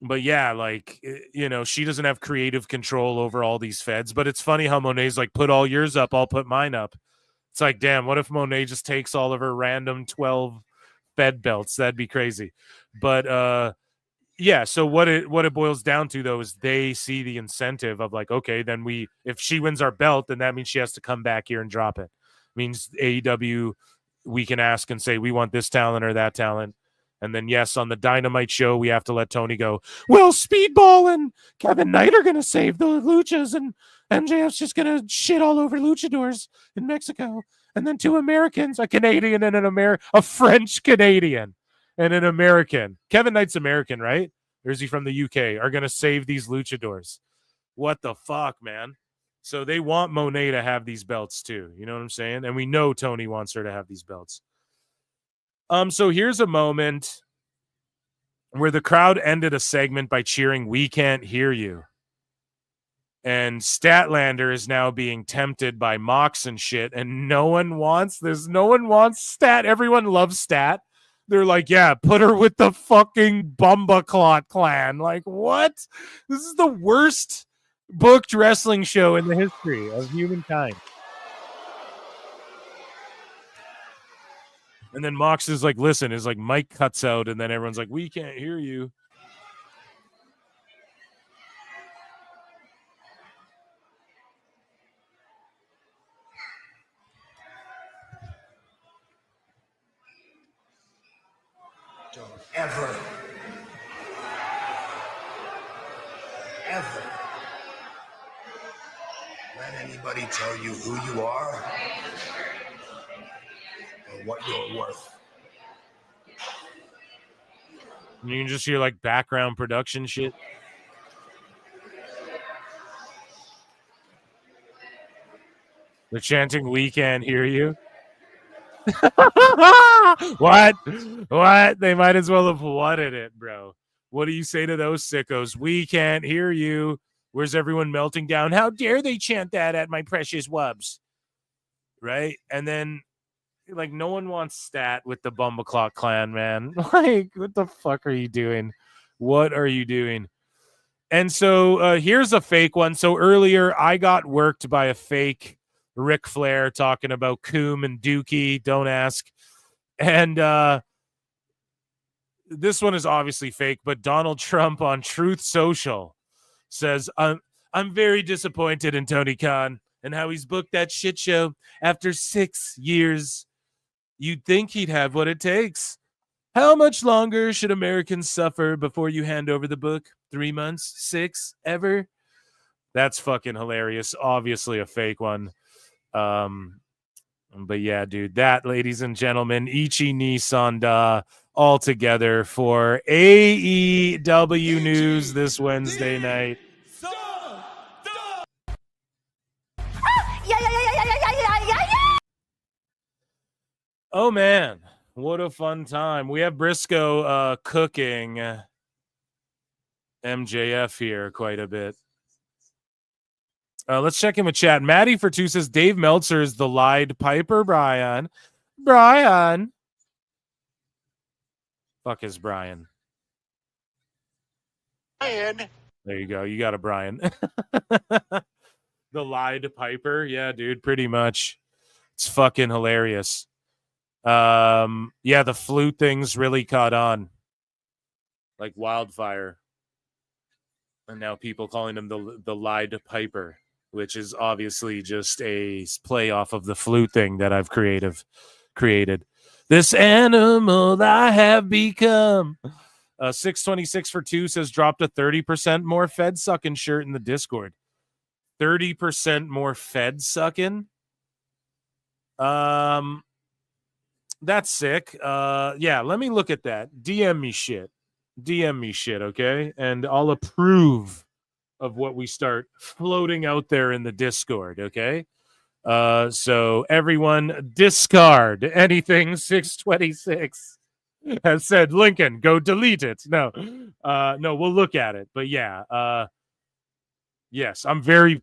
But yeah, like, you know, she doesn't have creative control over all these feds. But it's funny how Moné's like, put all yours up, I'll put mine up. It's like, damn, what if Moné just takes all of her random 12 fed belts? That'd be crazy. But yeah, so what it boils down to though is they see the incentive of like, okay, then if she wins our belt, then that means she has to come back here and drop it. Means AEW, we can ask and say we want this talent or that talent. And then yes, on the Dynamite show, we have to let Tony go, well, Speedball and Kevin Knight are gonna save the Luchas, and MJF's just gonna shit all over luchadors in Mexico. And then 2 Americans, a Canadian and a French Canadian and an American. Kevin Knight's American, right? Or is he from the UK? Are going to save these luchadors. What the fuck, man? So they want Moné to have these belts too. You know what I'm saying? And we know Tony wants her to have these belts. So here's a moment where the crowd ended a segment by cheering, "We can't hear you." And Statlander is now being tempted by Mox and shit. And no one wants Stat. Everyone loves Stat. They're like, yeah, put her with the fucking Bumbaclot clan. Like, what? This is the worst booked wrestling show in the history of humankind. And then Mox is like, listen, his like mic cuts out, and then everyone's like, we can't hear you. Don't ever let anybody tell you who you are or what you're worth. You can just hear like background production shit. They're chanting, we can't hear you. What? They might as well have wanted it, bro. What do you say to those sickos? We can't hear you. Where's everyone melting down? How dare they chant that at my precious wubs? Right? And then, like, no one wants Stat with the Bumbaclot clan, man. Like, what the fuck are you doing? What are you doing? And so here's a fake one. So earlier, I got worked by a fake Ric Flair talking about Coom and Dookie. Don't ask. And this one is obviously fake, but Donald Trump on Truth Social says, I'm very disappointed in Tony Khan and how he's booked that shit show after 6 years. You'd think he'd have what it takes. How much longer should Americans suffer before you hand over the book? 3 months? 6? Ever? That's fucking hilarious. Obviously a fake one. But yeah, dude, that, ladies and gentlemen, Ichi ni Sanda all together for AEW news this Wednesday night. Oh man, what a fun time. We have Briscoe cooking MJF here quite a bit. Let's check in with chat. Maddie for 2 says Dave Meltzer is the lied Piper. Brian. Fuck is Brian. There you go. You got a Brian. The lied Piper. Yeah, dude, pretty much. It's fucking hilarious. Yeah, the flute thing's really caught on like wildfire. And now people calling him the lied Piper, which is obviously just a play off of the flute thing that I've created. This animal I have become. 626 for 2 says dropped a 30% more Fed sucking shirt in the Discord. 30% more Fed sucking. That's sick. Yeah, let me look at that. DM me shit, okay? And I'll approve of what we start floating out there in the Discord, okay? So everyone discard anything 626 has said. Lincoln, go delete it. No, we'll look at it. But yeah, yes, I'm very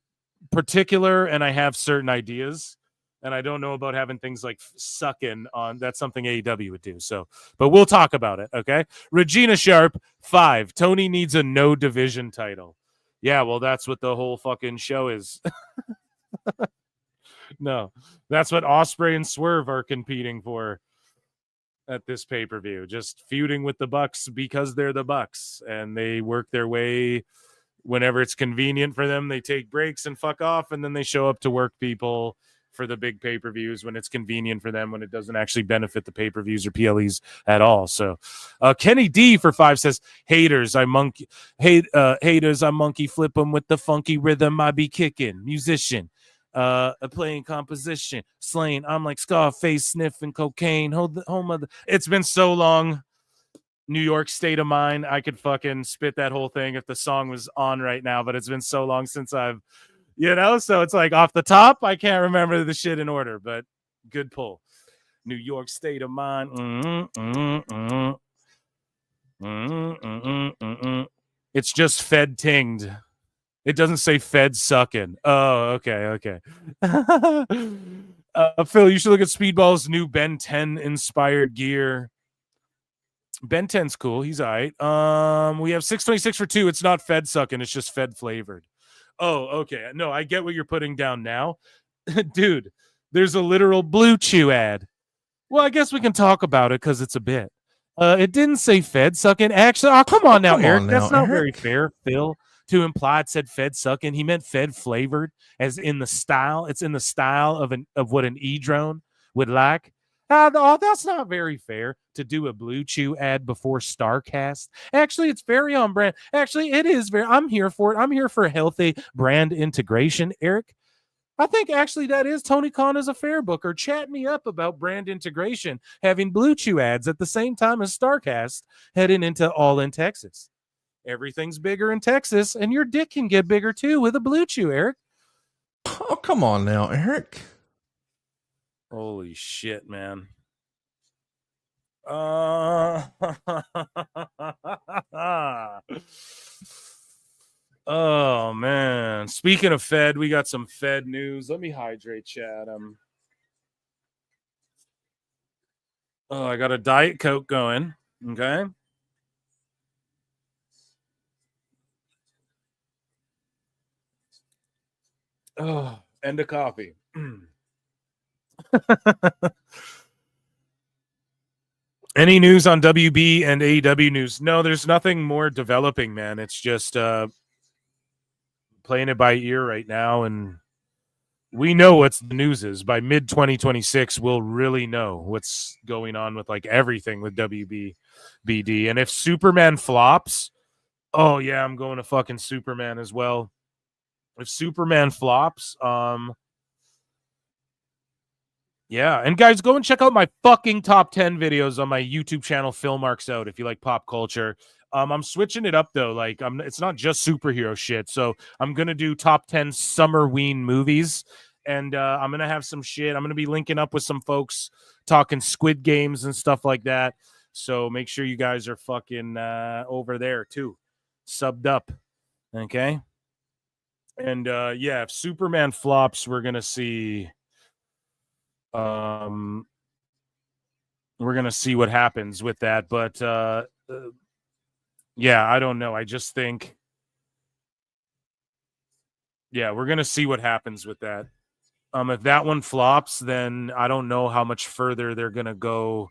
particular and I have certain ideas. And I don't know about having things like sucking on. That's something AEW would do. So, but we'll talk about it. Okay. Regina Sharp, 5. Tony needs a no division title. Yeah. Well, that's what the whole fucking show is. No, that's what Ospreay and Swerve are competing for at this pay-per-view. Just feuding with the Bucks because they're the Bucks, and they work their way whenever it's convenient for them. They take breaks and fuck off, and then they show up to work people for the big pay-per-views when it's convenient for them, when it doesn't actually benefit the pay-per-views or PLEs at all. So Kenny D for 5 says, haters, I monkey flip them with the funky rhythm I be kicking. Musician, playing composition, slaying. I'm like Scarface sniffing cocaine. Home of the. It's been so long. New York State of Mind. I could fucking spit that whole thing if the song was on right now, but it's been so long since I've, so it's like off the top, I can't remember the shit in order, but good pull. New York State of Mind. It's just Fed tinged. It doesn't say Fed sucking. Oh, okay. Phil, you should look at Speedball's new Ben 10 inspired gear. Ben 10's cool. He's all right. We have 626 for 2. It's not Fed sucking. It's just Fed flavored. Oh, okay. No, I get what you're putting down now. Dude, there's a literal Blue Chew ad. Well, I guess we can talk about it because it's a bit. It didn't say Fed sucking. Actually, come on now, Eric. That's not very fair, Phil, to imply it said Fed sucking. He meant Fed flavored, as in the style. It's in the style of what an e-drone would like. That's not very fair to do a Blue Chew ad before StarCast. Actually, it's very on brand. Actually, it is very. I'm here for it. I'm here for healthy brand integration, Eric. I think actually that is Tony Khan is a fair booker. Chat me up about brand integration, having Blue Chew ads at the same time as StarCast heading into All in Texas. Everything's bigger in Texas, and your dick can get bigger too with a Blue Chew, Eric. Oh, come on now, Eric. Holy shit, man. Oh, man. Speaking of Fed, we got some Fed news. Let me hydrate, chat. I got a Diet Coke going. Okay. Oh, and a coffee. Any news on WB and AEW news? No, there's nothing more developing, man. It's just playing it by ear right now, and we know what the news is. By mid-2026, we'll really know what's going on with like everything with WB, BD. And if Superman flops, oh yeah, I'm going to fucking Superman as well. If Superman flops, yeah, and guys, go and check out my fucking top 10 videos on my YouTube channel, Phil Marks Out, if you like pop culture. I'm switching it up though. Like, it's not just superhero shit. So I'm gonna do top 10 summerween movies, and I'm gonna have some shit. I'm gonna be linking up with some folks talking Squid Games and stuff like that. So make sure you guys are fucking over there too, subbed up. Okay. And yeah, if Superman flops, we're gonna see. We're gonna see what happens with that, but yeah, I don't know. I just think, yeah, we're gonna see what happens with that. If that one flops, then I don't know how much further they're gonna go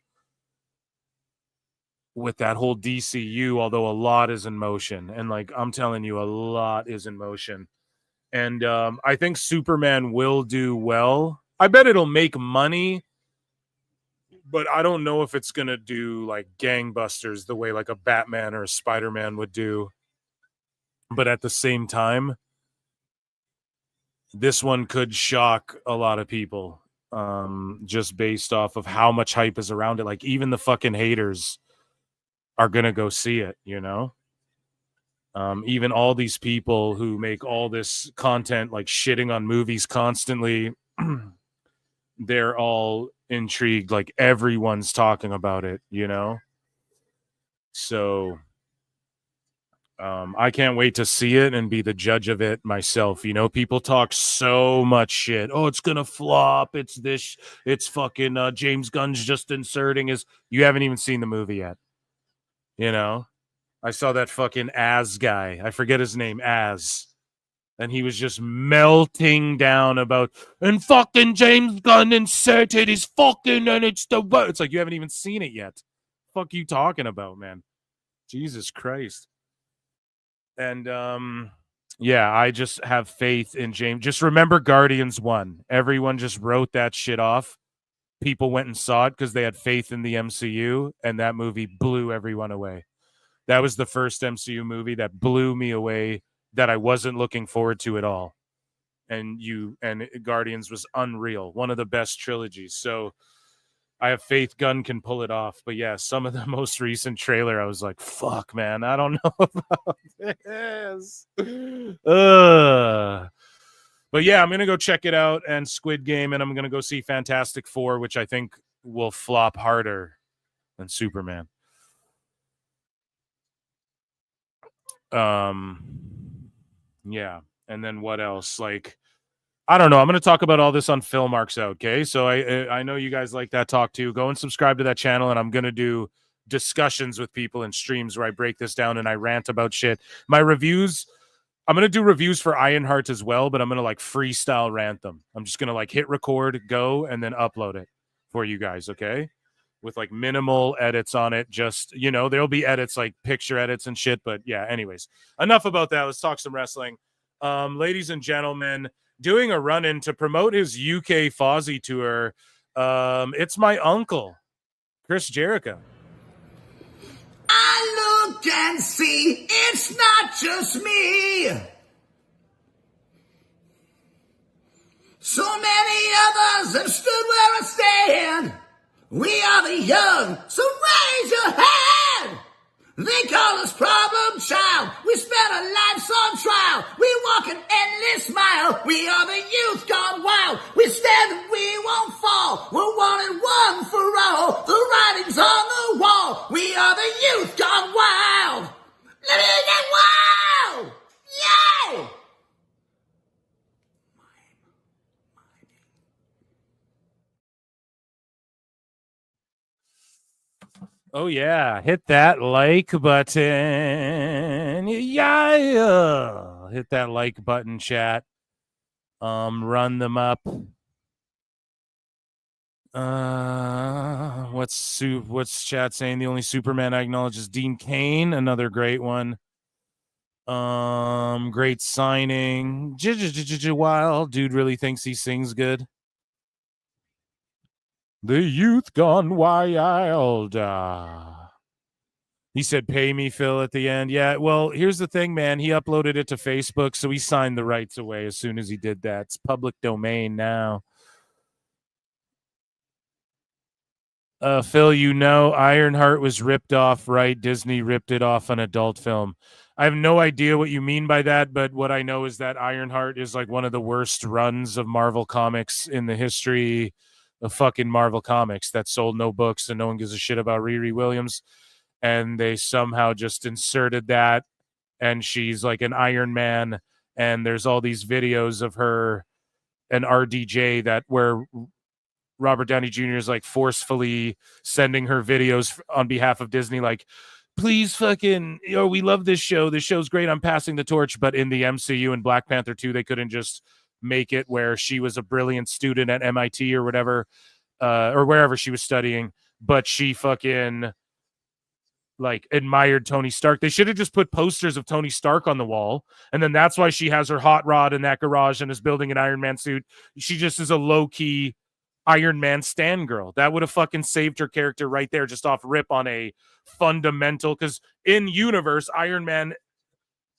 with that whole DCU, although a lot is in motion, and like I'm telling you, a lot is in motion. And I think Superman will do well. I bet it'll make money, but I don't know if it's going to do like gangbusters the way like a Batman or a Spider-Man would do. But at the same time, this one could shock a lot of people just based off of how much hype is around it. Like even the fucking haters are going to go see it, you know? Even all these people who make all this content like shitting on movies constantly, they're all intrigued. Like everyone's talking about it, you know? So I can't wait to see it and be the judge of it myself. You know, people talk so much shit. Oh, it's gonna flop. It's this. It's fucking James Gunn's just inserting his. You haven't even seen the movie yet. You know, I saw that fucking Az guy. I forget his name. Az. And he was just melting down about, and fucking James Gunn inserted his fucking, and it's the worst. It's like, you haven't even seen it yet. Fuck you talking about, man? Jesus Christ. And yeah, I just have faith in James. Just remember Guardians 1. Everyone just wrote that shit off. People went and saw it because they had faith in the MCU, and that movie blew everyone away. That was the first MCU movie that blew me away, that I wasn't looking forward to at all. And Guardians was unreal. One of the best trilogies. So I have faith Gunn can pull it off. But yeah, some of the most recent trailer, I was like, fuck, man, I don't know about this. But yeah, I'm going to go check it out, and Squid Game, and I'm going to go see Fantastic Four, which I think will flop harder than Superman. Yeah. And then what else? Like, I don't know. I'm going to talk about all this on Philmarks out, okay? So I know you guys like that talk too. Go and subscribe to that channel, and I'm going to do discussions with people and streams where I break this down and I rant about shit. My reviews, I'm going to do reviews for Ironheart as well, but I'm going to like freestyle rant them. I'm just going to like hit record, go, and then upload it for you guys, okay? With like minimal edits on it. Just, you know, there'll be edits like picture edits and shit, but yeah, anyways. Enough about that. Let's talk some wrestling. Ladies and gentlemen, doing a run-in to promote his UK Fozzy tour. It's my uncle, Chris Jericho. I look and see it's not just me. So many others have stood where I stand. We are the young, so raise your hand. They call us problem child. We spent our lives on trial. We walk an endless mile. We are the youth gone wild. We stand and we won't fall. We're one and one for all. The writing's on the wall. We are the youth gone wild. Let it get wild. Yay! Oh yeah, hit that like button. Yeah. Hit that like button, chat. Run them up. What's chat saying? The only Superman I acknowledge is Dean Cain, another great one. Great signing. Wild dude really thinks he sings good. The youth gone wild. He said, pay me, Phil, at the end. Yeah, well, here's the thing, man. He uploaded it to Facebook, so he signed the rights away as soon as he did that. It's public domain now. Phil, you know, Ironheart was ripped off, right? Disney ripped it off an adult film. I have no idea what you mean by that, but what I know is that Ironheart is like one of the worst runs of Marvel Comics in the history of fucking Marvel Comics, that sold no books and no one gives a shit about Riri Williams. And they somehow just inserted that, and she's like an Iron Man, and there's all these videos of her and RDJ that where Robert Downey Jr. is like forcefully sending her videos on behalf of Disney, like, please fucking, we love this show. This show's great. I'm passing the torch. But in the MCU and Black Panther 2, they couldn't just make it where she was a brilliant student at MIT or whatever, or wherever she was studying, but she fucking like admired Tony Stark. They should have just put posters of Tony Stark on the wall, and then that's why she has her hot rod in that garage and is building an Iron Man suit. She just is a low-key Iron Man stan girl. That would have fucking saved her character right there, just off rip on a fundamental, because in universe, Iron Man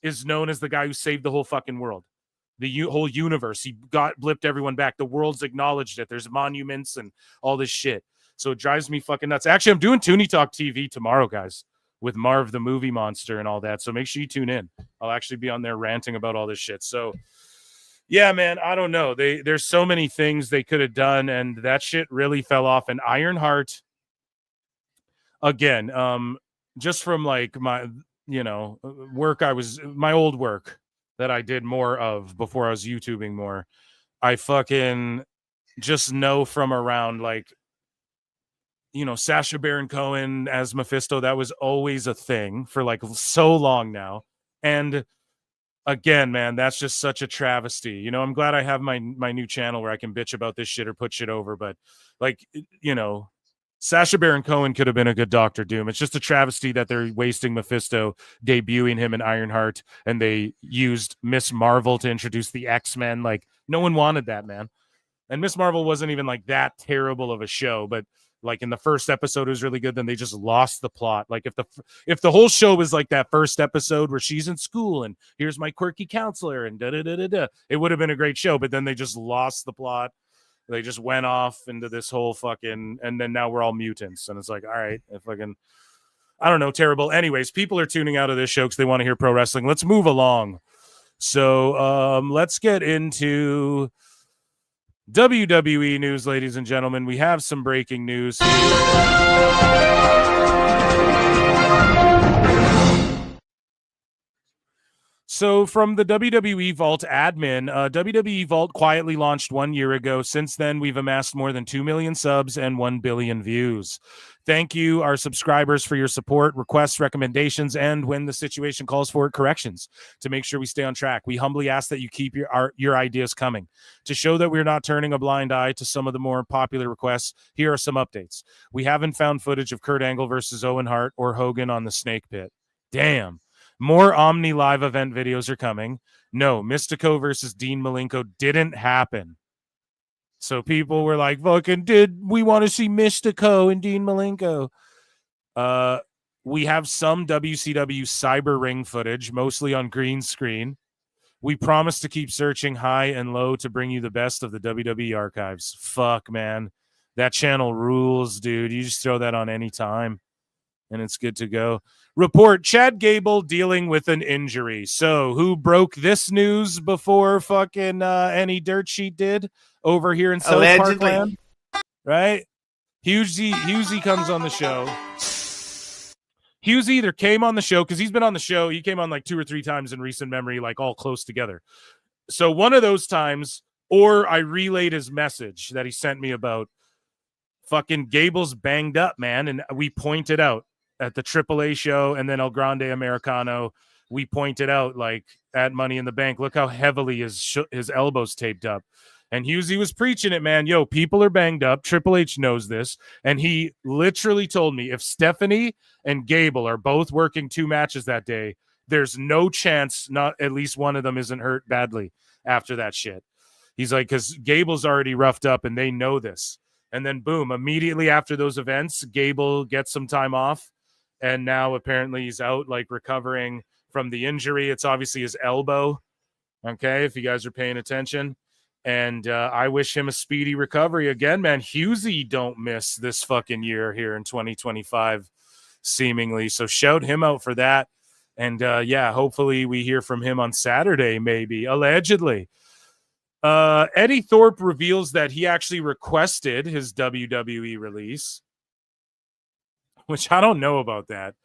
is known as the guy who saved the whole fucking world. The whole universe. He blipped everyone back. The world's acknowledged it. There's monuments and all this shit. So it drives me fucking nuts. Actually, I'm doing Toonie Talk TV tomorrow, guys, with Marv the Movie Monster and all that. So make sure you tune in. I'll actually be on there ranting about all this shit. So yeah, man, I don't know. There's so many things they could have done, and that shit really fell off. And Ironheart, again, just from like work my old work that I did more of before I was YouTubing more, I fucking just know from around, like, Sacha Baron Cohen as Mephisto. That was always a thing for like so long now. And again, man, that's just such a travesty. I'm glad I have my new channel where I can bitch about this shit or put shit over. But like, Sacha Baron Cohen could have been a good Doctor Doom. It's just a travesty that they're wasting Mephisto, debuting him in Ironheart, and they used Miss Marvel to introduce the X-Men. Like, no one wanted that, man. And Miss Marvel wasn't even like that terrible of a show, but like in the first episode it was really good. Then they just lost the plot. Like if the whole show was like that first episode where she's in school and here's my quirky counselor and it would have been a great show. But then they just lost the plot. They just went off into this whole fucking, and then now we're all mutants. And it's like, all right, I don't know, terrible. Anyways, people are tuning out of this show because they want to hear pro wrestling. Let's move along. So let's get into WWE news, ladies and gentlemen. We have some breaking news here. So from the WWE Vault admin, WWE Vault quietly launched 1 year ago. Since then, we've amassed more than 2 million subs and 1 billion views. Thank you, our subscribers, for your support, requests, recommendations, and when the situation calls for it, corrections to make sure we stay on track. We humbly ask that you keep your ideas coming. To show that we're not turning a blind eye to some of the more popular requests, here are some updates. We haven't found footage of Kurt Angle versus Owen Hart or Hogan on the Snake Pit. Damn. More Omni Live event videos are coming. No, Mystico versus Dean Malenko didn't happen. So people were like, fucking, did we want to see Mystico and Dean Malenko? We have some WCW Cyber Ring footage, mostly on green screen. We promise to keep searching high and low to bring you the best of the WWE archives. Fuck, man. That channel rules, dude. You just throw that on any time, and it's good to go. Report, Chad Gable dealing with an injury. So who broke this news before fucking any dirt sheet did over here in South Parkland? Right? Husey comes on the show. Husey either came on the show, because he's been on the show. He came on like 2 or 3 times in recent memory, like all close together. So one of those times, or I relayed his message that he sent me about fucking Gable's banged up, man. And we pointed out at the AAA show and then El Grande Americano, we pointed out, like, at Money in the Bank, look how heavily his elbows taped up. And Husey was preaching it, man. Yo, people are banged up. Triple H knows this. And he literally told me, if Stephanie and Gable are both working 2 matches that day, there's no chance not at least one of them isn't hurt badly after that shit. He's like, because Gable's already roughed up and they know this. And then boom, immediately after those events, Gable gets some time off. And now apparently he's out, like, recovering from the injury. It's obviously his elbow. Okay, if you guys are paying attention. And I wish him a speedy recovery. Again, man, Husey don't miss this fucking year here in 2025, seemingly. So shout him out for that. And yeah, hopefully we hear from him on Saturday, maybe, allegedly. Eddie Thorpe reveals that he actually requested his WWE release, which I don't know about that.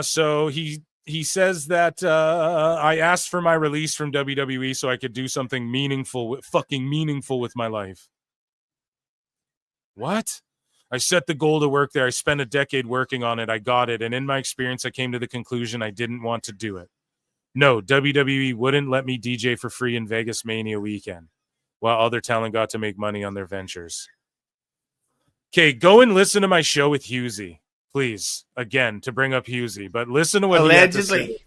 So he says that I asked for my release from WWE so I could do something meaningful with my life. What? I set the goal to work there. I spent a decade working on it. I got it. And in my experience, I came to the conclusion I didn't want to do it. No, WWE wouldn't let me DJ for free in Vegas Mania weekend while other talent got to make money on their ventures. Okay, go and listen to my show with Husey, please. Again, to bring up Husey, but listen to what he had to say.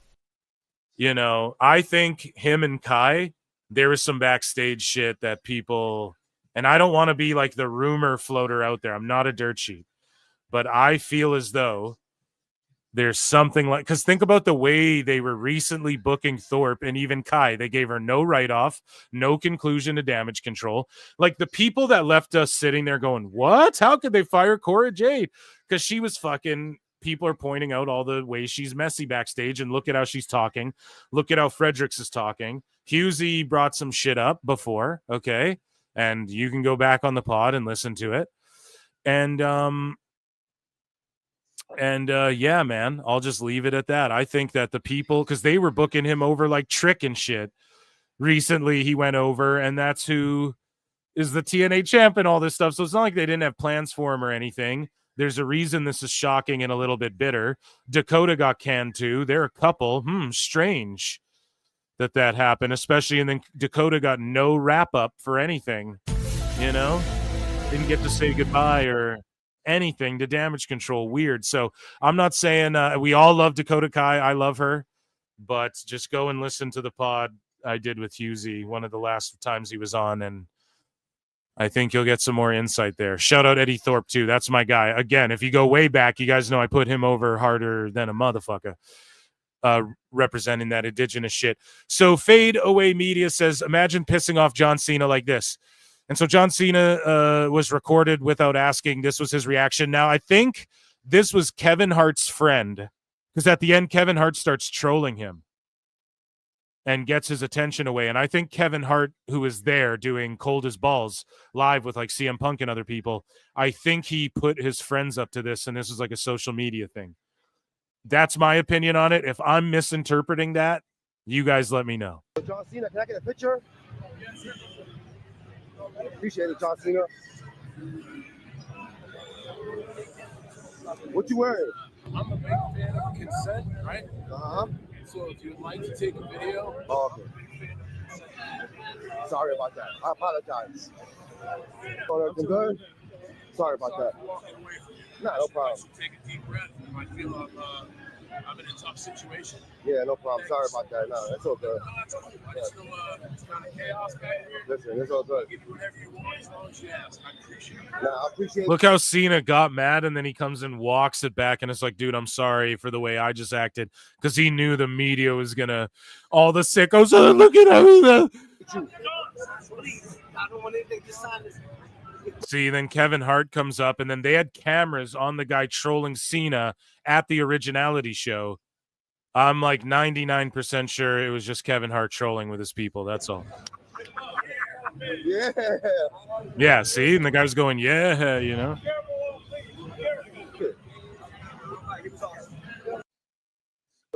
You know, I think him and Kai, there was some backstage shit that people, and I don't want to be like the rumor floater out there. I'm not a dirt sheet, but I feel as though there's something like, because think about the way they were recently booking Thorpe and even Kai. They gave her no write-off, no conclusion to Damage Control. Like, the people that left us sitting there going, what? How could they fire Cora Jade? Because she was fucking, people are pointing out all the ways she's messy backstage, and look at how she's talking. Look at how Fredericks is talking. Husey brought some shit up before, okay? And you can go back on the pod and listen to it. And And yeah, man, I'll just leave it at that. I think that the people, because they were booking him over like Trick and shit. Recently, he went over, and that's who is the TNA champ and all this stuff. So it's not like they didn't have plans for him or anything. There's a reason this is shocking and a little bit bitter. Dakota got canned too. They're a couple. Strange that happened, especially, and then Dakota got no wrap up for anything, you know? Didn't get to say goodbye or anything to Damage Control. Weird. So I'm not saying we all love Dakota Kai. I love her, but just go and listen to the pod I did with Husey one of the last times he was on, and I think you'll get some more insight there. Shout out Eddie Thorpe too. That's my guy. Again, if you go way back, you guys know I put him over harder than a motherfucker. Representing that indigenous shit. So Fade Away Media says, imagine pissing off John Cena like this. And so John Cena was recorded without asking. This was his reaction. Now, I think this was Kevin Hart's friend, because at the end, Kevin Hart starts trolling him and gets his attention away. And I think Kevin Hart, who is there doing Cold as Balls live with like CM Punk and other people, I think he put his friends up to this, and this is like a social media thing. That's my opinion on it. If I'm misinterpreting that, you guys let me know. John Cena, can I get a picture? Appreciate it, John Cena. What you wearing? I'm a big fan of consent, right? Uh-huh. So if you'd like to take a video. Oh, okay. Sorry about that. I apologize. Everything good? Sorry about that. Nah, no problem. Take a deep breath. You might feel I'm in a tough situation. Yeah, no problem. Sorry about that. No, it's all good. I just know it's kind of chaos back here. Listen, it's all good. I'll give you whatever you want as long as you ask. I appreciate it. Nah, I appreciate it. Look how Cena got mad, and then he comes and walks it back, and it's like, dude, I'm sorry for the way I just acted, because he knew the media was gonna, all the sickos, look at how Please, I don't want anything to sign this. See, then Kevin Hart comes up, and then they had cameras on the guy trolling Cena at the Originality show. I'm like 99% sure it was just Kevin Hart trolling with his people. That's all. Yeah. Yeah, see? And the guy was going, yeah, you know?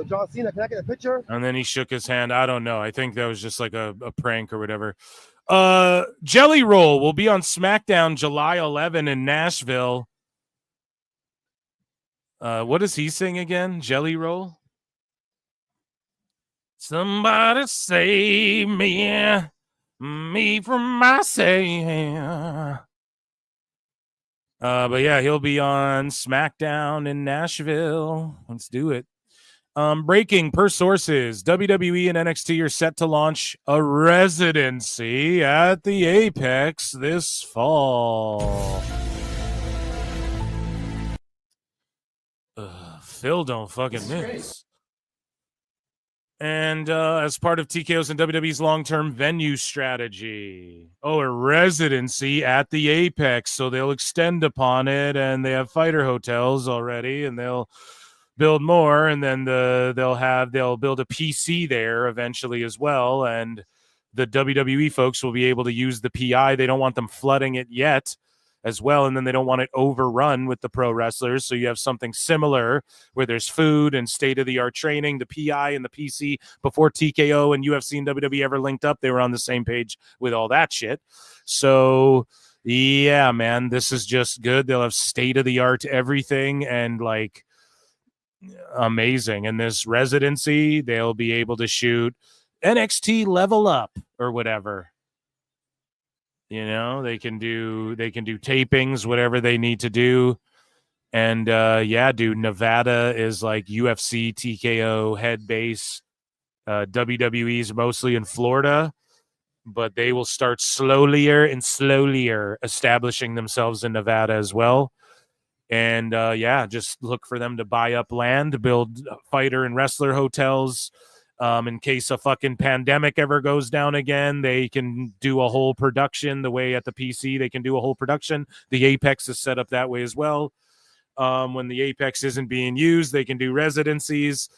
John Cena, can I get a picture? And then he shook his hand. I don't know. I think that was just like a prank or whatever. Jelly Roll will be on SmackDown July 11 in Nashville. What does he sing again? Jelly Roll? Somebody save me from myself. But yeah, he'll be on SmackDown in Nashville. Let's do it. Breaking per sources, WWE and NXT are set to launch a residency at the Apex this fall. Phil don't fucking miss. And as part of TKO's and WWE's long-term venue strategy. Oh, a residency at the Apex. So they'll extend upon it, and they have fighter hotels already, and they'll build more, and then they'll build a PC there eventually as well, and the WWE folks will be able to use the PI. They don't want them flooding it yet as well, and then they don't want it overrun with the pro wrestlers, so you have something similar where there's food and state-of-the-art training. The PI and the PC, before TKO and UFC and WWE ever linked up, they were on the same page with all that shit. So yeah, man, this is just good. They'll have state-of-the-art everything, and like amazing. In this residency, they'll be able to shoot NXT Level Up or whatever. You know, they can do tapings, whatever they need to do. And yeah, dude, Nevada is like UFC, TKO head base. WWE's mostly in Florida, but they will start slowlier establishing themselves in Nevada as well. And yeah, just look for them to buy up land, build fighter and wrestler hotels. In case a fucking pandemic ever goes down again, they can do a whole production the way at the PC. They can do a whole production. The Apex is set up that way as well. When the Apex isn't being used, they can do residencies,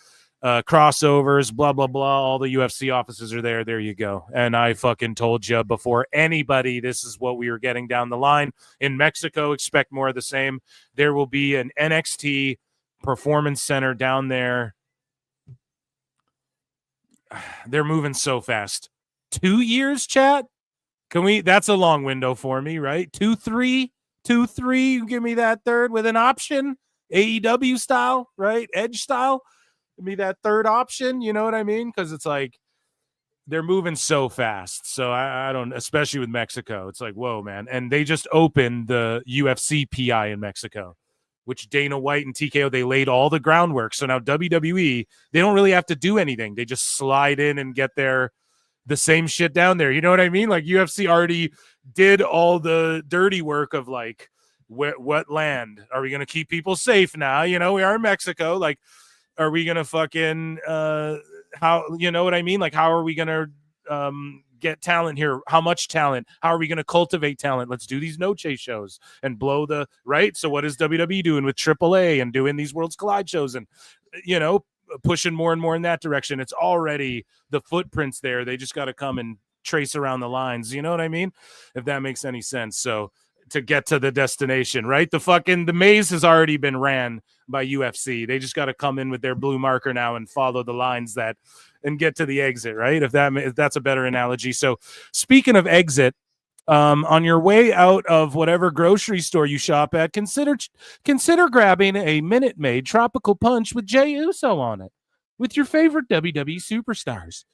crossovers, blah, blah, blah. All the UFC offices are there. There you go. And I fucking told you before anybody, this is what we were getting down the line. In Mexico, expect more of the same. There will be an NXT Performance Center down there. They're moving so fast. 2 years, chat? Can we? That's a long window for me, right? 2-3, 2-3. Give me that third with an option, AEW style, right? Edge style. Give me that third option. You know what I mean? Because it's like they're moving so fast. So I don't, especially with Mexico. It's like, whoa, man. And they just opened the UFC PI in Mexico, which Dana White and TKO, they laid all the groundwork. So now WWE, they don't really have to do anything. They just slide in and get the same shit down there. You know what I mean? Like UFC already did all the dirty work of like, what land? Are we going to keep people safe now? You know, we are in Mexico. Like, are we going to fucking, how, you know what I mean? Like, how are we going to get talent here? How much talent? How are we going to cultivate talent? Let's do these no-chase shows and blow the, right? So what is WWE doing with AAA and doing these Worlds Collide shows and, you know, pushing more and more in that direction? It's already the footprints there. They just got to come and trace around the lines. You know what I mean? If that makes any sense. So to get to the destination, right? The maze has already been ran by UFC. They just got to come in with their blue marker now and follow the lines and get to the exit, right? If that's a better analogy. So speaking of exit, on your way out of whatever grocery store you shop at, consider grabbing a Minute Maid Tropical Punch with Jey Uso on it with your favorite WWE superstars.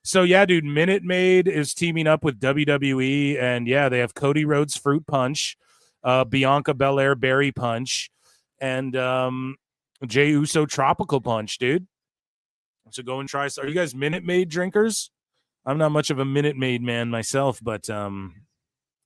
So yeah, dude, Minute Maid is teaming up with WWE, and yeah, they have Cody Rhodes Fruit Punch, Bianca Belair Berry Punch, and Jey Uso Tropical Punch, dude. So go and try. Are you guys Minute Maid drinkers? I'm not much of a Minute Maid man myself, but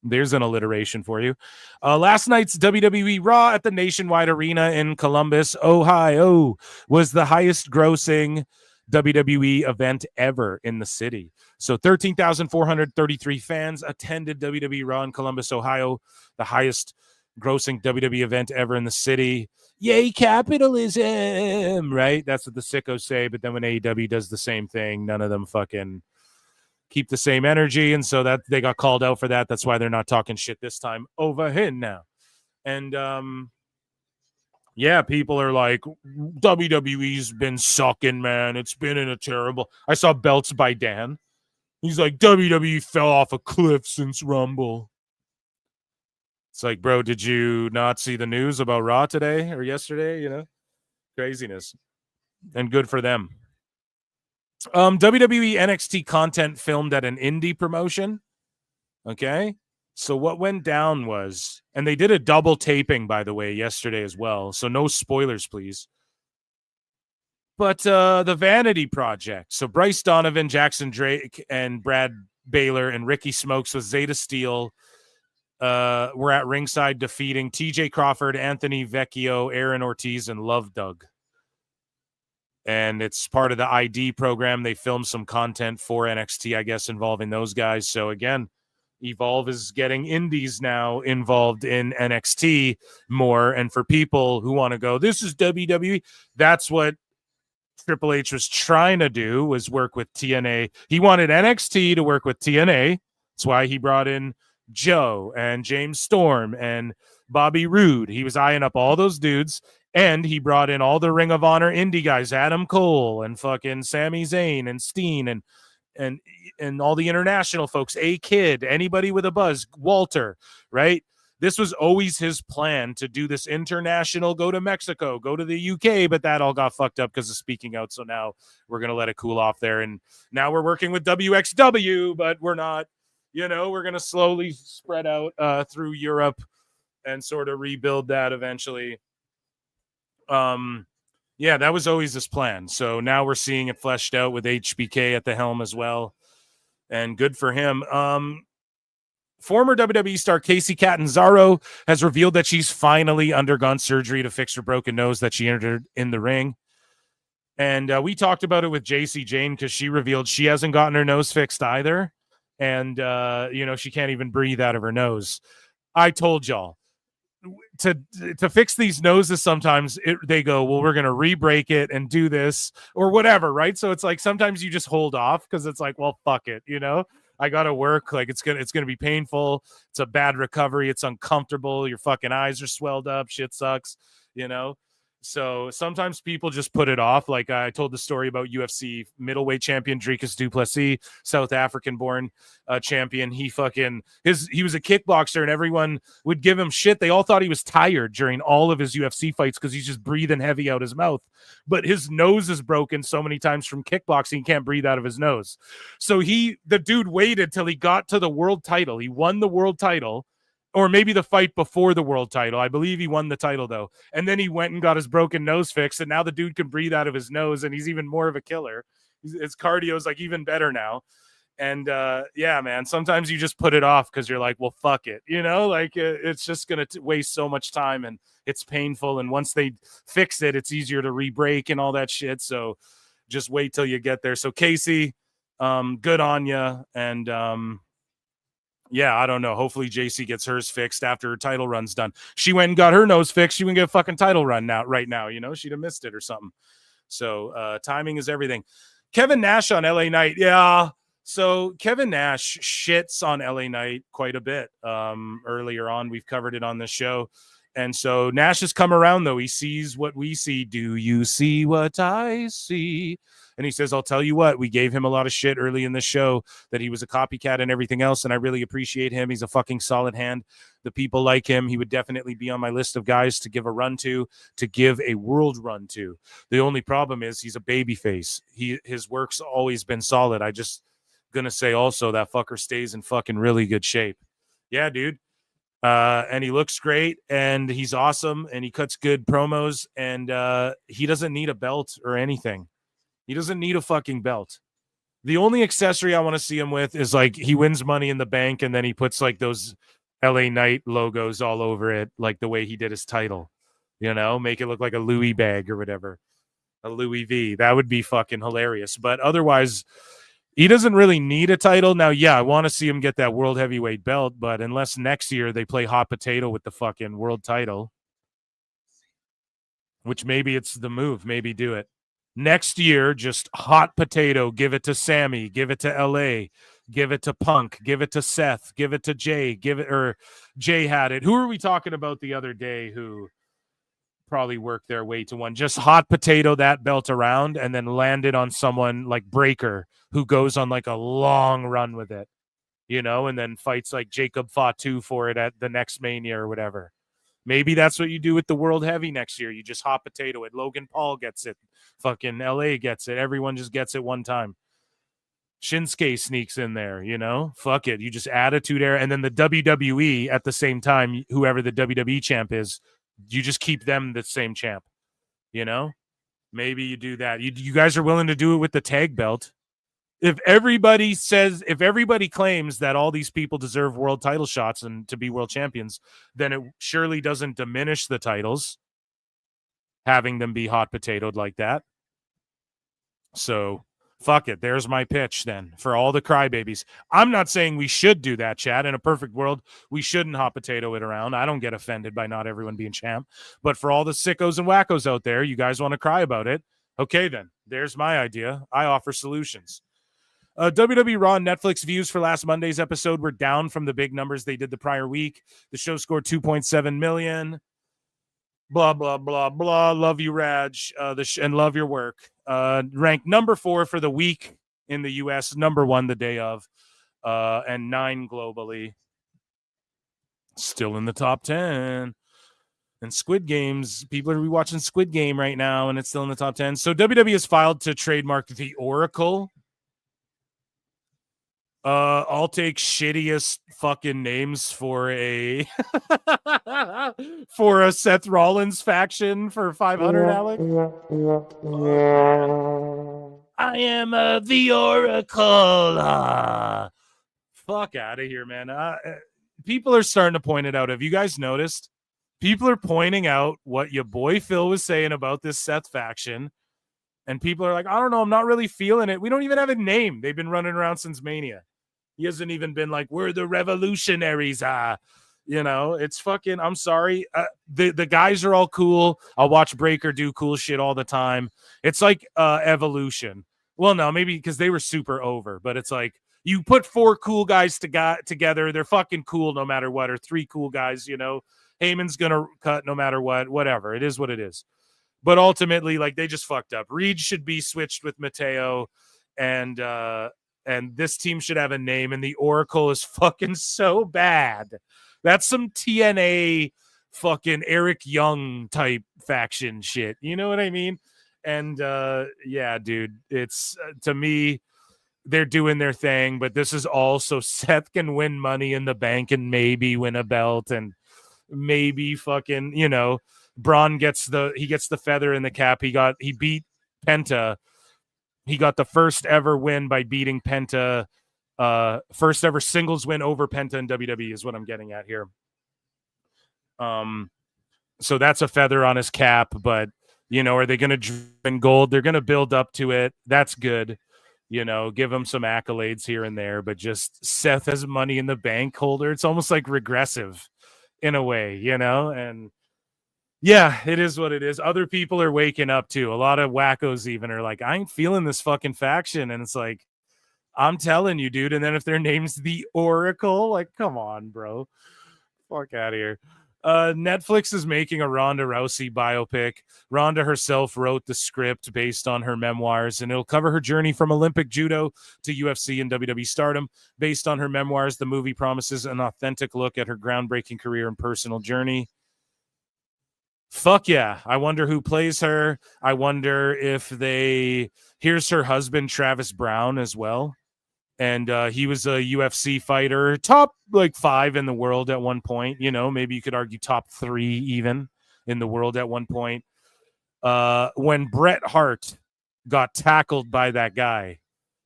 there's an alliteration for you. Last night's WWE Raw at the Nationwide Arena in Columbus, Ohio, was the highest grossing WWE event ever in the city. So 13,433 fans attended WWE Raw in Columbus, Ohio, the highest grossing WWE event ever in the city. Yay, capitalism, right? That's what the sickos say. But then when AEW does the same thing, none of them fucking keep the same energy. And so that they got called out for that. That's why they're not talking shit this time over here now. And yeah, people are like, WWE's been sucking, man. It's been in a terrible. I saw Belts by Dan. He's like, WWE fell off a cliff since Rumble. It's like, bro, did you not see the news about Raw today or yesterday? You know, craziness. And good for them. WWE NXT content filmed at an indie promotion. Okay. So what went down was, and they did a double taping, by the way, yesterday as well. So no spoilers, please. But the Vanity Project. So Bryce Donovan, Jackson Drake, and Brad Baylor and Ricky Smokes with Zeta Steel were at ringside defeating TJ Crawford, Anthony Vecchio, Aaron Ortiz, and Love Doug. And it's part of the ID program. They filmed some content for NXT, I guess, involving those guys. So again, Evolve is getting indies now involved in NXT more. And for people who want to go, this is WWE, that's what Triple H was trying to do, was work with TNA. He wanted NXT to work with TNA. That's why he brought in Joe and James Storm and Bobby Roode. He was eyeing up all those dudes. And he brought in all the Ring of Honor indie guys, Adam Cole and fucking Sami Zayn and Steen and all the international folks, A-Kid, anybody with a buzz, Walter, right? This was always his plan to do this international, go to Mexico, go to the UK, but that all got fucked up because of speaking out. So now we're going to let it cool off there. And now we're working with WXW, but we're not, you know, we're going to slowly spread out through Europe and sort of rebuild that eventually. Yeah, that was always his plan. So now we're seeing it fleshed out with HBK at the helm as well. And good for him. Former WWE star Kacy Catanzaro has revealed that she's finally undergone surgery to fix her broken nose that she entered in the ring. And we talked about it with JC Jane because she revealed she hasn't gotten her nose fixed either. And, you know, she can't even breathe out of her nose. I told y'all. To fix these noses, sometimes they go, well, we're going to re-break it and do this or whatever, right? So it's like sometimes you just hold off because it's like, well, fuck it, you know? I got to work. Like it's gonna be painful. It's a bad recovery. It's uncomfortable. Your fucking eyes are swelled up. Shit sucks, you know? So sometimes people just put it off. Like I told the story about UFC middleweight champion Dricus du Plessis, South African born champion. He was a kickboxer and everyone would give him shit. They all thought he was tired during all of his UFC fights because he's just breathing heavy out his mouth. But his nose is broken so many times from kickboxing, he can't breathe out of his nose. So the dude waited till he got to the world title. He won the world title. Or maybe the fight before the world title. I believe he won the title, though. And then he went and got his broken nose fixed, and now the dude can breathe out of his nose, and he's even more of a killer. His cardio is, like, even better now. And, yeah, man, sometimes you just put it off because you're like, well, fuck it. You know, like, it's just going to waste so much time, and it's painful. And once they fix it, it's easier to re-break and all that shit. So just wait till you get there. So, Casey, good on you. And, yeah, I don't know. Hopefully JC gets hers fixed after her title run's done. She went and got her nose fixed. She wouldn't get a fucking title run right now. You know, she'd have missed it or something. So timing is everything. Kevin Nash on LA Knight. Yeah. So Kevin Nash shits on LA Knight quite a bit. Earlier on, we've covered it on the show. And so Nash has come around, though. He sees what we see. Do you see what I see? And he says, I'll tell you what, we gave him a lot of shit early in the show that he was a copycat and everything else. And I really appreciate him. He's a fucking solid hand. The people like him. He would definitely be on my list of guys to give a run to give a world run to. The only problem is he's a babyface. His work's always been solid. I just going to say also that fucker stays in fucking really good shape. Yeah, dude. And he looks great and he's awesome and he cuts good promos and he doesn't need a belt or anything. He doesn't need a fucking belt. The only accessory I want to see him with is like he wins Money in the Bank and then he puts like those LA Knight logos all over it, like the way he did his title, you know, make it look like a Louis bag or whatever, a Louis V. That would be fucking hilarious. But otherwise, he doesn't really need a title. Now, yeah, I want to see him get that world heavyweight belt, but unless next year they play hot potato with the fucking world title, which maybe it's the move, maybe do it. Next year, just hot potato, give it to Sammy, give it to LA, give it to Punk, give it to Seth, give it to Jay, Jay had it. Who are we talking about the other day who probably worked their way to one? Just hot potato that belt around and then land it on someone like Breaker who goes on like a long run with it, you know, and then fights like Jacob Fatu for it at the next Mania or whatever. Maybe that's what you do with the World Heavy next year. You just hot potato it. Logan Paul gets it. Fucking LA gets it. Everyone just gets it one time. Shinsuke sneaks in there, you know? Fuck it. You just Attitude Era. And then the WWE at the same time, whoever the WWE champ is, you just keep them the same champ, you know? Maybe you do that. You guys are willing to do it with the tag belt. If everybody claims that all these people deserve world title shots and to be world champions, then it surely doesn't diminish the titles, having them be hot potatoed like that. So fuck it. There's my pitch then for all the crybabies. I'm not saying we should do that, Chad. In a perfect world, we shouldn't hot potato it around. I don't get offended by not everyone being champ. But for all the sickos and wackos out there, you guys want to cry about it. Okay, then. There's my idea. I offer solutions. WWE Raw Netflix views for last Monday's episode were down from the big numbers they did the prior week. The show scored 2.7 million. Blah, blah, blah, blah. Love you, Raj, and love your work. Ranked number 4 for the week in the U.S., number 1 the day of, and 9 globally. Still in the top 10. And Squid Games, people are rewatching Squid Game right now, and it's still in the top 10. So WWE has filed to trademark the Oracle. I'll take shittiest fucking names for a for a Seth Rollins faction for 500, Alex. I am the Oracle. Fuck out of here, man. People are starting to point it out. Have you guys noticed? People are pointing out what your boy Phil was saying about this Seth faction. And people are like, I don't know, I'm not really feeling it. We don't even have a name. They've been running around since Mania. He hasn't even been like, we're the revolutionaries. You know, it's fucking, I'm sorry. The guys are all cool. I'll watch Breaker do cool shit all the time. It's like Evolution. Well, no, maybe because they were super over, but it's like you put 4 cool guys together. They're fucking cool no matter what, or 3 cool guys, you know. Heyman's going to cut no matter what, whatever. It is what it is. But ultimately, like, they just fucked up. Reed should be switched with Mateo, and this team should have a name, and the Oracle is fucking so bad. That's some TNA fucking Eric Young type faction shit. You know what I mean? And yeah, dude, it's to me, they're doing their thing, but this is also Seth can win Money in the Bank and maybe win a belt, and maybe fucking, you know, Braun gets the feather in the cap. He beat Penta. He got the first ever win by beating Penta. First ever singles win over Penta in WWE is what I'm getting at here. So that's a feather on his cap, but you know, are they going to win gold? They're going to build up to it. That's good. You know, give him some accolades here and there, but just Seth as Money in the Bank holder. It's almost like regressive in a way, you know? And yeah, it is what it is. Other people are waking up too. A lot of wackos even are like, I ain't feeling this fucking faction. And it's like, I'm telling you, dude. And then if their name's the Oracle, like, come on, bro. Fuck out of here. Netflix is making a Ronda Rousey biopic. Ronda herself wrote the script based on her memoirs, and it'll cover her journey from Olympic judo to UFC and WWE stardom. Based on her memoirs, the movie promises an authentic look at her groundbreaking career and personal journey. Fuck yeah. I wonder who plays her. I wonder if here's her husband, Travis Brown, as well. And he was a UFC fighter, top like 5 in the world at one point. You know, maybe you could argue top 3 even in the world at one point. When Bret Hart got tackled by that guy,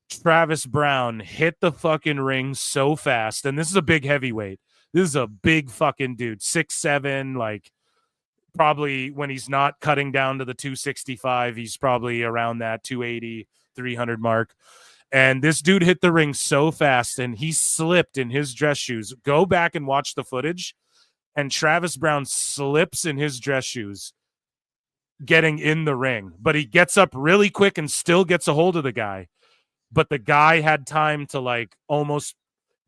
Travis Brown hit the fucking ring so fast. And this is a big heavyweight. This is a big fucking dude, 6'7", like probably when he's not cutting down to the 265, he's probably around that 280, 300 mark. And this dude hit the ring so fast, and he slipped in his dress shoes. Go back and watch the footage. And Travis Brown slips in his dress shoes getting in the ring. But he gets up really quick and still gets a hold of the guy. But the guy had time to, like, almost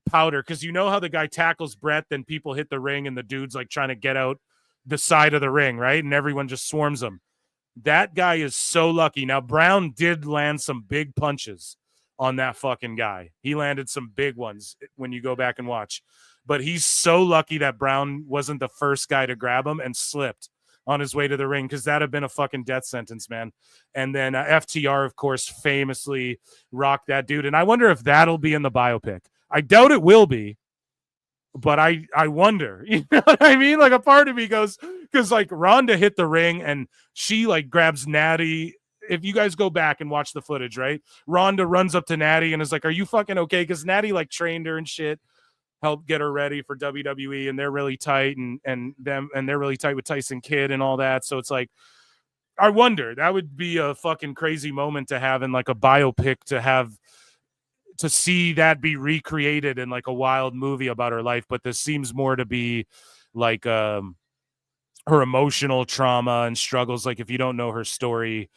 powder. Because you know how the guy tackles Brett, then people hit the ring, and the dude's, like, trying to get out the side of the ring, right? And everyone just swarms him. That guy is so lucky. Now, Brown did land some big punches on that fucking guy. He landed some big ones when you go back and watch. But he's so lucky that Brown wasn't the first guy to grab him and slipped on his way to the ring, because that'd have been a fucking death sentence, man. And then FTR, of course, famously rocked that dude. And I wonder if that'll be in the biopic. I doubt it will be, but I wonder. You know what I mean? Like, a part of me goes, because like Ronda hit the ring and she like grabs Natty. If you guys go back and watch the footage, right? Ronda runs up to Natty and is like, are you fucking okay? Because Natty like trained her and shit, helped get her ready for WWE, and they're really tight, and they're really tight with Tyson Kidd and all that. So it's like, I wonder, that would be a fucking crazy moment to have in like a biopic, to see that be recreated in like a wild movie about her life. But this seems more to be like her emotional trauma and struggles. Like, if you don't know her story,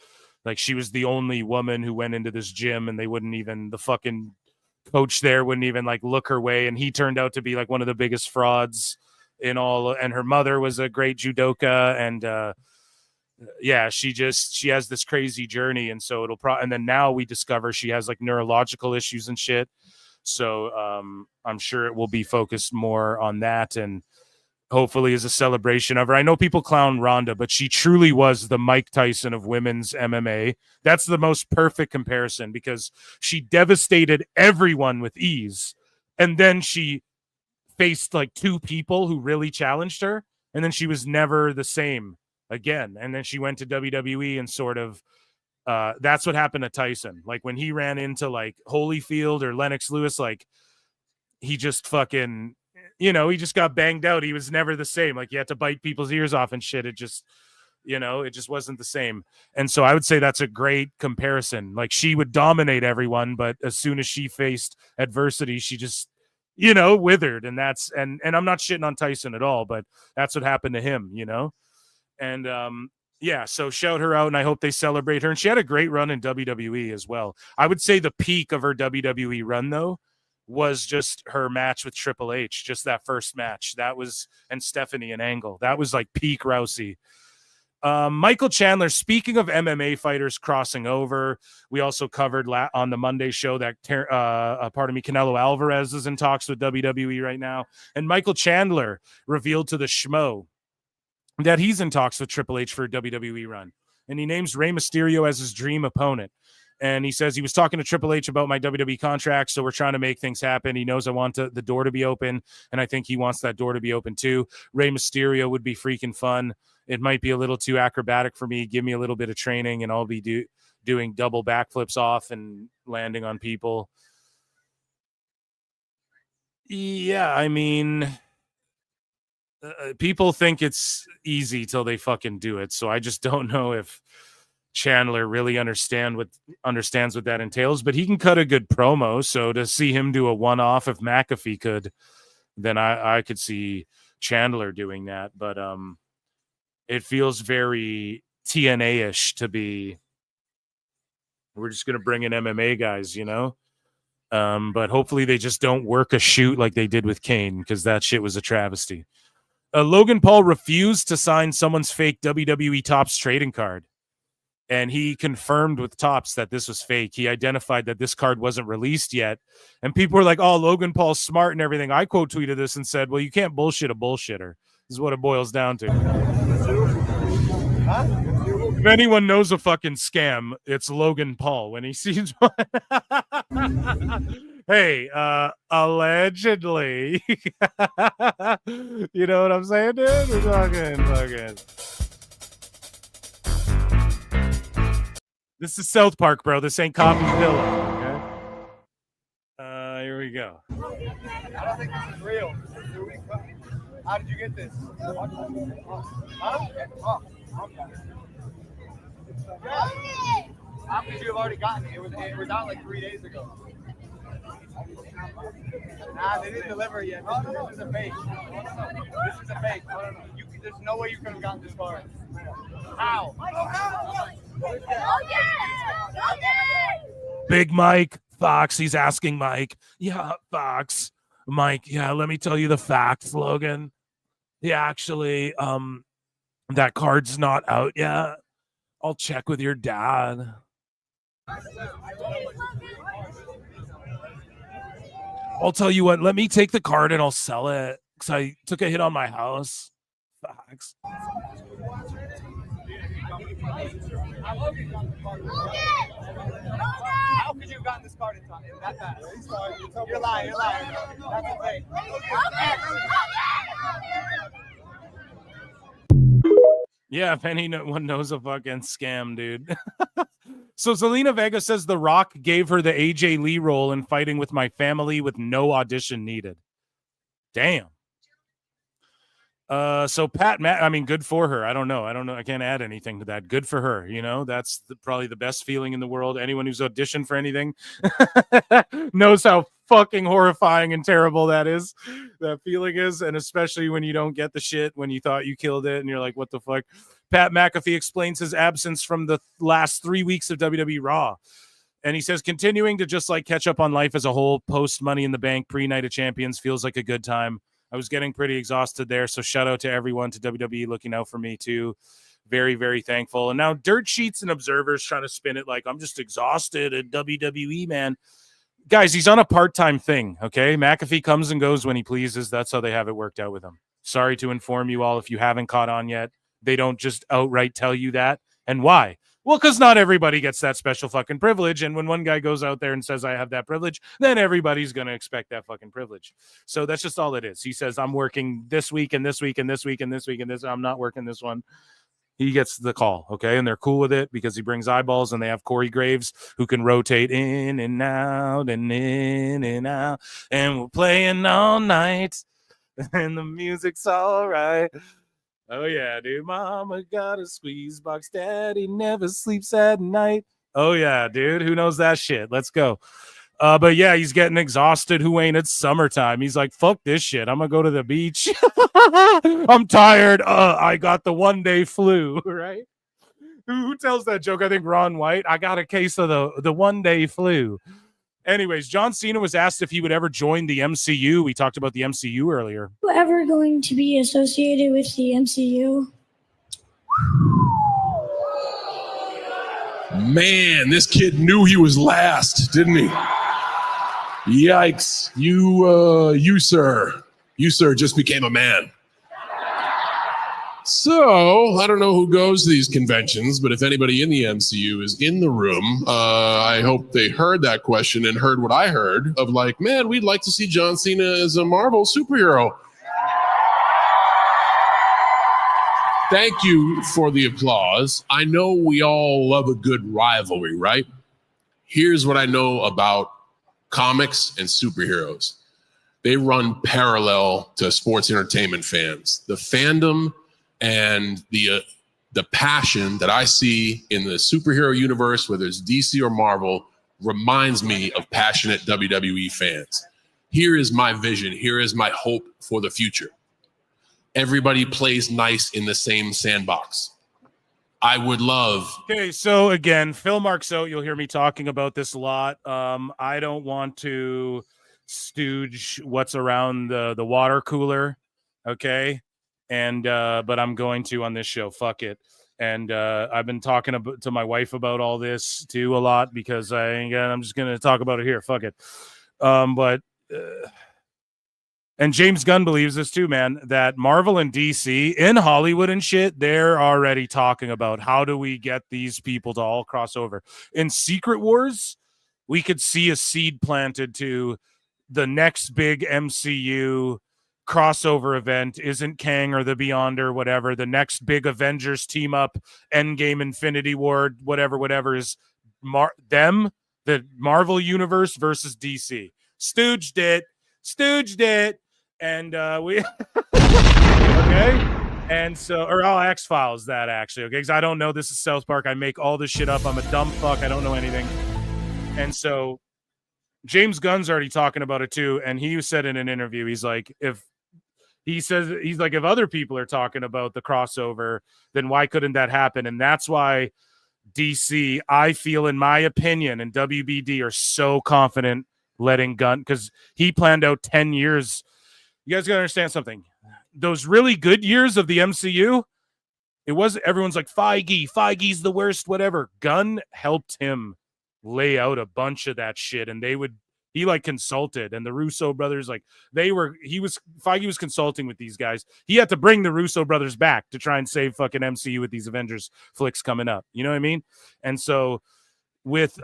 like, she was the only woman who went into this gym, and the fucking coach there wouldn't even like look her way. And he turned out to be like one of the biggest frauds in all. And her mother was a great judoka. And yeah, she has this crazy journey. And so and then now we discover she has like neurological issues and shit. So I'm sure it will be focused more on that, and hopefully is a celebration of her. I know people clown Ronda, but she truly was the Mike Tyson of women's MMA. That's the most perfect comparison, because she devastated everyone with ease. And then she faced like 2 people who really challenged her. And then she was never the same again. And then she went to WWE and sort of, that's what happened to Tyson. Like, when he ran into like Holyfield or Lennox Lewis, like, he just fucking, you know, he just got banged out. He was never the same. Like, you had to bite people's ears off and shit. It just, you know, it just wasn't the same. And so I would say that's a great comparison. Like, she would dominate everyone, but as soon as she faced adversity, she just, you know, withered. And and I'm not shitting on Tyson at all, but that's what happened to him, you know? And yeah, so shout her out, and I hope they celebrate her. And she had a great run in WWE as well. I would say the peak of her WWE run, though, was just her match with Triple H, just that first match. That was, and Stephanie and Angle. That was like peak Rousey. Michael Chandler, speaking of MMA fighters crossing over, we also covered on the Monday show that, Canelo Alvarez is in talks with WWE right now. And Michael Chandler revealed to the Schmo that he's in talks with Triple H for a WWE run. And he names Rey Mysterio as his dream opponent. And he says he was talking to Triple H about my WWE contract, so we're trying to make things happen. He knows I want the door to be open, and I think he wants that door to be open too. Rey Mysterio would be freaking fun. It might be a little too acrobatic for me. Give me a little bit of training, and I'll be doing double backflips off and landing on people. Yeah, I mean, people think it's easy till they fucking do it. So I just don't know if Chandler really understands what that entails, but he can cut a good promo. So to see him do a one-off, if McAfee could, then I could see Chandler doing that. But it feels very TNA-ish to be, we're just going to bring in MMA guys, you know? But hopefully they just don't work a shoot like they did with Kane, because that shit was a travesty. Logan Paul refused to sign someone's fake WWE Topps trading card. And he confirmed with Topps that this was fake. He identified that this card wasn't released yet. And people were like, oh, Logan Paul's smart and everything. I quote tweeted this and said, well, you can't bullshit a bullshitter. This is what it boils down to. If anyone knows a fucking scam, it's Logan Paul when he sees one. Hey, allegedly. You know what I'm saying, dude? We're fucking. This is South Park, bro. This ain't Coffee Villa, okay? Here we go. I don't think this is real. How did you get this? Huh? Oh, okay. How could you have already gotten it? It was out like 3 days ago. Nah, they didn't deliver it yet. This is a fake. This is a fake. No. There's no way you could have gotten this card. How? Big Mike, Fox, he's asking Mike. Yeah, Fox. Mike, yeah, let me tell you the facts, Logan. Yeah, actually, that card's not out yet. I'll check with your dad. I'll tell you what, let me take the card and I'll sell it, because I took a hit on my house. Facts. How could you have gotten this card in time? That fast? You're lying. That's a fake. Yeah, if anyone knows a fucking scam, dude. So Zelina Vega says The Rock gave her the AJ Lee role in Fighting With My Family with no audition needed. Damn. So I mean, good for her. I don't know. I can't add anything to that. Good for her. You know, that's probably the best feeling in the world. Anyone who's auditioned for anything knows how fucking horrifying and terrible that feeling is. And especially when you don't get the shit when you thought you killed it and you're like, what the fuck? Pat McAfee explains his absence from the last 3 weeks of WWE Raw. And he says, continuing to just like catch up on life as a whole, post Money in the Bank, pre-Night of Champions feels like a good time. I was getting pretty exhausted there. So shout out to everyone, to WWE looking out for me too. Very, very thankful. And now dirt sheets and observers trying to spin it like I'm just exhausted at WWE, man. Guys, he's on a part-time thing, okay? McAfee comes and goes when he pleases. That's how they have it worked out with him. Sorry to inform you all if you haven't caught on yet. They don't just outright tell you that. And why? Well, because not everybody gets that special fucking privilege. And when one guy goes out there and says, I have that privilege, then everybody's going to expect that fucking privilege. So that's just all it is. He says, I'm working this week and this week and this week and this week and this. I'm not working this one. He gets the call, okay? And they're cool with it because he brings eyeballs, and they have Corey Graves who can rotate in and out and in and out. And we're playing all night, and the music's all right. Oh, yeah, dude. Mama got a squeeze box. Daddy never sleeps at night. Oh, yeah, dude. Who knows that shit? Let's go. But, yeah, he's getting exhausted. Who ain't? It's summertime. He's like, fuck this shit. I'm going to go to the beach. I'm tired. I got the one-day flu, right? Who tells that joke? I think Ron White. I got a case of the one-day flu. Anyways, John Cena was asked if he would ever join the MCU. We talked about the MCU earlier. Ever going to be associated with the MCU? Man, this kid knew he was last, didn't he? Yikes. You, sir, just became a man. So, I don't know who goes to these conventions, but if anybody in the MCU is in the room, I hope they heard that question and heard what I heard of like, man, we'd like to see John Cena as a Marvel superhero. Thank you for the applause. I know we all love a good rivalry, right? Here's what I know about comics and superheroes. They run parallel to sports entertainment fans. The fandom and the passion that I see in the superhero universe, whether it's DC or Marvel, reminds me of passionate WWE fans. Here is my vision. Here is my hope for the future. Everybody plays nice in the same sandbox. I would love. Okay, so again, Phil Marks out. You'll hear me talking about this a lot. I don't want to stooge what's around the water cooler, okay? And but I'm going to on this show. Fuck it. And I've been talking to my wife about all this too a lot because I'm just gonna talk about it here. Fuck it. And James Gunn believes this too, man, that Marvel and DC in Hollywood and shit, they're already talking about how do we get these people to all cross over. In Secret Wars, we could see a seed planted to the next big MCU crossover event isn't Kang or the Beyond or whatever. The next big Avengers team up, Endgame, Infinity War, whatever is the Marvel Universe versus DC. Stooged it. And we okay, and so X-Files that actually, okay, because I don't know, this is South Park, I make all this shit up, I'm a dumb fuck, I don't know anything. And so James Gunn's already talking about it too, and he said in an interview, he's like, if other people are talking about the crossover, then why couldn't that happen? And that's why DC, I feel, in my opinion, and WBD are so confident letting Gunn, because he planned out 10 years. You guys gotta understand something. Those really good years of the MCU, it was, everyone's like, Feige's the worst, whatever. Gunn helped him lay out a bunch of that shit, and he like consulted, and the Russo brothers, like Feige was consulting with these guys. He had to bring the Russo brothers back to try and save fucking MCU with these Avengers flicks coming up. You know what I mean? And so with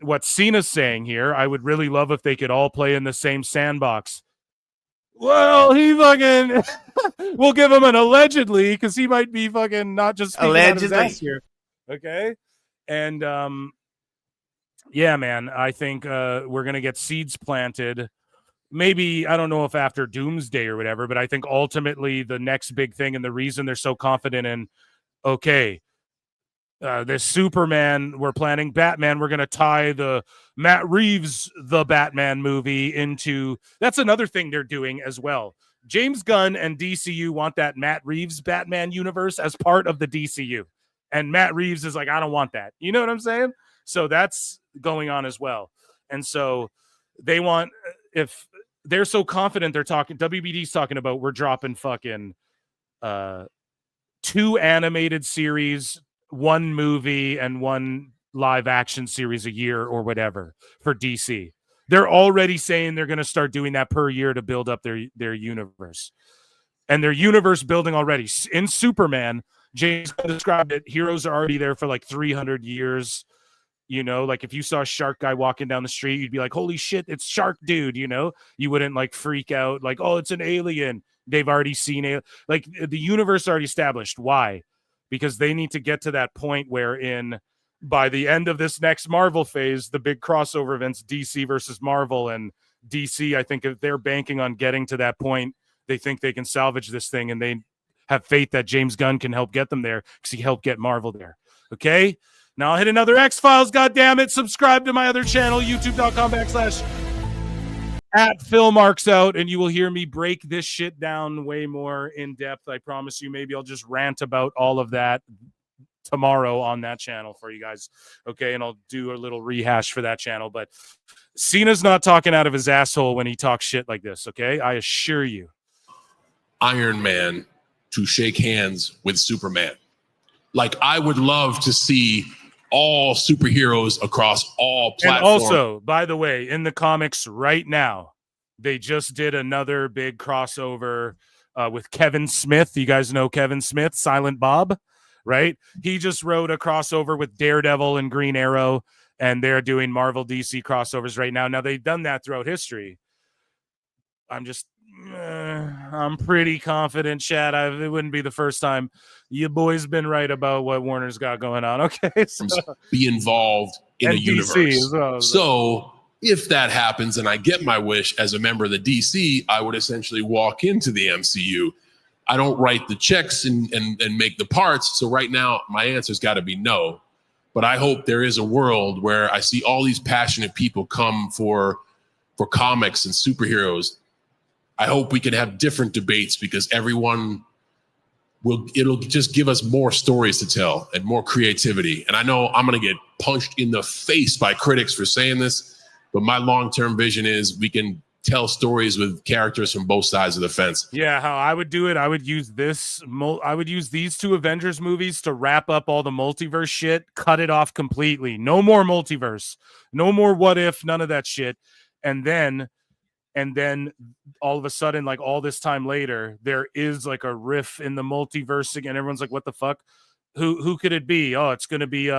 what Cena's saying here, I would really love if they could all play in the same sandbox. Well, he fucking we'll give him an allegedly, because he might be fucking not just speaking out of his ass here. Okay. And yeah, man, I think we're gonna get seeds planted. Maybe, I don't know if after Doomsday or whatever, but I think ultimately the next big thing, and the reason they're so confident in, okay, this Superman, we're planning Batman, we're going to tie the Matt Reeves, the Batman movie into, that's another thing they're doing as well. James Gunn and DCU want that Matt Reeves Batman universe as part of the DCU. And Matt Reeves is like, I don't want that. You know what I'm saying? So that's going on as well. And so they want, if they're so confident, they're talking, WBD's talking about, we're dropping fucking 2 animated series, 1 movie, and 1 live action series a year or whatever for DC. They're already saying they're going to start doing that per year to build up their universe. And their universe building already. In Superman, James described it, heroes are already there for like 300 years. You know, like if you saw a shark guy walking down the street, you'd be like, holy shit, it's Shark Dude, you know? You wouldn't like freak out like, oh, it's an alien. They've already seen it. Like the universe already established. Why? Because they need to get to that point where by the end of this next Marvel phase, the big crossover events, DC versus Marvel, and DC, I think if they're banking on getting to that point, they think they can salvage this thing, and they have faith that James Gunn can help get them there because he helped get Marvel there. Okay? Now I'll hit another X-Files, goddammit. Subscribe to my other channel, youtube.com/@PhilMarksOut, and you will hear me break this shit down way more in depth. I promise you. Maybe I'll just rant about all of that tomorrow on that channel for you guys. Okay, and I'll do a little rehash for that channel. But Cena's not talking out of his asshole when he talks shit like this, okay? I assure you. Iron Man to shake hands with Superman. Like, I would love to see all superheroes across all And platforms. also, by the way, in the comics right now, they just did another big crossover with Kevin Smith. You guys know Kevin Smith, Silent Bob, right? He just wrote a crossover with Daredevil and Green Arrow, and they're doing Marvel DC crossovers right now. Now, they've done that throughout history. I'm pretty confident, Chad. It wouldn't be the first time. You boys been right about what Warner's got going on. Okay, so be involved in a and DC universe. as well. So if that happens and I get my wish as a member of the DC, I would essentially walk into the MCU. I don't write the checks and make the parts. So right now, my answer's got to be no. But I hope there is a world where I see all these passionate people come for comics and superheroes. I hope we can have different debates because it'll just give us more stories to tell and more creativity. And I know I'm going to get punched in the face by critics for saying this, but my long-term vision is we can tell stories with characters from both sides of the fence. Yeah, how I would do it, I would use these two Avengers movies to wrap up all the multiverse shit, cut it off completely. No more multiverse. No more what if, none of that shit. And then all of a sudden, like all this time later, there is like a riff in the multiverse again. Everyone's like, what the fuck? Who could it be? Oh, it's going to be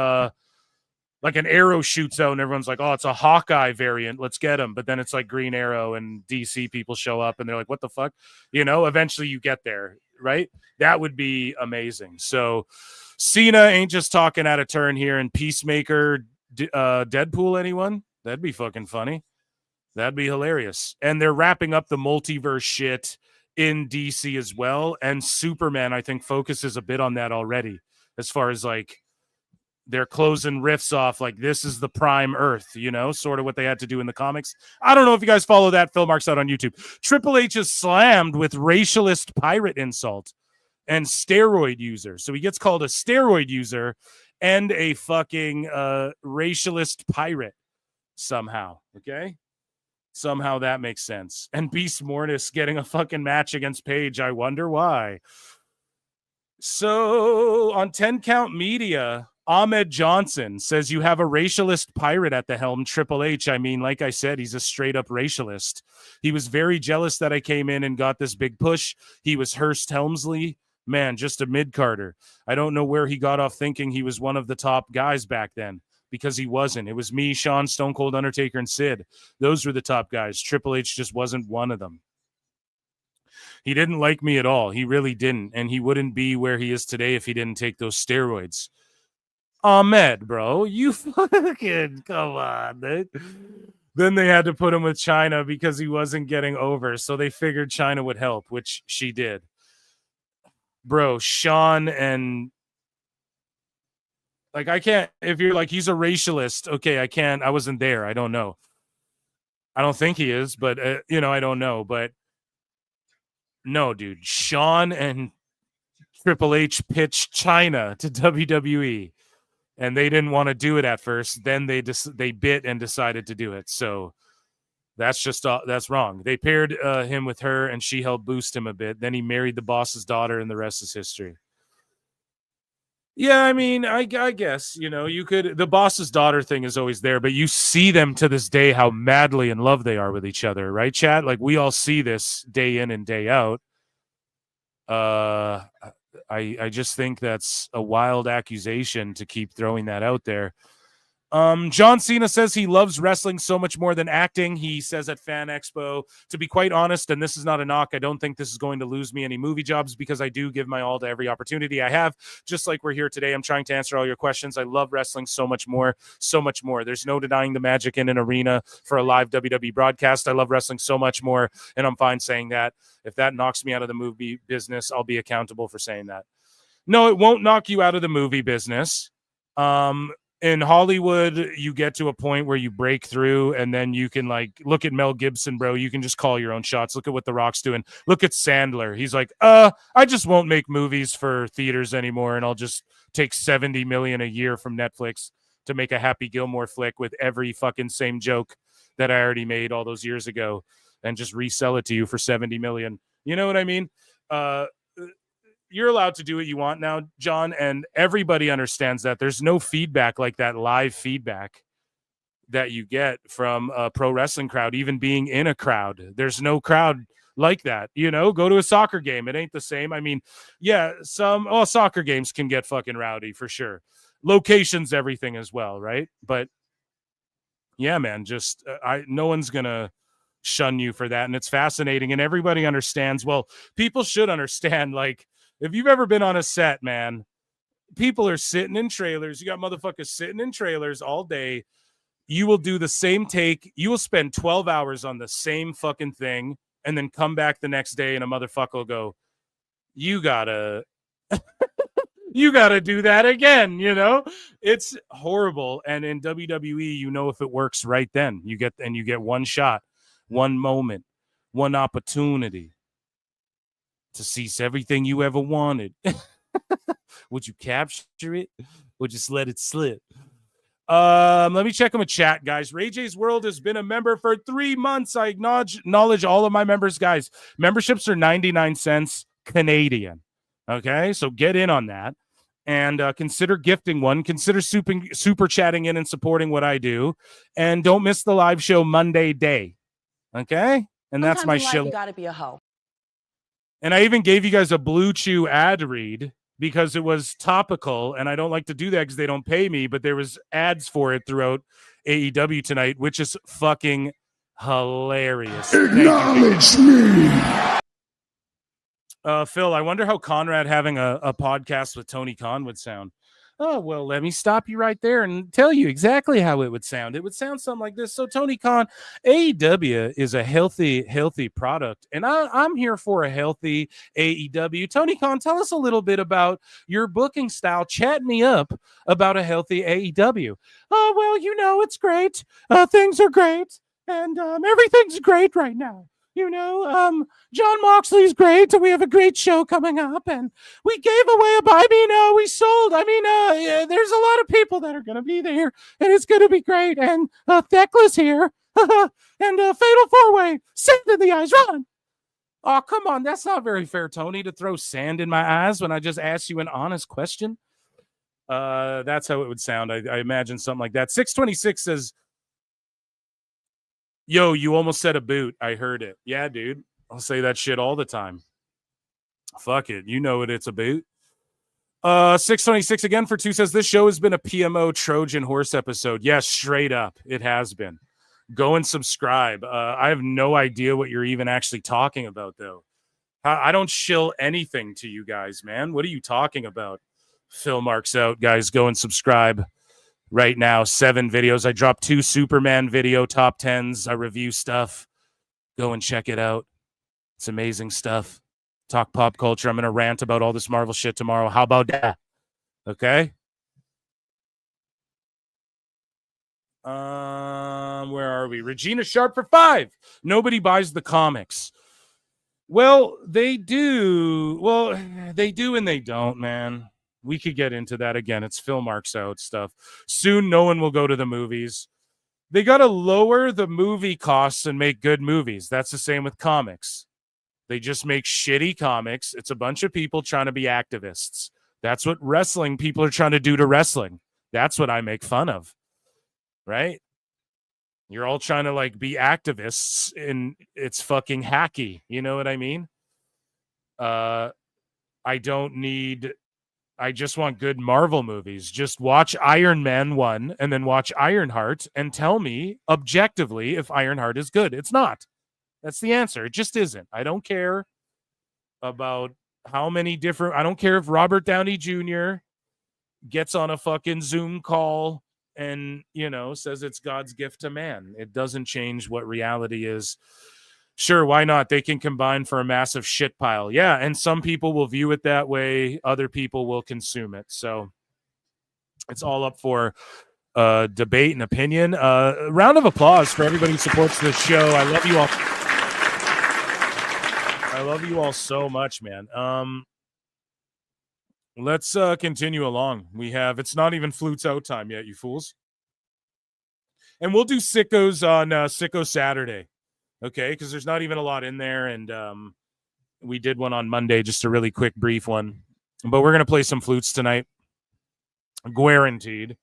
like an Arrow shoots out and everyone's like, oh, it's a Hawkeye variant. Let's get him. But then it's like Green Arrow and DC people show up and they're like, what the fuck? Eventually you get there, right? That would be amazing. So Cena ain't just talking out of turn here. And Peacemaker, Deadpool, anyone? That'd be fucking funny. That'd be hilarious. And they're wrapping up the multiverse shit in DC as well. And Superman, I think, focuses a bit on that already, as far as like they're closing riffs off. Like, this is the prime Earth, sort of what they had to do in the comics. I don't know if you guys follow that. Phil Marks out on YouTube. Triple H is slammed with racialist pirate insult and steroid user. So he gets called a steroid user and a fucking racialist pirate somehow. Okay. Somehow that makes sense. And Beast Mortis getting a fucking match against Paige. I wonder why. So on 10 Count Media, Ahmed Johnson says you have a racialist pirate at the helm, Triple H. I mean, like I said, he's a straight up racialist. He was very jealous that I came in and got this big push. He was Hurst Helmsley. Man, just a mid-carder. I don't know where he got off thinking he was one of the top guys back then. Because he wasn't. It was me, Shawn, Stone Cold, Undertaker, and Sid. Those were the top guys. Triple H just wasn't one of them. He didn't like me at all. He really didn't. And he wouldn't be where he is today if he didn't take those steroids. Ahmed, bro, you fucking come on, dude. Then they had to put him with China because he wasn't getting over. So they figured China would help, which she did. Bro, Shawn and... Like, I can't, if you're like, he's a racialist, okay, I wasn't there, I don't know. I don't think he is, but, I don't know, but no, dude, Shawn and Triple H pitched China to WWE, and they didn't want to do it at first, then they bit and decided to do it, so that's just, that's wrong. They paired him with her, and she helped boost him a bit, then he married the boss's daughter, and the rest is history. Yeah, I mean, I guess, you could, the boss's daughter thing is always there, but you see them to this day, how madly in love they are with each other, right, Chad? Like, we all see this day in and day out. I just think that's a wild accusation to keep throwing that out there. John Cena says he loves wrestling so much more than acting. He says at Fan Expo, to be quite honest, and this is not a knock, I don't think this is going to lose me any movie jobs because I do give my all to every opportunity I have. Just like we're here today, I'm trying to answer all your questions. I love wrestling so much more, so much more. There's no denying the magic in an arena for a live WWE broadcast. I love wrestling so much more, and I'm fine saying that. If that knocks me out of the movie business, I'll be accountable for saying that. No, it won't knock you out of the movie business. In Hollywood, you get to a point where you break through and then you can like look at Mel Gibson, bro. You can just call your own shots. Look at what The Rock's doing. Look at Sandler. He's like, I just won't make movies for theaters anymore. And I'll just take $70 million a year from Netflix to make a Happy Gilmore flick with every fucking same joke that I already made all those years ago and just resell it to you for $70 million. You know what I mean? you're allowed to do what you want now, John, and everybody understands that. There's no feedback like that live feedback that you get from a pro wrestling crowd, even being in a crowd. There's no crowd like that. Go to a soccer game. It ain't the same. I mean, yeah, soccer games can get fucking rowdy for sure. Locations, everything as well, right? But yeah, man, just no one's gonna shun you for that, and it's fascinating, and everybody understands. Well, people should understand. Like, if you've ever been on a set, man, people are sitting in trailers. You got motherfuckers sitting in trailers all day. You will do the same take. You will spend 12 hours on the same fucking thing and then come back the next day and a motherfucker will go, you gotta do that again. It's horrible. And in WWE, if it works right then, you get one shot, one moment, one opportunity to seize everything you ever wanted. Would you capture it or just let it slip? Let me check on the chat, guys. Ray J's World has been a member for 3 months. I acknowledge all of my members, guys. Memberships are 99 cents Canadian. Okay, so get in on that and consider gifting one. Consider super chatting in and supporting what I do. And don't miss the live show Monday day. Okay, and that's my show. You gotta be a hoe. And I even gave you guys a Blue Chew ad read because it was topical, and I don't like to do that because they don't pay me, but there was ads for it throughout AEW tonight, which is fucking hilarious. Acknowledge me. Phil, I wonder how Conrad having a podcast with Tony Khan would sound. Oh, well, let me stop you right there and tell you exactly how it would sound. It would sound something like this. So, Tony Khan, AEW is a healthy product, and I'm here for a healthy AEW. Tony Khan, tell us a little bit about your booking style. Chat me up about a healthy AEW. Oh, well, it's great. Things are great, and everything's great right now. John Moxley's great. We have a great show coming up, and we gave away we sold. There's a lot of people that are going to be there, and it's going to be great. And Thecla's here, and Fatal 4-Way, sand in the eyes, run. Oh, come on. That's not very fair, Tony, to throw sand in my eyes when I just asked you an honest question. That's how it would sound. I imagine something like that. 626 says, yo, you almost said a boot. I heard it. Yeah, dude. I'll say that shit all the time. Fuck it. You know it. It's a boot. 626 again for 2 says, this show has been a PMO Trojan horse episode. Yes, straight up. It has been. Go and subscribe. I have no idea what you're even actually talking about, though. I don't shill anything to you guys, man. What are you talking about? Phil Marks out, guys. Go and subscribe. Right now, 7 videos. I dropped 2 Superman video top 10s. I review stuff. Go and check it out. It's amazing stuff. Talk pop culture. I'm going to rant about all this Marvel shit tomorrow. How about that? Okay? Where are we? Regina Sharp for 5. Nobody buys the comics. Well, they do. Well, they do and they don't, man. We could get into that again. It's Phil Marks out stuff. Soon, no one will go to the movies. They got to lower the movie costs and make good movies. That's the same with comics. They just make shitty comics. It's a bunch of people trying to be activists. That's what wrestling people are trying to do to wrestling. That's what I make fun of. Right? You're all trying to be activists, and it's fucking hacky. You know what I mean? I just want good Marvel movies. Just watch Iron Man 1 and then watch Ironheart and tell me objectively if Ironheart is good. It's not. That's the answer. It just isn't. I don't care about how many different... I don't care if Robert Downey Jr. gets on a fucking Zoom call and, says it's God's gift to man. It doesn't change what reality is. Sure, why not? They can combine for a massive shit pile. Yeah, and some people will view it that way. Other people will consume it. So it's all up for debate and opinion. Round of applause for everybody who supports this show. I love you all. I love you all so much, man. Let's continue along. It's not even Flutes Out time yet, you fools. And we'll do Sickos on Sicko Saturday. Okay, because there's not even a lot in there, and We did one on Monday, just a really quick, brief one. But we're going to play some flutes tonight. Guaranteed.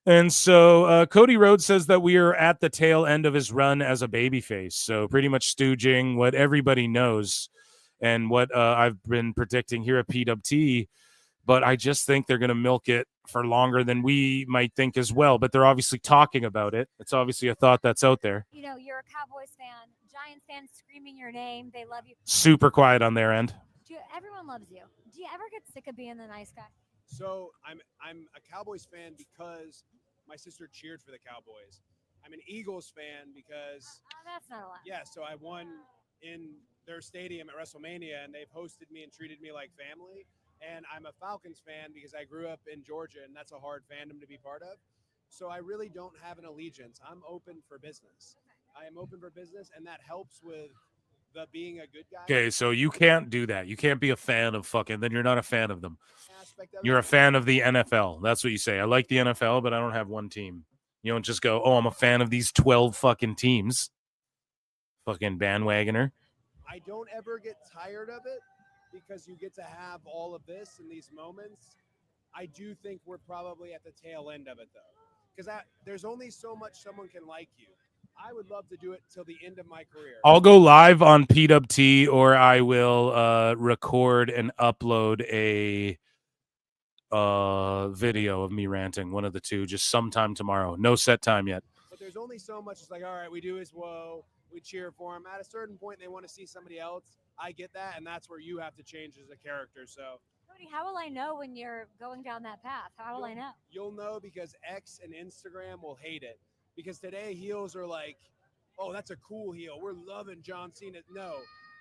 And so Cody Rhodes says that we are at the tail end of his run as a babyface. So pretty much stooging what everybody knows and what I've been predicting here at PWT. But I just think they're going to milk it for longer than we might think as well. But they're obviously talking about it. It's obviously a thought that's out there. You know, you're a Cowboys fan, Giants fans screaming your name. They love you. Super quiet on their end. Everyone loves you. Do you ever get sick of being the nice guy? So I'm a Cowboys fan because my sister cheered for the Cowboys. I'm an Eagles fan because that's not a lot. Yeah, so I won in their stadium at WrestleMania, and they've hosted me and treated me like family. And I'm a Falcons fan because I grew up in Georgia, and that's a hard fandom to be part of. So I really don't have an allegiance. I'm open for business. I am open for business, and that helps with the being a good guy. Okay, so you can't do that. You can't be a fan of fucking, then you're not a fan of them. You're a fan of the NFL. That's what you say. I like the NFL, but I don't have one team. You don't just go, oh, I'm a fan of these 12 fucking teams. Fucking bandwagoner. I don't ever get tired of it because you get to have all of this in these moments. I do think we're probably at the tail end of it, though, because there's only so much someone can like you. I would love to do it till the end of my career. I'll go live on PWT, or I will record and upload a video of me ranting, one of the two, just sometime tomorrow. No set time yet. But there's only so much. It's like, all right, we do his whoa, we cheer for him. At a certain point, they want to see somebody else. I get that, and that's where you have to change as a character. So, Cody, how will I know when you're going down that path? How will I know? You'll know because X and Instagram will hate it. Because today heels are like, oh, that's a cool heel. We're loving John Cena. No,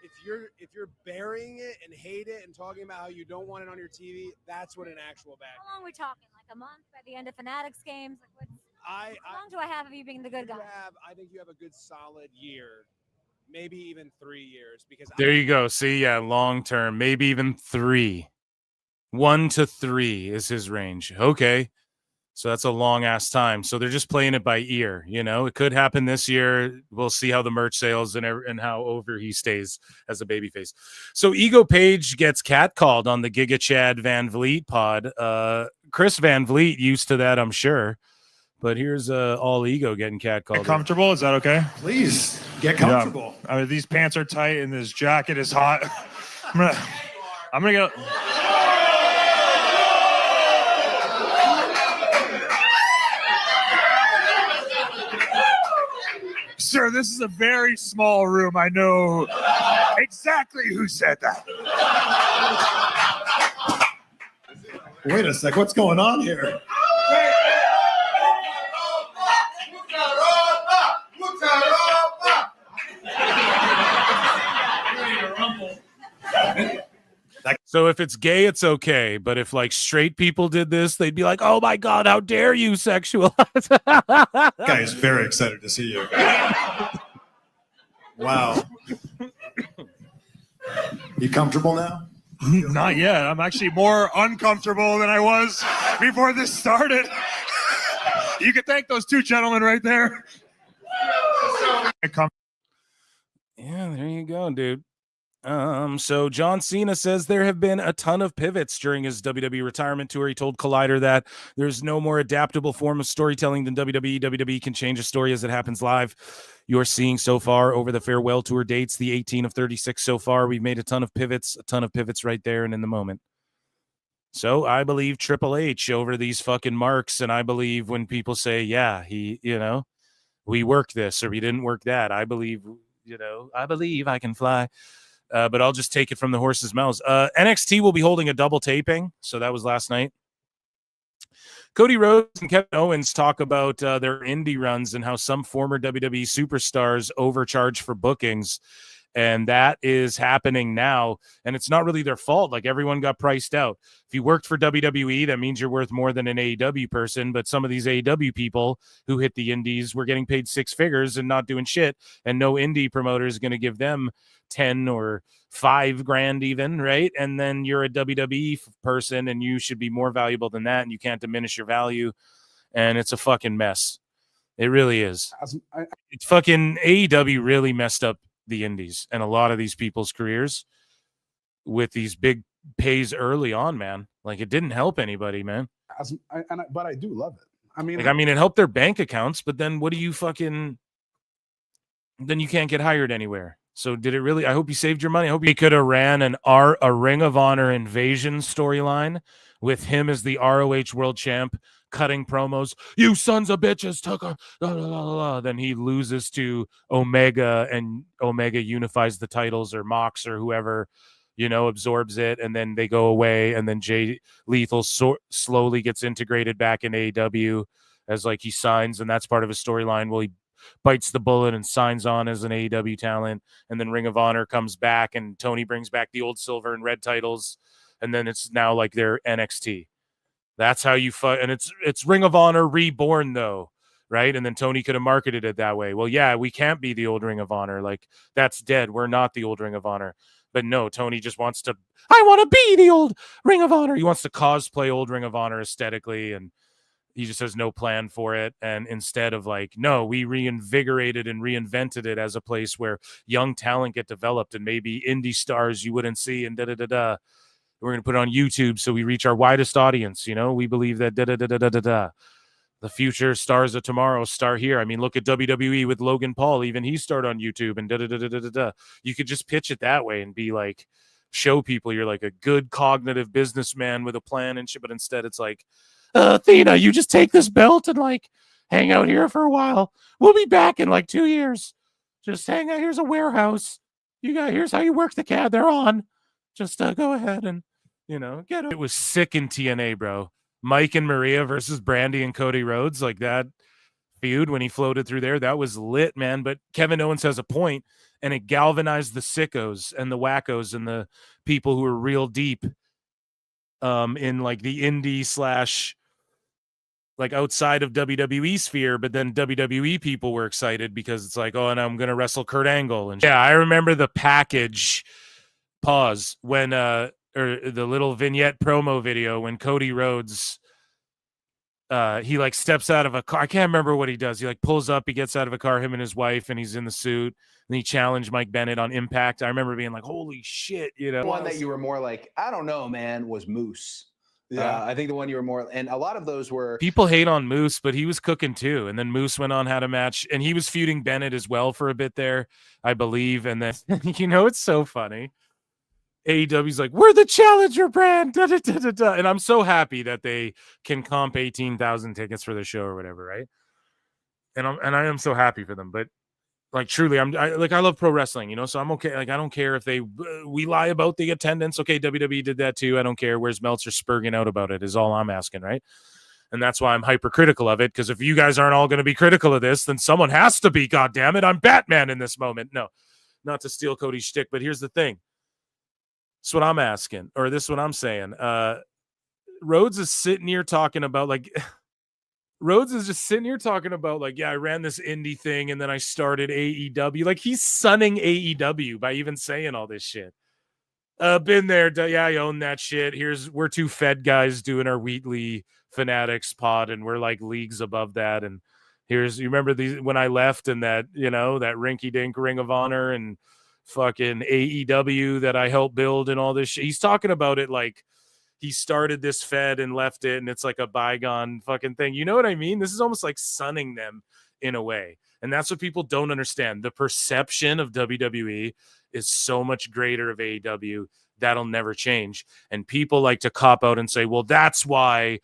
if you're burying it and hate it and talking about how you don't want it on your TV, that's what an actual bad. How long are we talking? Like a month by the end of Fanatics games? Like how long do I have of you being the good guy? I think you have a good solid year, maybe even 3 years. Because There you go. See, yeah, long term, maybe even 3. 1 to 3 is his range. Okay. So that's a long ass time. So they're just playing it by ear. You know, it could happen this year. We'll see how the merch sales and how over he stays as a babyface. So Ego Page gets catcalled on the Giga Chad Van Vliet pod. Chris Van Vliet used to that, I'm sure. But here's all Ego getting catcalled. Get comfortable? Is that okay? Please get comfortable. Yeah. I mean, these pants are tight and this jacket is hot. I'm gonna get. Sir, this is a very small room. I know exactly who said that. Wait a sec. What's going on here? So if it's gay, it's okay. But if like straight people did this, they'd be like, oh my God, how dare you sexualize? Guy is very excited to see you. Wow. You comfortable now? Not yet. I'm actually more uncomfortable than I was before this started. You can thank those two gentlemen right there. Yeah, there you go, dude. So John Cena says there have been a ton of pivots during his WWE retirement tour. He told Collider that there's no more adaptable form of storytelling than WWE. WWE can change a story as it happens live. You're seeing so far over the farewell tour dates, the 18 of 36 so far. We've made a ton of pivots right there and in the moment. So I believe Triple H over these fucking marks. And I believe when people say, yeah, we worked this or we didn't work that. I believe I can fly. But I'll just take it from the horse's mouths. NXT will be holding a double taping. So that was last night. Cody Rhodes and Kevin Owens talk about their indie runs and how some former WWE superstars overcharge for bookings. And that is happening now. And it's not really their fault. Like everyone got priced out. If you worked for WWE, that means you're worth more than an AEW person. But some of these AEW people who hit the indies were getting paid 6 figures and not doing shit. And no indie promoter is going to give them 10 or 5 grand even, right? And then you're a WWE person and you should be more valuable than that. And you can't diminish your value. And it's a fucking mess. It really is. It's fucking AEW really messed up the indies and a lot of these people's careers with these big pays early on, man. Like, it didn't help anybody, man. But I do love it. I mean, it helped their bank accounts, but then what do you fucking... Then you can't get hired anywhere. So did it really? I hope you saved your money. I hope you could have ran a Ring of Honor invasion storyline with him as the ROH world champ, cutting promos. You sons of bitches took a... Then he loses to Omega, and Omega unifies the titles, or Mox or whoever, absorbs it, and then they go away, and then Jay Lethal slowly gets integrated back in AEW as like he signs, and that's part of his storyline. Well, he bites the bullet and signs on as an AEW talent, and then Ring of Honor comes back, and Tony brings back the old silver and red titles, and then it's now like their NXT. That's how you fight, and it's Ring of Honor reborn, though, right? And then Tony could have marketed it that way. Well, yeah, we can't be the old Ring of Honor. Like, that's dead. We're not the old Ring of Honor. But no, Tony just wants to... I want to be the old Ring of Honor. He wants to cosplay old Ring of Honor aesthetically, and he just has no plan for it. And instead of like, no, we reinvigorated and reinvented it as a place where young talent get developed and maybe indie stars you wouldn't see, and da-da-da-da. We're going to put it on YouTube so we reach our widest audience. We believe that da-da-da-da-da-da. The future stars of tomorrow start here. I mean, look at WWE with Logan Paul. Even he started on YouTube and da-da-da-da-da-da. You could just pitch it that way and be like, show people you're like a good cognitive businessman with a plan and shit. But instead it's like, Athena, you just take this belt and like hang out here for a while. We'll be back in like 2 years. Just hang out. Here's a warehouse. Here's how you work the CAD. They're on. Just go ahead and, get it. It was sick in TNA, bro. Mike and Maria versus Brandy and Cody Rhodes, like that feud when he floated through there. That was lit, man. But Kevin Owens has a point, and it galvanized the sickos and the wackos and the people who are real deep in like the indie / like outside of WWE sphere, but then WWE people were excited because it's like, oh, and I'm gonna wrestle Kurt Angle. And yeah, I remember the package pause when or the little vignette promo video when Cody Rhodes he like steps out of a car. I can't remember what he does. He like pulls up, he gets out of a car, him and his wife, and he's in the suit, and he challenged Mike Bennett on Impact. I remember being like, holy shit, One that you were more like, I don't know, man, was Moose. Yeah, I think the one you were more, and a lot of those were... People hate on Moose, but he was cooking too. And then Moose went on, had a match, and he was feuding Bennett as well for a bit there, I believe. And then, it's so funny. AEW's like, we're the challenger brand. Da, da, da, da, da. And I'm so happy that they can comp 18,000 tickets for the show or whatever, right? And I am so happy for them. But like, truly, I love pro wrestling, so I'm okay. Like, I don't care if we lie about the attendance. Okay, WWE did that too. I don't care. Where's Meltzer spurging out about it is all I'm asking, right? And that's why I'm hypercritical of it, because if you guys aren't all going to be critical of this, then someone has to be, goddammit. I'm Batman in this moment. No, not to steal Cody's shtick, but here's the thing. That's what I'm asking, or this is what I'm saying. Rhodes is sitting here talking about like... Rhodes is just sitting here talking about like, yeah, I ran this indie thing and then I started AEW. Like, he's sunning AEW by even saying all this shit. Been there. Yeah, I own that shit. We're two Fed guys doing our Wheatley Fanatics pod, and we're like leagues above that. And you remember these when I left, and that, that rinky dink Ring of Honor and fucking AEW that I helped build and all this shit. He's talking about it like he started this Fed and left it, and it's like a bygone fucking thing. You know what I mean? This is almost like sunning them in a way. And that's what people don't understand. The perception of WWE is so much greater of AEW. That'll never change. And people like to cop out and say, well, that's why,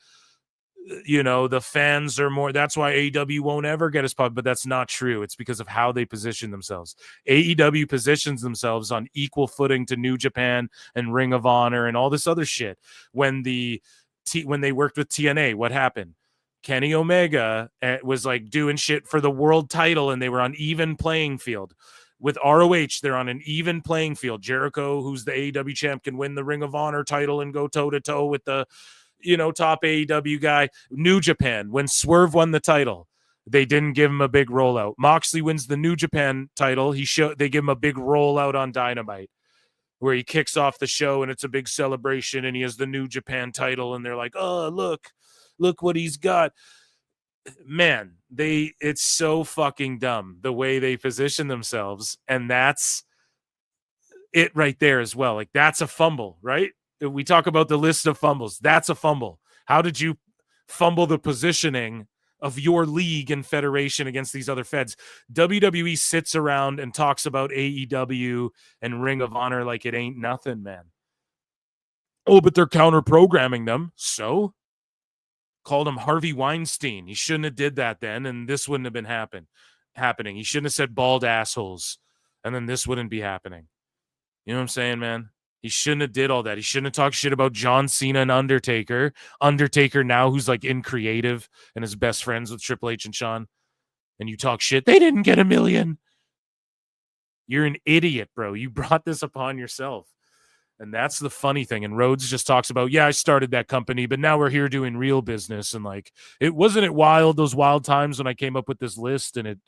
the fans are more, that's why AEW won't ever get as pop. But that's not true. It's because of how they position themselves. AEW positions themselves on equal footing to New Japan and Ring of Honor and all this other shit. When they worked with TNA, what happened? Kenny Omega was like doing shit for the world title, and they were on even playing field. With ROH, they're on an even playing field. Jericho, who's the AEW champ, can win the Ring of Honor title and go toe-to-toe with the top AEW guy. New Japan, when Swerve won the title, they didn't give him a big rollout. Moxley wins the New Japan title. They give him a big rollout on Dynamite, where he kicks off the show and it's a big celebration and he has the New Japan title, and they're like, oh, look what he's got. man, it's so fucking dumb the way they position themselves, and that's it right there as well. Like, that's a fumble, right? We talk about the list of fumbles. That's a fumble. How did you fumble the positioning of your league and federation against these other feds? WWE sits around and talks about AEW and Ring of Honor like it ain't nothing, man. Oh, but they're counter-programming them. So? Called him Harvey Weinstein. He shouldn't have did that then, and this wouldn't have been happening. He shouldn't have said bald assholes, and then this wouldn't be happening. You know what I'm saying, man? He shouldn't have did all that. He shouldn't have talked shit about John Cena and Undertaker. Undertaker now, who's like in creative and is best friends with Triple H and Shawn. And you talk shit. They didn't get $1 million. You're an idiot, bro. You brought this upon yourself. And that's the funny thing. And Rhodes just talks about, yeah, I started that company, but now we're here doing real business. And like, it wasn't wild, those wild times when I came up with this list and it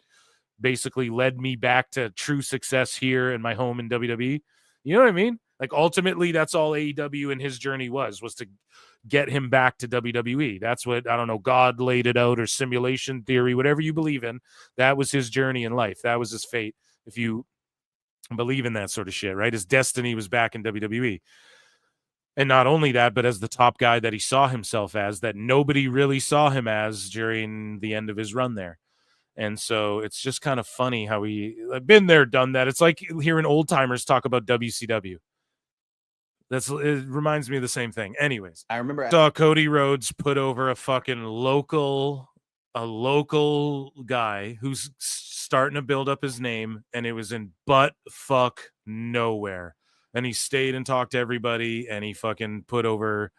basically led me back to true success here in my home in WWE. You know what I mean? Like, ultimately, that's all AEW and his journey was to get him back to WWE. That's what, I don't know, God laid it out, or simulation theory, whatever you believe in. That was his journey in life. That was his fate. If you believe in that sort of shit, right? His destiny was back in WWE. And not only that, but as the top guy that he saw himself as, that nobody really saw him as during the end of his run there. And so it's just kind of funny how I've been there, done that. It's like hearing old timers talk about WCW. It reminds me of the same thing. Anyways, I remember saw Cody Rhodes put over a fucking local guy who's starting to build up his name, and it was in butt fuck nowhere. And he stayed and talked to everybody, and he fucking put over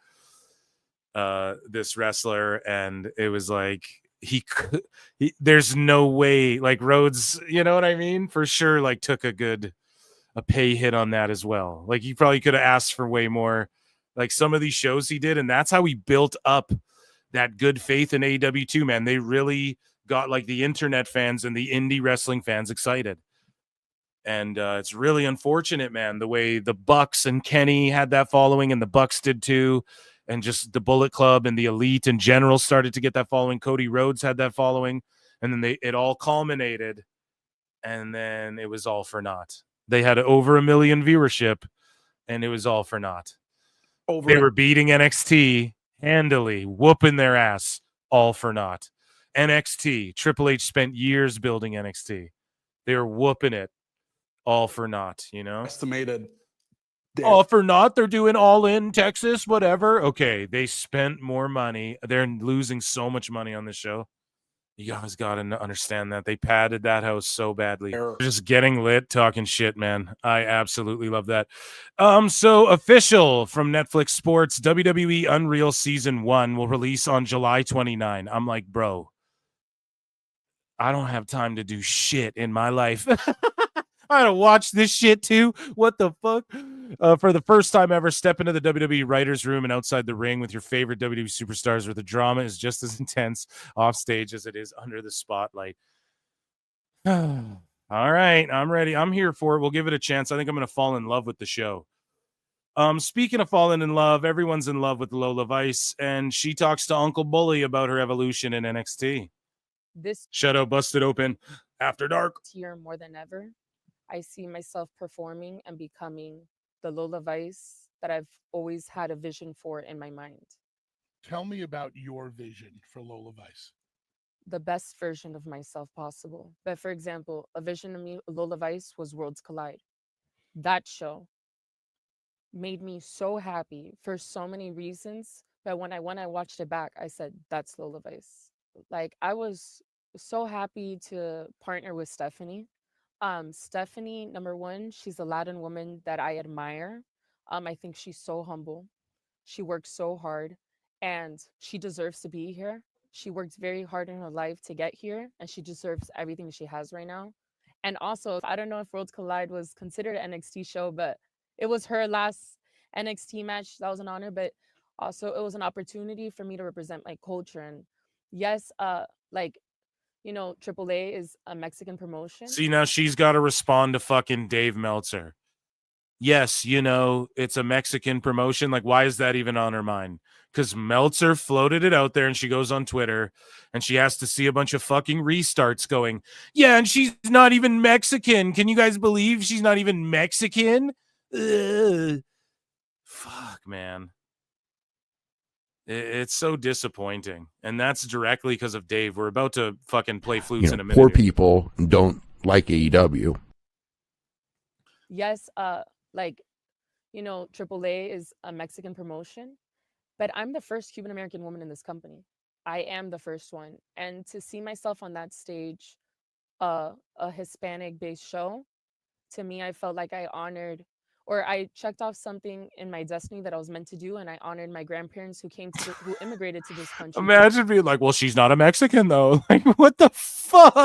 this wrestler, and it was like there's no way, like, Rhodes, you know what I mean? For sure, like, took a pay hit on that as well. Like, he probably could have asked for way more, like some of these shows he did, and that's how he built up that good faith in AEW too, man. They really got like the internet fans and the indie wrestling fans excited. And it's really unfortunate, man, the way the Bucks and Kenny had that following, and the Bucks did too. And just the Bullet Club and the Elite in general started to get that following. Cody Rhodes had that following. And then it all culminated. And then it was all for naught. They had over 1 million viewership, and it was all for naught. They were beating NXT handily, whooping their ass, all for naught. NXT, Triple H spent years building NXT. They were whooping it, all for naught, you know? Estimated. All for naught. They're doing All In Texas, whatever. Okay, they spent more money. They're losing so much money on this show. You guys got to understand that. They padded that house so badly. They're just getting lit, talking shit, man. I absolutely love that. So official from Netflix Sports, WWE Unreal Season 1 will release on July 29. I'm like, bro, I don't have time to do shit in my life. I gotta watch this shit too. What the fuck? For the first time ever, step into the WWE writer's room and outside the ring with your favorite WWE superstars, where the drama is just as intense off stage as it is under the spotlight. All right, I'm ready. I'm here for it. We'll give it a chance. I think I'm gonna fall in love with the show. Speaking of falling in love, everyone's in love with Lola Vice, and she talks to Uncle Bully about her evolution in NXT. This Shadow busted open after dark. year more than ever, I see myself performing and becoming the Lola Vice that I've always had a vision for in my mind. Tell me about your vision for Lola Vice. The best version of myself possible. But for example, a vision of me, Lola Vice, was Worlds Collide. That show made me so happy for so many reasons. But when I watched it back, I said, that's Lola Vice. Like, I was so happy to partner with Stephanie. Stephanie, number one, she's a Latin woman that I admire. I think she's so humble. She works so hard, and she deserves to be here. She worked very hard in her life to get here, and she deserves everything she has right now. And also, I don't know if Worlds Collide was considered an NXT show, but it was her last NXT match. That was an honor, but also it was an opportunity for me to represent my culture. And yes, like, you know, AAA is a Mexican promotion. See, now she's got to respond to fucking Dave Meltzer. yes, you know, it's a Mexican promotion. Like, why is that even on her mind? Because Meltzer floated it out there, and she goes on Twitter and she has to see a bunch of fucking restarts going, yeah, and she's not even Mexican. Can you guys believe she's not even Mexican? Ugh. Fuck, man. It's so disappointing. And that's directly because of Dave. We're about to fucking play flutes in a minute. Poor people don't like AEW. Yes, like, you know, AAA is a Mexican promotion, but I'm the first Cuban American woman in this company. I am the first one. And to see myself on that stage, a Hispanic-based show, to me, I felt like I honored, or I checked off something in my destiny that I was meant to do, and I honored my grandparents who who immigrated to this country. Imagine being like, well, she's not a Mexican, though. Like, what the fuck?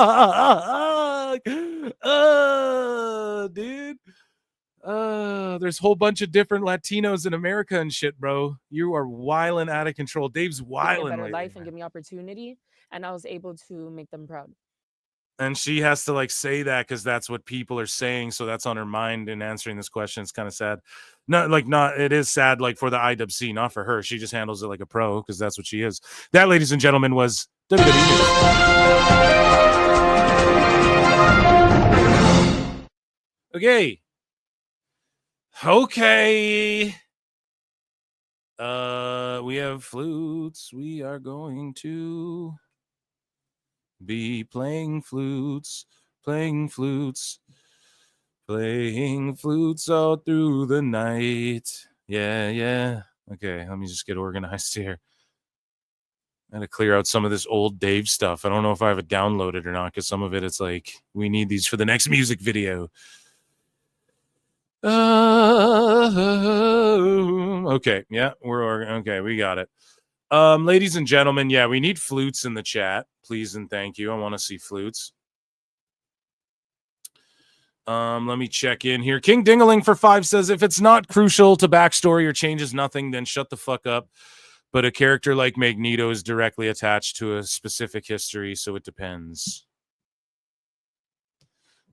Dude. There's a whole bunch of different Latinos in America and shit, bro. You are wilding out of control. Dave's Give me a wilding better lately, life and give me opportunity, and I was able to make them proud. and she has to like say that because that's what people are saying, so that's on her mind in answering this question. It's kind of sad. It is sad, like, for the IWC, not for her. She just handles it like a pro because that's what she is. That, ladies and gentlemen, was WWE News. Okay. We have flutes. We are going to be playing flutes all through the night. Yeah. Okay, let me just get organized here. I gotta clear out some of this old Dave stuff. I don't know if I have it downloaded or not, because some of it's like, we need these for the next music video. Okay, yeah, okay, we got it. Ladies and gentlemen, yeah, we need flutes in the chat, please and thank you. I want to see flutes. Let me check in here. King Dingaling for 5 says, if it's not crucial to backstory or changes nothing, then shut the fuck up. But a character like Magneto is directly attached to a specific history, so it depends.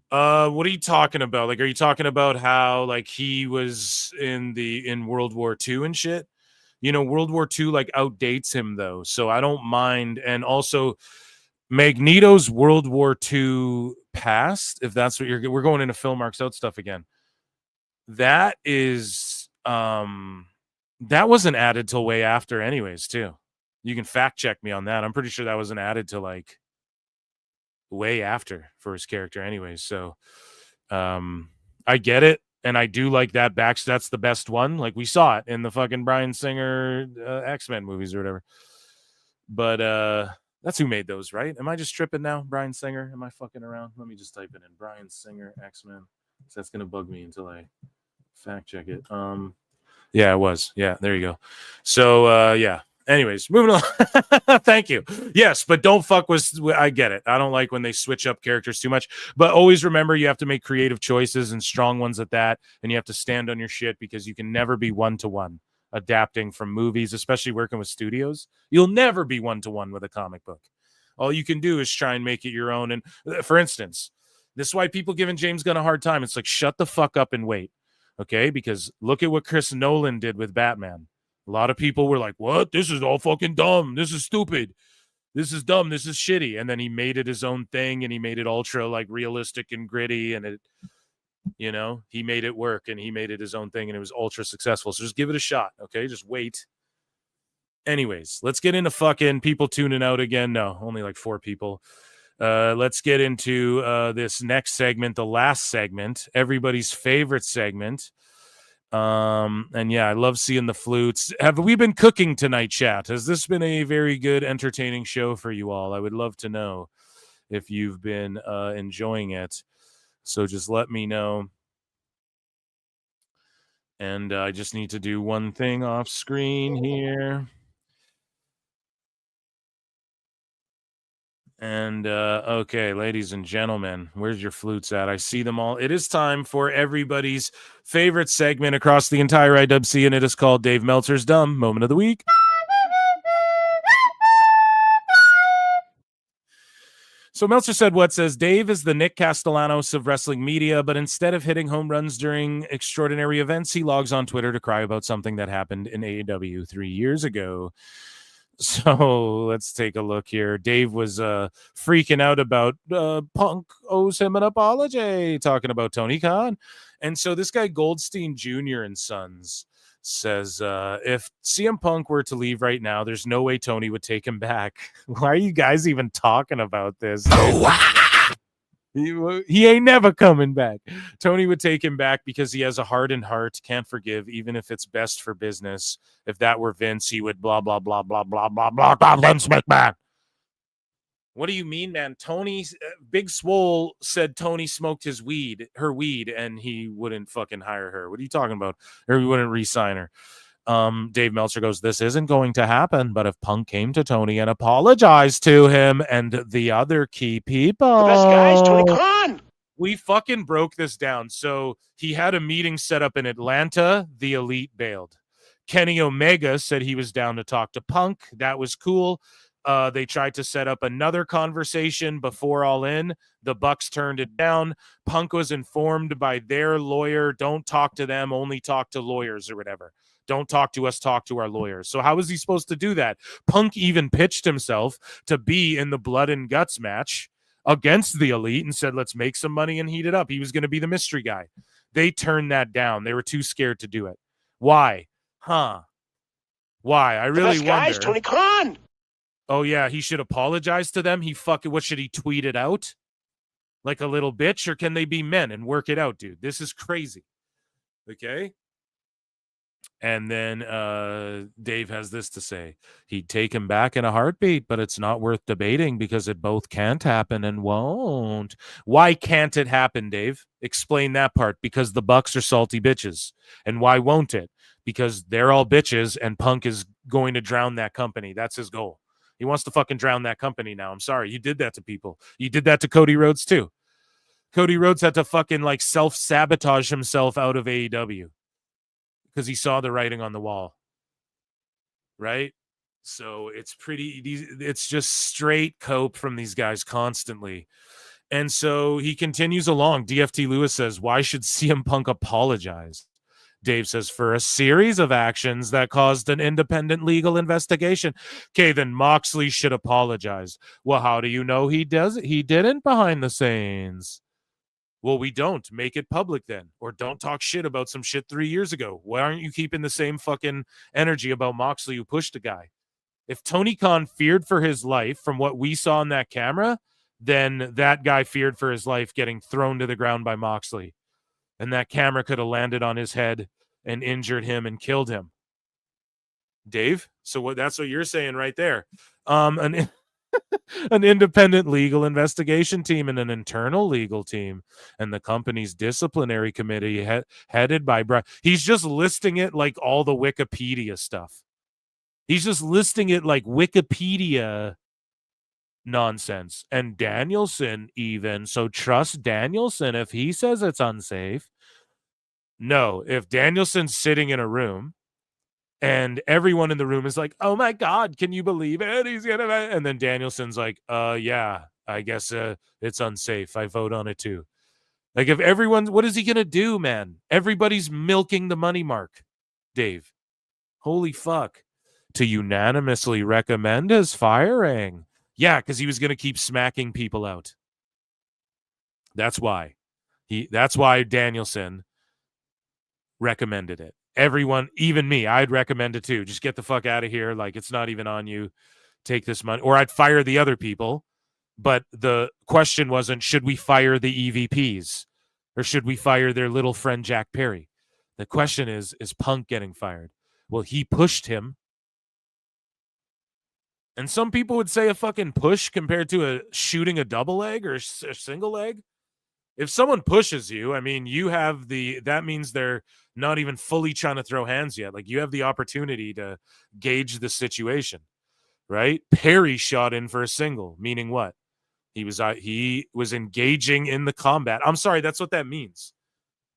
What are you talking about? Like, are you talking about how, like, he was in World War II and shit? You know, World War II like outdates him though, so I don't mind. And also, Magneto's World War II past, if that's what we're going into Phil Marks Out stuff again. That is that wasn't added till way after, anyways. Too, you can fact check me on that. I'm pretty sure that wasn't added till like way after for his character anyways. So I get it, and I do like that that's the best one. Like, we saw it in the fucking Bryan Singer X-Men movies or whatever. But that's who made those, right? Am I just tripping now? Bryan Singer? Am I fucking around? Let me just type it in. Bryan Singer X-Men. So that's gonna bug me until I fact check it. Yeah, it was. Yeah, there you go. So yeah. Anyways, moving on. Thank you. Yes, but don't fuck with. I get it. I don't like when they switch up characters too much. But always remember, you have to make creative choices, and strong ones at that. And you have to stand on your shit, because you can never be one-to-one adapting from movies, especially working with studios. You'll never be one-to-one with a comic book. All you can do is try and make it your own. And for instance, this is why people giving James Gunn a hard time. It's like, shut the fuck up and wait. Okay? Because look at what Chris Nolan did with Batman. A lot of people were like, what? This is all fucking dumb. This is stupid. This is dumb. This is shitty. And then he made it his own thing, and he made it ultra like realistic and gritty. And it, you know, he made it work, and he made it his own thing, and it was ultra successful. So just give it a shot. Okay. Just wait. Anyways, let's get into fucking people tuning out again. No, only like 4 people. Let's get into this next segment, the last segment, everybody's favorite segment. And yeah, I love seeing the flutes. Have we been cooking tonight, chat? Has this been a very good, entertaining show for you all? I would love to know if you've been enjoying it. So just let me know. And I just need to do one thing off screen here. And okay, ladies and gentlemen, where's your flutes at? I see them all. It is time for everybody's favorite segment across the entire IWC, and it is called Dave Meltzer's Dumb Moment of the Week. So Meltzer said what says Dave is the Nick Castellanos of wrestling media, but instead of hitting home runs during extraordinary events, he logs on Twitter to cry about something that happened in AEW 3 years ago. So let's take a look here. Dave was freaking out about Punk owes him an apology, talking about Tony Khan. And so this guy Goldstein Jr. and Sons says, if CM Punk were to leave right now, there's no way Tony would take him back. Why are you guys even talking about this? He ain't never coming back. Tony would take him back because he has a hardened heart, can't forgive, even if it's best for business. If that were Vince, he would blah, blah, blah, blah, blah, blah, blah, blah, Vince McMahon. What do you mean, man? Tony, Big Swole said Tony smoked her weed, and he wouldn't fucking hire her. What are you talking about? Or he wouldn't re-sign her. Dave Meltzer goes, this isn't going to happen, but if Punk came to Tony and apologized to him and the other key people, The best guys, Tony Khan. we fucking broke this down. So he had a meeting set up in Atlanta. The Elite bailed. Kenny Omega said he was down to talk to Punk. That was cool. They tried to set up another conversation before All In. The Bucks turned it down. Punk was informed by their lawyer, don't talk to them, only talk to lawyers or whatever. Don't talk to us, talk to our lawyers. So how was he supposed to do that? Punk even pitched himself to be in the Blood and Guts match against the Elite and said, let's make some money and heat it up. He was going to be the mystery guy. They turned that down. They were too scared to do it. Why? Why? I really wonder. Guys, Tony Khan. Oh, yeah, he should apologize to them. What should he tweet it out? Like a little bitch? Or can they be men and work it out, dude? This is crazy. Okay? And then Dave has this to say. He'd take him back in a heartbeat, but it's not worth debating because it both can't happen and won't. Why can't it happen, Dave? Explain that part. Because the Bucks are salty bitches. And why won't it? Because they're all bitches and Punk is going to drown that company. That's his goal. He wants to fucking drown that company now. I'm sorry. You did that to people. You did that to Cody Rhodes too. Cody Rhodes had to fucking like self-sabotage himself out of AEW. Because he saw the writing on the wall, right? So it's just straight cope from these guys constantly. And so he continues along. DFT Lewis says, why should CM Punk apologize? Dave says, for a series of actions that caused an independent legal investigation. Okay, then Moxley should apologize. Well, how do you know he didn't behind the scenes? Well, we don't. Make it public then. Or don't talk shit about some shit 3 years ago. Why aren't you keeping the same fucking energy about Moxley who pushed a guy? If Tony Khan feared for his life from what we saw in that camera, then that guy feared for his life getting thrown to the ground by Moxley. And that camera could have landed on his head and injured him and killed him. Dave? So that's what you're saying right there. An independent legal investigation team and an internal legal team and the company's disciplinary committee headed by Brian. He's just listing it like all the Wikipedia stuff. He's just listing it like Wikipedia nonsense. And Danielson even. So trust Danielson if he says it's unsafe. No, if Danielson's sitting in a room and everyone in the room is like, oh my God, can you believe it? He's gonna, and then Danielson's like, yeah, I guess it's unsafe. I vote on it too. Like if everyone's, what is he gonna do, man? Everybody's milking the money mark, Dave. Holy fuck. To unanimously recommend his firing. Yeah, because he was gonna keep smacking people out. That's why. That's why Danielson recommended it. Everyone, even me, I'd recommend it too. Just get the fuck out of here. Like, it's not even on you. Take this money. Or I'd fire the other people. But the question wasn't, should we fire the EVPs? Or should we fire their little friend Jack Perry? The question is Punk getting fired? Well, he pushed him. And some people would say a fucking push compared to shooting a double leg or a single leg. If someone pushes you, I mean, that means they're not even fully trying to throw hands yet. Like, you have the opportunity to gauge the situation, right? Perry shot in for a single, meaning what? He was engaging in the combat. I'm sorry, that's what that means,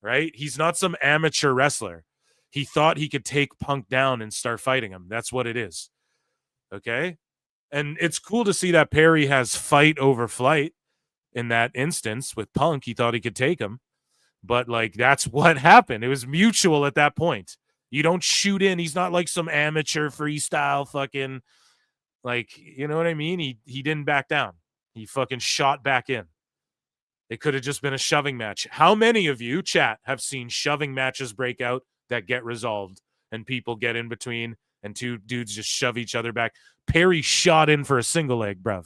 right? He's not some amateur wrestler. He thought he could take Punk down and start fighting him. That's what it is, okay? And it's cool to see that Perry has fight over flight in that instance with Punk. He thought he could take him. But, like, that's what happened. It was mutual at that point. You don't shoot in. He's not like some amateur freestyle fucking, like, you know what I mean? He didn't back down. He fucking shot back in. It could have just been a shoving match. How many of you, chat, have seen shoving matches break out that get resolved and people get in between and two dudes just shove each other back? Perry shot in for a single leg, bruv.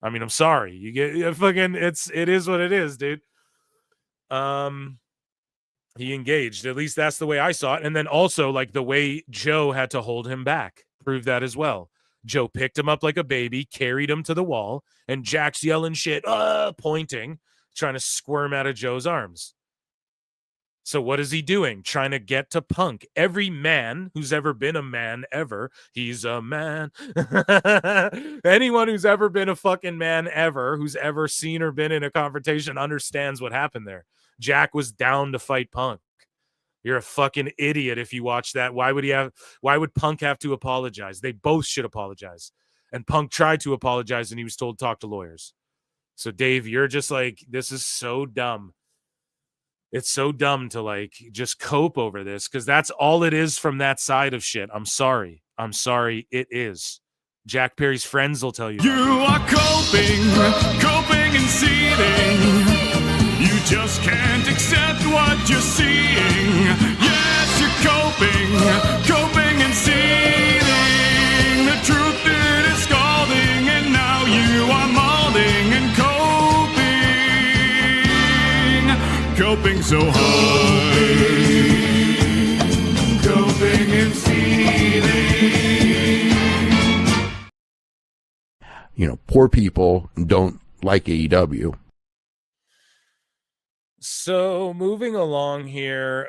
I mean, I'm sorry. You get fucking, it is what it is, dude. He engaged. At least that's the way I saw it. And then also, like, the way Joe had to hold him back proved that as well. Joe picked him up like a baby, carried him to the wall, and Jack's yelling shit, pointing, trying to squirm out of Joe's arms. So what is he doing? Trying to get to Punk. Every man who's ever been a man ever, he's a man. Anyone who's ever been a fucking man ever, who's ever seen or been in a confrontation, understands what happened there. Jack was down to fight Punk. You're a fucking idiot if you watch that. Why would Punk have to apologize? They both should apologize. And Punk tried to apologize and he was told, talk to lawyers. So Dave, you're just like, this is so dumb. It's so dumb to, like, just cope over this, because that's all it is from that side of shit. I'm sorry. It is. Jack Perry's friends will tell you. You are coping and seething. You just can't accept what you're seeing. Yes, you're coping and seething. The truth it is scalding, and now you are molding and coping so hard, coping and seething. You know, poor people don't like AEW. So moving along here,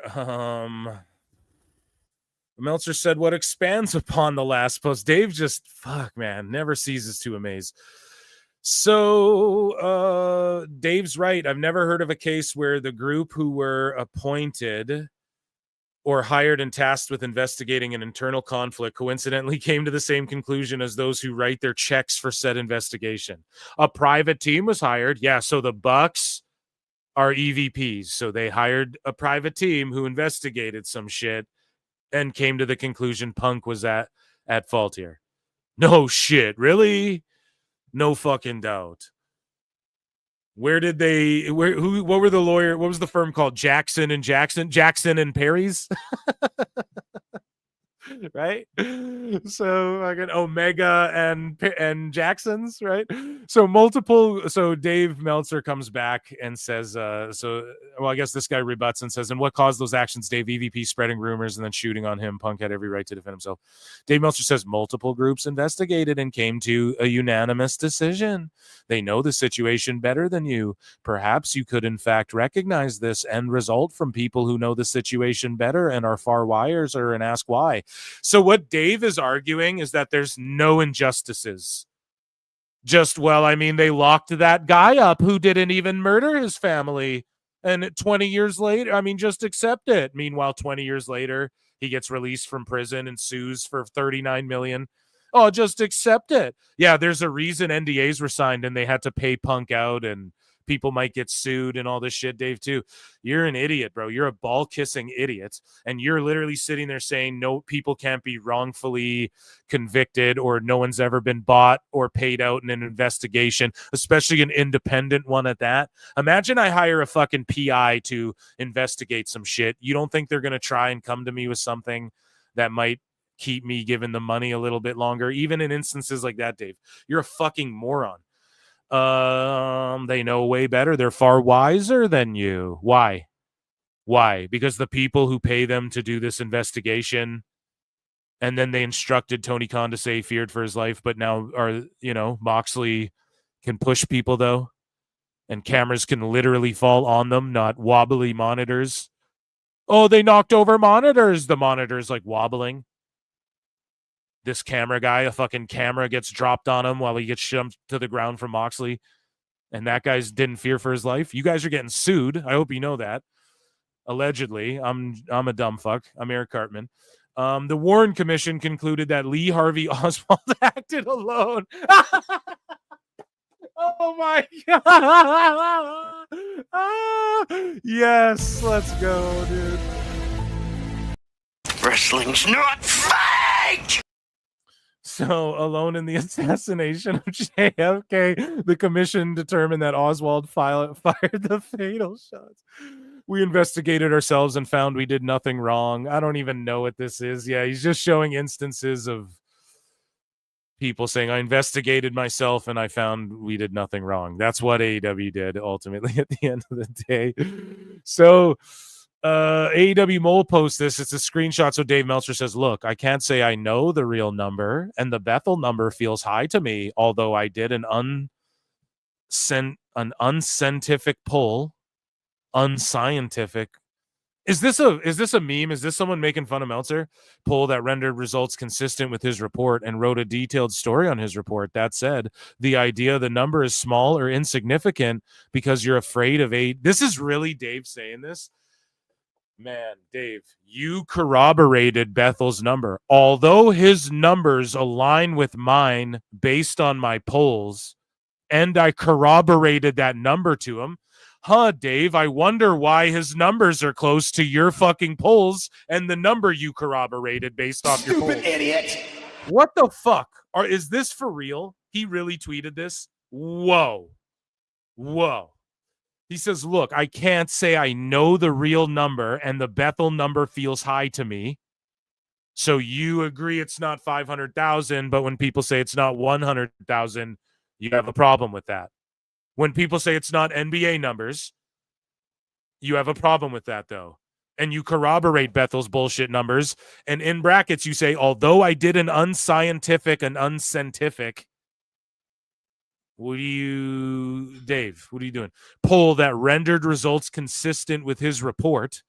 Meltzer said, what expands upon the last post? Dave just, never ceases to amaze. So Dave's right. I've never heard of a case where the group who were appointed or hired and tasked with investigating an internal conflict coincidentally came to the same conclusion as those who write their checks for said investigation. A private team was hired. Yeah, so the Bucks are EVPs. So they hired a private team who investigated some shit and came to the conclusion Punk was at fault here. No shit, really? No fucking doubt. What were the lawyer? What was the firm called? Jackson and Perry's? Right? So like Omega and Jackson's, right? So Dave Meltzer comes back and says, I guess this guy rebuts and says, and what caused those actions, Dave? EVP spreading rumors and then shooting on him. Punk had every right to defend himself. Dave Meltzer says multiple groups investigated and came to a unanimous decision. They know the situation better than you. Perhaps you could in fact recognize this end result from people who know the situation better and are far wiser and ask why. So what Dave is arguing is that there's no injustices. They locked that guy up who didn't even murder his family. And 20 years later, just accept it. Meanwhile, 20 years later, he gets released from prison and sues for $39 million. Oh, just accept it. Yeah, there's a reason NDAs were signed and they had to pay Punk out and people might get sued and all this shit, Dave, too. You're an idiot, bro. You're a ball-kissing idiot. And you're literally sitting there saying, no, people can't be wrongfully convicted or no one's ever been bought or paid out in an investigation, especially an independent one at that. Imagine I hire a fucking PI to investigate some shit. You don't think they're going to try and come to me with something that might keep me giving the money a little bit longer? Even in instances like that, Dave, you're a fucking moron. They know way better. They're far wiser than you. Why? Because the people who pay them to do this investigation, and then they instructed Tony Khan to say he feared for his life, but now Moxley can push people though, and cameras can literally fall on them, not wobbly monitors. Oh, they knocked over monitors. The monitor's like wobbling. This camera guy, a fucking camera gets dropped on him while he gets shoved to the ground from Moxley. And that guy's didn't fear for his life. You guys are getting sued. I hope you know that. Allegedly. I'm a dumb fuck. I'm Eric Cartman. The Warren Commission concluded that Lee Harvey Oswald acted alone. Oh my God. Yes, let's go, dude. Wrestling's not fake! So, alone in the assassination of JFK, the commission determined that Oswald fired the fatal shots. We investigated ourselves and found we did nothing wrong. I don't even know what this is. Yeah, he's just showing instances of people saying, I investigated myself and I found we did nothing wrong. That's what AEW did ultimately at the end of the day. So AEW Mole posts this. It's a screenshot. So Dave Meltzer says, look, I can't say I know the real number, and the Bethel number feels high to me, although I did an unscientific poll. Unscientific. Is this a meme? Is this someone making fun of Meltzer? Poll that rendered results consistent with his report and wrote a detailed story on his report. That said, the idea the number is small or insignificant because you're afraid of This is really Dave saying this. Man, Dave, you corroborated Bethel's number. Although his numbers align with mine based on my polls, and I corroborated that number to him, Dave, I wonder why his numbers are close to your fucking polls and the number you corroborated based off your polls. Stupid idiot. What the fuck? Is this for real? He really tweeted this? Whoa. He says, look, I can't say I know the real number and the Bethel number feels high to me. So you agree it's not 500,000, but when people say it's not 100,000, you have a problem with that. When people say it's not NBA numbers, you have a problem with that, though. And you corroborate Bethel's bullshit numbers. And in brackets, you say, although I did an unscientific and unscientific, Dave, what are you doing? Poll that rendered results consistent with his report.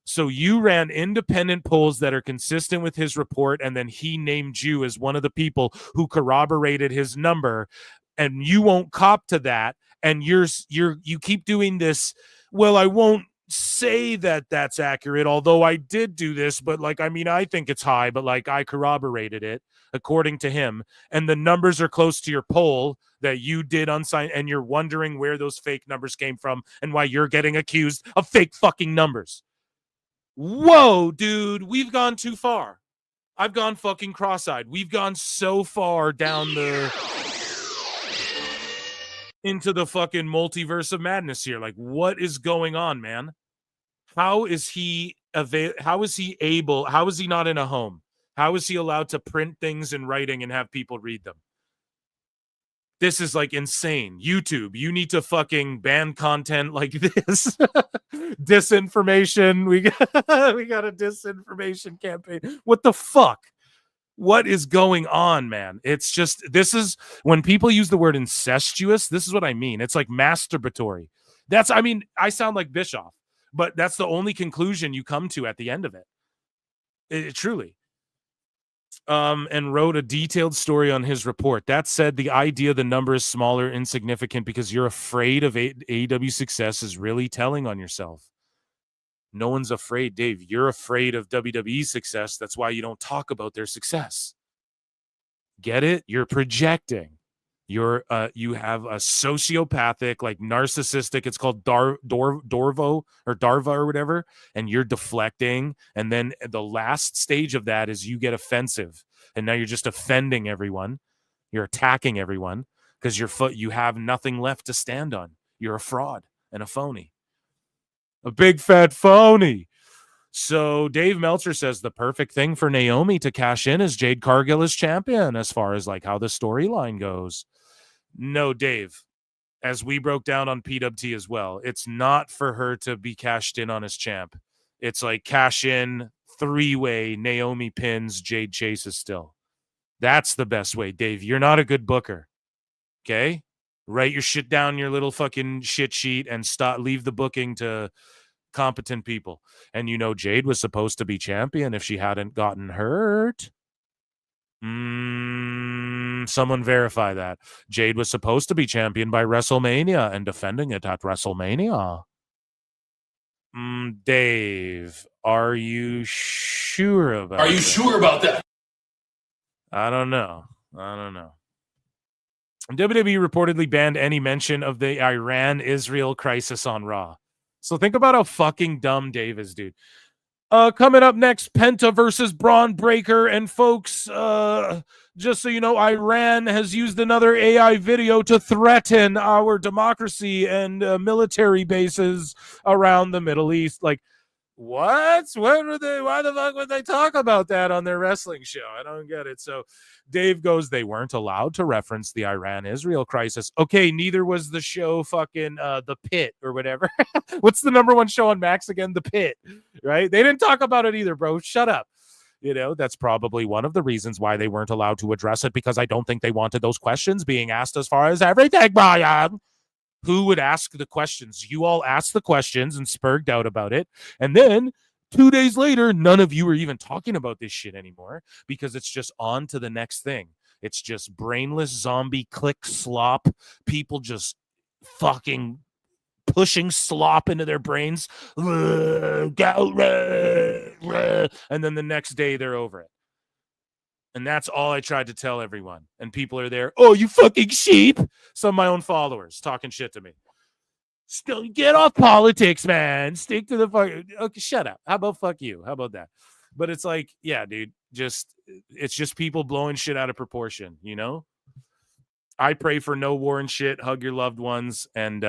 So you ran independent polls that are consistent with his report, and then he named you as one of the people who corroborated his number, and you won't cop to that, and you keep doing this. Well, I won't say that that's accurate, although I did do this, but I think it's high, but I corroborated it according to him, and the numbers are close to your poll that you did unsigned, and you're wondering where those fake numbers came from and why you're getting accused of fake fucking numbers. Whoa, dude, we've gone too far. I've gone fucking cross-eyed. We've gone so far down into the fucking multiverse of madness here. What is going on, man? How is he not in a home? How is he allowed to print things in writing and have people read them? This is insane. YouTube, you need to fucking ban content like this. Disinformation. We got a disinformation campaign. What the fuck? What is going on, man? It's just, this is when people use the word incestuous, this is what I mean. It's like masturbatory. I sound like Bischoff, but that's the only conclusion you come to at the end of it. Truly. And wrote a detailed story on his report. That said, the idea the number is smaller, insignificant because you're afraid of AEW success is really telling on yourself. No one's afraid, Dave. You're afraid of WWE success. That's why you don't talk about their success. Get it? You're projecting. You have a sociopathic, narcissistic, it's called Darvo or Darva or whatever, and you're deflecting. And then the last stage of that is you get offensive. And now you're just offending everyone. You're attacking everyone because you have nothing left to stand on. You're a fraud and a phony. A big fat phony. So Dave Meltzer says the perfect thing for Naomi to cash in is Jade Cargill as champion as far as how the storyline goes. No, Dave, as we broke down on PWT as well, it's not for her to be cashed in on as champ. It's cash in, 3-way, Naomi pins, Jade chases still. That's the best way, Dave. You're not a good booker. Okay? Write your shit down, your little fucking shit sheet, and leave the booking to competent people. And Jade was supposed to be champion if she hadn't gotten hurt. Someone verify that. Jade was supposed to be champion by WrestleMania and defending it at WrestleMania. Dave, are you sure about Are you that? sure about that? I don't know. WWE reportedly banned any mention of the Iran-Israel crisis on Raw. So think about how fucking dumb Dave is, dude. Coming up next, Penta versus Braun Breaker. And folks, just so you know, Iran has used another AI video to threaten our democracy and military bases around the Middle East. Like, what? Why the fuck would they talk about that on their wrestling show? I don't get it. So Dave goes, they weren't allowed to reference the Iran-Israel crisis. Okay, neither was the show fucking The Pit or whatever. What's the number one show on Max again? The Pit, right? They didn't talk about it either, bro. Shut up. You know, that's probably one of the reasons why they weren't allowed to address it, because I don't think they wanted those questions being asked as far as everything, Brian. Who would ask the questions? You all asked the questions and spurged out about it. And then 2 days later, none of you are even talking about this shit anymore because it's just on to the next thing. It's just brainless zombie click slop. People just fucking pushing slop into their brains. And then the next day they're over it. And that's all I tried to tell everyone. And people are there. Oh, you fucking sheep. Some of my own followers talking shit to me. Still, get off politics, man. Stick to the fucking. Okay, shut up. How about fuck you? How about that? But it's like, yeah, dude. It's just people blowing shit out of proportion. You know. I pray for no war and shit. Hug your loved ones, and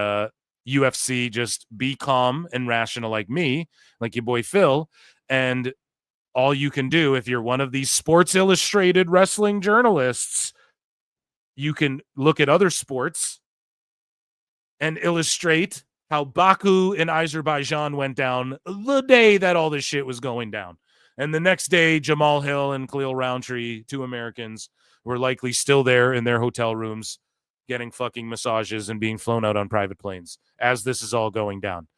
UFC, just be calm and rational like me, like your boy Phil, and all you can do if you're one of these Sports Illustrated wrestling journalists, you can look at other sports and illustrate how Baku in Azerbaijan went down the day that all this shit was going down. And the next day, Jamal Hill and Khalil Roundtree, 2 Americans, were likely still there in their hotel rooms getting fucking massages and being flown out on private planes as this is all going down.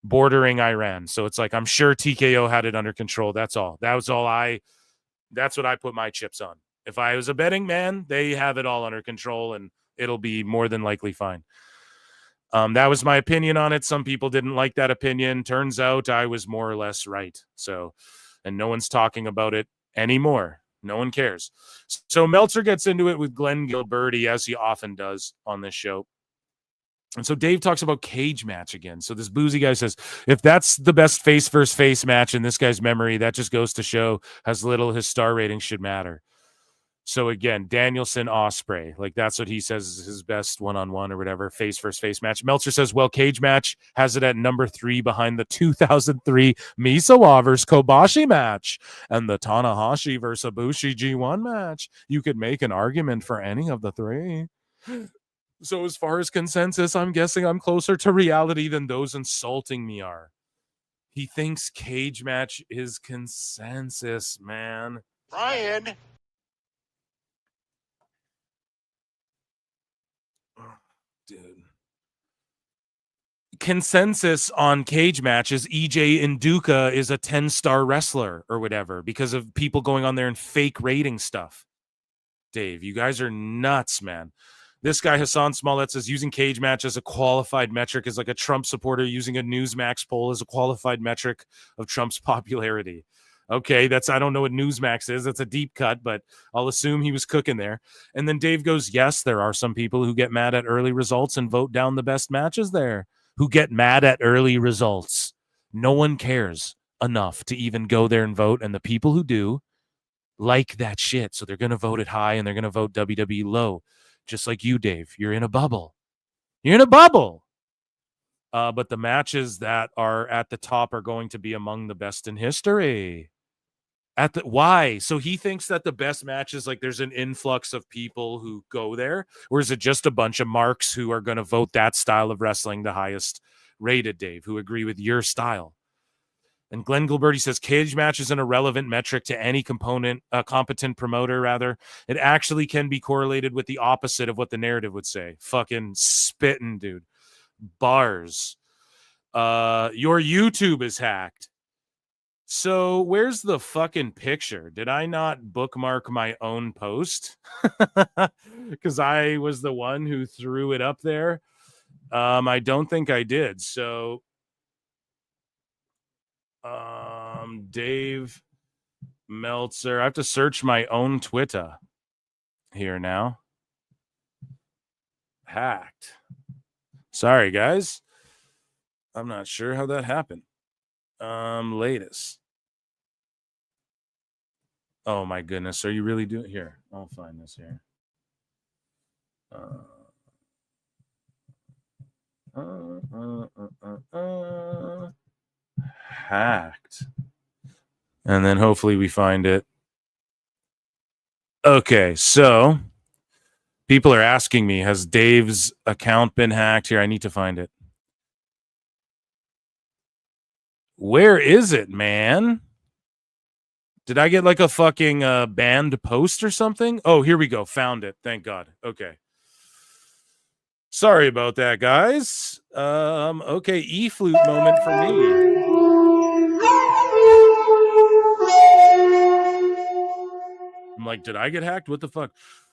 Bordering Iran. So it's like, I'm sure TKO had it under control. That's all. That's what I put my chips on. If I was a betting man, they have it all under control and it'll be more than likely fine. That was my opinion on it. Some people didn't like that opinion. Turns out I was more or less right. So, and no one's talking about it anymore. No one cares. So Meltzer gets into it with Glenn Gilberti, as he often does on this show. And so Dave talks about cage match again. So this boozy guy says, if that's the best face versus face match in this guy's memory, that just goes to show how little his star rating should matter. So again, Danielson Ospreay, like that's what he says is his best one-on-one or whatever, face versus face match. Meltzer says, well, cage match has it at number 3 behind the 2003 Misawa versus Kobashi match and the Tanahashi versus Ibushi G1 match. You could make an argument for any of the 3. So as far as consensus, I'm guessing I'm closer to reality than those insulting me are. He thinks cage match is consensus, man. Brian. Dude. Consensus on cage matches, EJ Nduka is a 10-star wrestler or whatever because of people going on there and fake rating stuff. Dave, you guys are nuts, man. This guy, Hassan Smollett, says using cage match as a qualified metric is like a Trump supporter using a Newsmax poll as a qualified metric of Trump's popularity. Okay, I don't know what Newsmax is. That's a deep cut, but I'll assume he was cooking there. And then Dave goes, yes, there are some people who get mad at early results and vote down the best matches there. Who get mad at early results. No one cares enough to even go there and vote. And the people who do like that shit. So they're going to vote it high and they're going to vote WWE low. Just like you, Dave. You're in a bubble. You're in a bubble. But the matches that are at the top are going to be among the best in history. Why? So he thinks that the best matches, like there's an influx of people who go there, or is it just a bunch of marks who are going to vote that style of wrestling the highest rated, Dave, who agree with your style? And Glenn Gilberti says cage match is an irrelevant metric to any competent promoter, rather. It actually can be correlated with the opposite of what the narrative would say. Fucking spitting, dude. Bars. Your YouTube is hacked. So where's the fucking picture? Did I not bookmark my own post? Because I was the one who threw it up there. I don't think I did. So Dave Meltzer. I have to search my own Twitter here now. Hacked. Sorry, guys. I'm not sure how that happened. Latest. Oh my goodness. Are you really doing here? I'll find this here. Hacked. And then hopefully we find it. Okay, so people are asking me, has Dave's account been hacked? Here, I need to find it. Where is it, man? Did I get like a fucking banned post or something? Oh, here we go. Found it. Thank God. Okay. Sorry about that, guys. Okay, E-flute moment for me. I'm like, did I get hacked? What the fuck?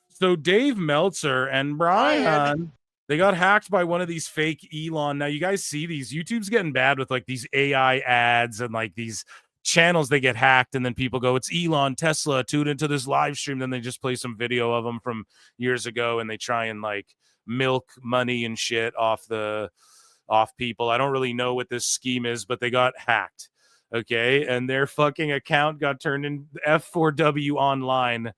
So Dave Meltzer and Brian, they got hacked by one of these fake Elon. Now you guys see these. YouTube's getting bad with like these AI ads and like these channels they get hacked, and then people go, it's Elon, Tesla, tune into this live stream. Then they just play some video of them from years ago, and they try and like milk money and shit off people. I don't really know what this scheme is, but they got hacked. Okay, and their fucking account got turned in F4W online,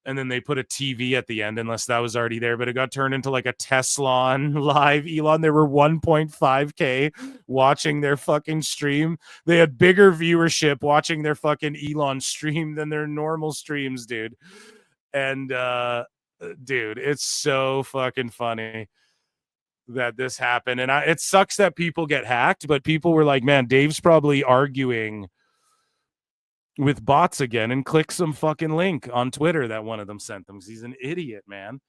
and then they put a TV at the end, unless that was already there, but it got turned into like a Tesla live Elon. There were 1.5K watching their fucking stream. They had bigger viewership watching their fucking Elon stream than their normal streams, dude. And dude, it's so fucking funny that this happened. And it sucks that people get hacked, but people were like, man, Dave's probably arguing with bots again, and click some fucking link on Twitter that one of them sent them. He's an idiot, man.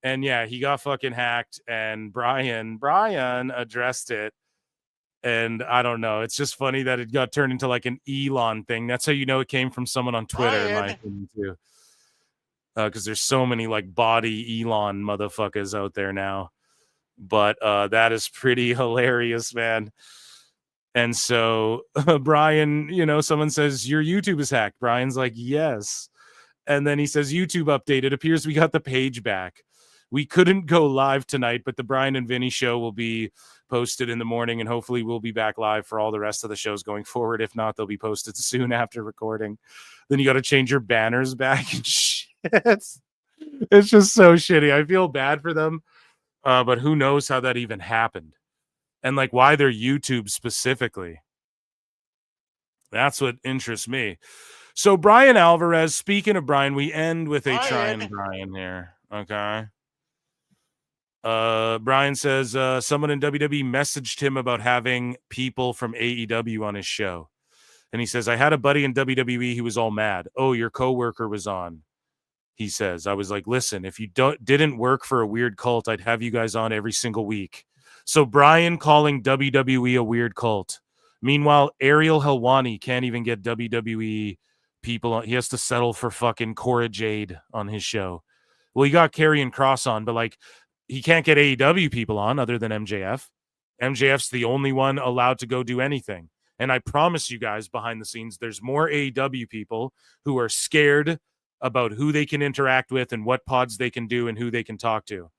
And yeah, he got fucking hacked, and Brian addressed it. And I don't know. It's just funny that it got turned into like an Elon thing. That's how you know it came from someone on Twitter, in my opinion, too. Because there's so many like body Elon motherfuckers out there now. But that is pretty hilarious, man. And so Brian, someone says, your YouTube is hacked. Brian's like, yes. And then he says, YouTube update. It appears we got the page back. We couldn't go live tonight, but the Brian and Vinny show will be posted in the morning, and hopefully we'll be back live for all the rest of the shows going forward. If not, they'll be posted soon after recording. Then you got to change your banners back and shit. It's just so shitty. I feel bad for them. But who knows how that even happened, and like why they're YouTube specifically. That's what interests me. So Brian Alvarez, speaking of Brian, we end with a trying Brian here. Okay. Brian says someone in WWE messaged him about having people from AEW on his show. And he says, I had a buddy in WWE who was all mad. Oh, your coworker was on. He says, I was like, listen, if you didn't work for a weird cult, I'd have you guys on every single week. So Brian calling WWE a weird cult. Meanwhile, Ariel Helwani can't even get WWE people on. He has to settle for fucking Cora Jade on his show. Well, he got Karrion Kross on, but like he can't get AEW people on other than MJF. MJF's the only one allowed to go do anything. And I promise you guys, behind the scenes, there's more AEW people who are scared about who they can interact with and what pods they can do and who they can talk to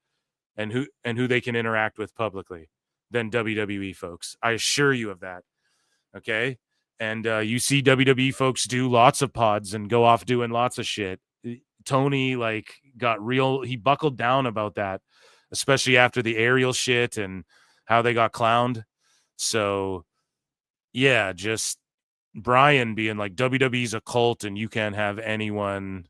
and who they can interact with publicly than WWE folks. I assure you of that. Okay. And you see WWE folks do lots of pods and go off doing lots of shit. Tony he buckled down about that, especially after the Ariel shit and how they got clowned. So yeah, just Brian being like, WWE's a cult and you can't have anyone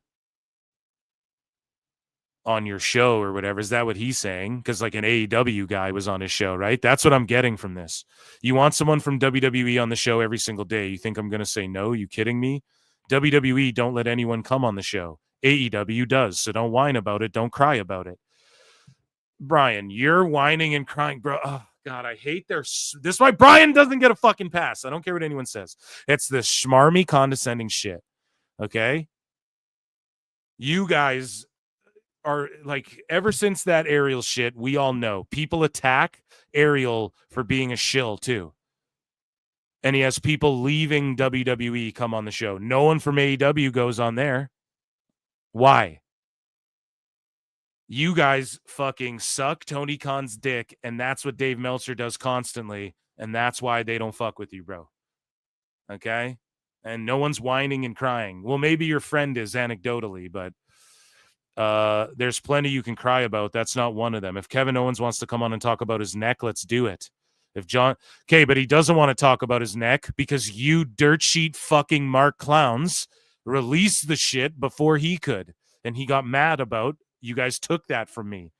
on your show or whatever. Is that what he's saying? Because like an AEW guy was on his show, right? That's what I'm getting from this. You want someone from WWE on the show every single day. You think I'm going to say no? You kidding me? WWE don't let anyone come on the show. AEW does. So don't whine about it. Don't cry about it. Brian, you're whining and crying, bro. Oh, God, I hate this is why Brian doesn't get a fucking pass. I don't care what anyone says. It's this schmarmy, condescending shit. Okay? You guys are like, ever since that Ariel shit, we all know people attack Ariel for being a shill too. And he has people leaving WWE come on the show. No one from AEW goes on there. Why? You guys fucking suck Tony Khan's dick, and that's what Dave Meltzer does constantly, and that's why they don't fuck with you, bro. Okay? And no one's whining and crying. Well, maybe your friend is anecdotally, but there's plenty you can cry about. That's not one of them. If Kevin Owens wants to come on and talk about his neck, let's do it. If John, okay, but he doesn't want to talk about his neck because you dirt sheet fucking Mark clowns released the shit before he could, and he got mad about. You guys took that from me,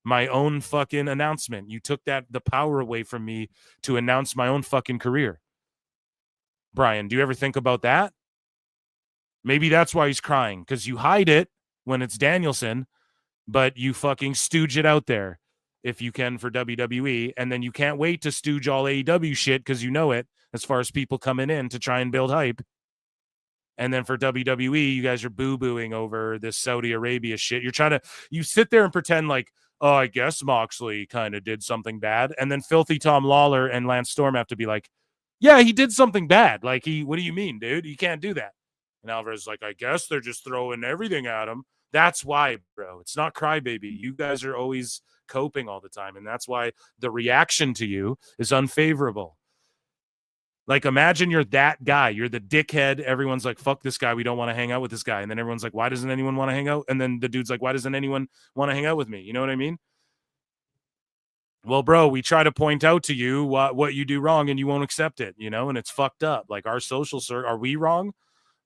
my own fucking announcement. You took the power away from me to announce my own fucking career. Brian, do you ever think about that? Maybe that's why he's crying, because you hide it when it's Danielson, but you fucking stooge it out there if you can for WWE, and then you can't wait to stooge all AEW shit because you know it, as far as people coming in to try and build hype. And then for WWE, you guys are boo-booing over this Saudi Arabia shit. You sit there and pretend like, oh, I guess Moxley kind of did something bad. And then Filthy Tom Lawler and Lance Storm have to be like, yeah, he did something bad. Like, what do you mean, dude? You can't do that. And Alvarez is like, I guess they're just throwing everything at him. That's why, bro. It's not crybaby. You guys are always coping all the time. And that's why the reaction to you is unfavorable. Like, imagine you're that guy. You're the dickhead. Everyone's like, fuck this guy. We don't want to hang out with this guy. And then everyone's like, why doesn't anyone want to hang out? And then the dude's like, why doesn't anyone want to hang out with me? You know what I mean? Well, bro, we try to point out to you what you do wrong and you won't accept it, you know? And it's fucked up. Like, our social circle, are we wrong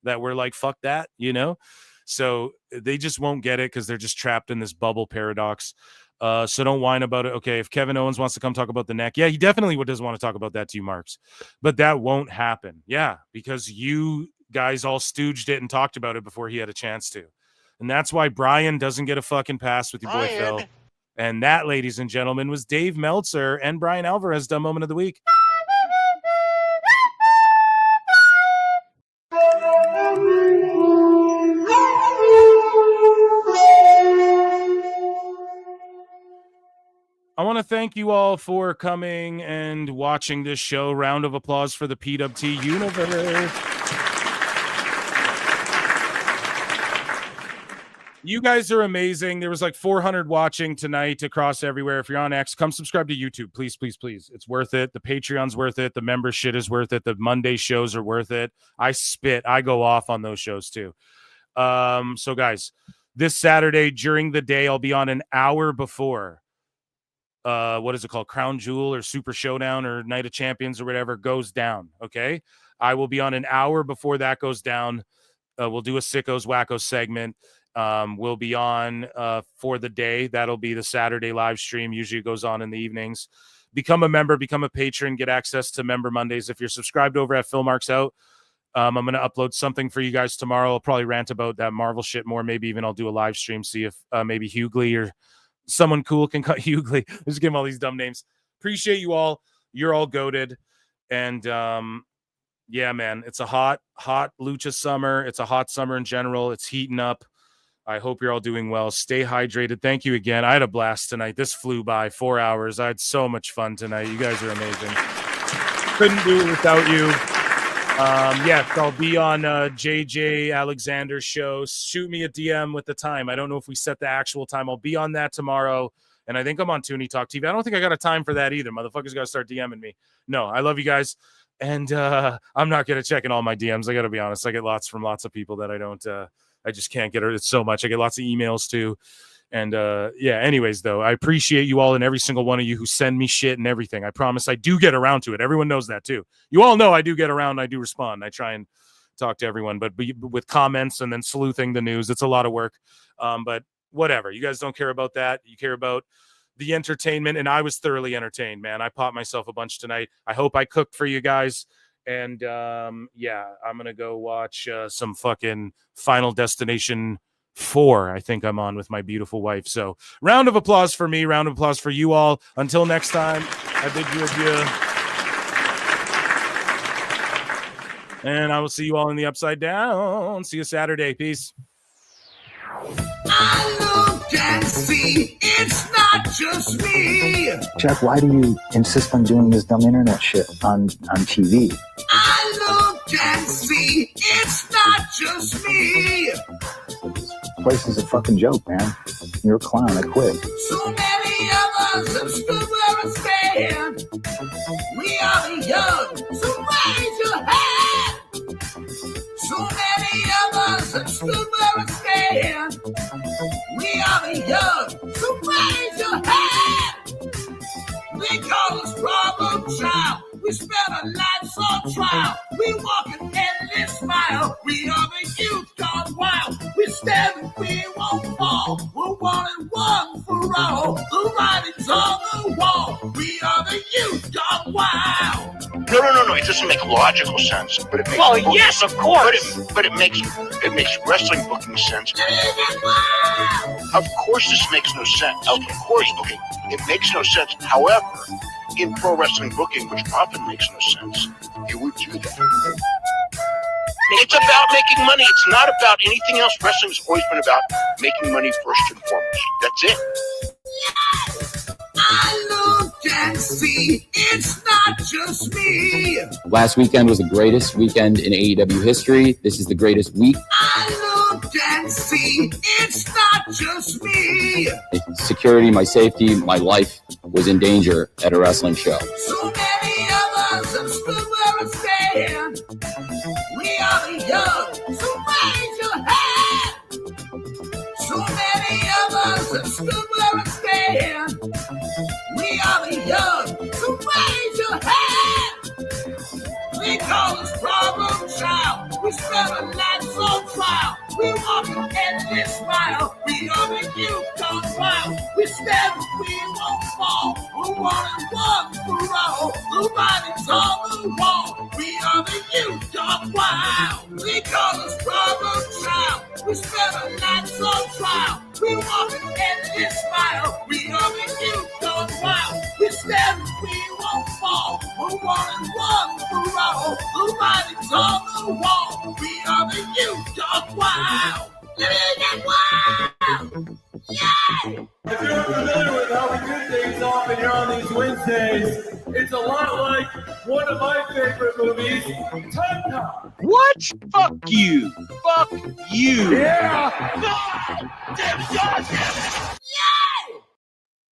that we're like, fuck that, you know? So they just won't get it because they're just trapped in this bubble paradox. So don't whine about it. Okay, if Kevin Owens wants to come talk about the neck, yeah, he definitely doesn't want to talk about that to you, Marks. But that won't happen. Yeah, because you guys all stooged it and talked about it before he had a chance to. And that's why Brian doesn't get a fucking pass with your boy Phil. And that, ladies and gentlemen, was Dave Meltzer and Brian Alvarez, Dumb Moment of the Week. I want to thank you all for coming and watching this show. Round of applause for the PWT universe. You guys are amazing. There was like 400 watching tonight across everywhere. If you're on X, come subscribe to YouTube. Please, please, please. It's worth it. The Patreon's worth it. The member shit is worth it. The Monday shows are worth it. I go off on those shows too. So guys, this Saturday during the day, I'll be on an hour before what is it called? Crown Jewel or Super Showdown or Night of Champions or whatever goes down. Okay. I will be on an hour before that goes down. We'll do a Sickos Wackos segment. We'll be on for the day. That'll be the Saturday live stream. Usually it goes on in the evenings. Become a member, become a patron, get access to Member Mondays. If you're subscribed over at Phil Marks Out, I'm going to upload something for you guys tomorrow. I'll probably rant about that Marvel shit more. Maybe even I'll do a live stream, see if maybe Hughley or someone cool can cut Hughley. Just give him all these dumb names. Appreciate you all. You're all goated. And yeah, man, it's a hot lucha summer. It's a hot summer in general. It's heating up. I hope you're all doing well. Stay hydrated. Thank you again. I had a blast tonight. This flew by 4 hours. I had so much fun tonight. You guys are amazing. Couldn't do it without you. Yes, I'll be on JJ Alexander's show. Shoot me a DM with the time. I don't know if we set the actual time. I'll be on that tomorrow. And I think I'm on Toonie Talk TV. I don't think I got a time for that either. Motherfuckers got to start DMing me. No, I love you guys. And I'm not going to check in all my DMs. I got to be honest. I get lots from lots of people that I don't, I just can't get it. It's so much. I get lots of emails too. And yeah, anyways, though, I appreciate you all and every single one of you who send me shit and everything. I promise I do get around to it. Everyone knows that too. You all know I do get around. I do respond. I try and talk to everyone, but with comments and then sleuthing the news, it's a lot of work. But whatever. You guys don't care about that. You care about the entertainment. And I was thoroughly entertained, man. I popped myself a bunch tonight. I hope I cooked for you guys. And yeah, I'm going to go watch some fucking Final Destination 4. I think I'm on with my beautiful wife. So round of applause for me. Round of applause for you all. Until next time, I bid you adieu. And I will see you all in the Upside Down. See you Saturday. Peace. I love and see, it's not just me. Jeff, why do you insist on doing this dumb internet shit on TV? I look and see, it's not just me. This place is a fucking joke, man. You're a clown. I quit. So many of us have stood where I stand. We are the young, so raise your hand. So many of us have stood where I stand. We are the young, so raise your hand. They call us problem child. We spend our lives on trial. We walk an endless mile. We are the youth gone wild. We stand and we won't fall. We're one and one for all. The writing's on the wall. We are the youth gone wild. No. It doesn't make logical sense, but it makes. Well, yes, of course. But it makes wrestling booking sense. Of course, this makes no sense. Of course, okay, it makes no sense. However, in pro wrestling booking, which often makes no sense, you would do that. It's about making money. It's not about anything else. Wrestling's always been about making money first and foremost. That's it. I look and see, it's not just me. Last weekend was the greatest weekend in AEW history. This is the greatest week. I look and see, it's not just me. Security, my safety, my life was in danger at a wrestling show. So many of us have stood where I stand. We are the young, so raise your hand. So many of us have stood where I stand. We are the young, so raise your hand. They call us problem child. We spend our lives on trial. We walk an endless mile. We are the youth gone wild. We stand and we won't fall. We're one and one for all. The writing's on the wall. We are the youth gone wild. They call us problem child. We spend our lives on trial. We walk an endless mile. We are the youth gone wild. We stand and we won't fall. We're one and one for all. The writing's on the wall. We are the youth gone wild. Living wild. Yeah. If you're familiar with how we do things often here on these Wednesdays, it's a lot like one of my favorite movies, Time Cop. What? Fuck you. Fuck you. Yeah. God damn it.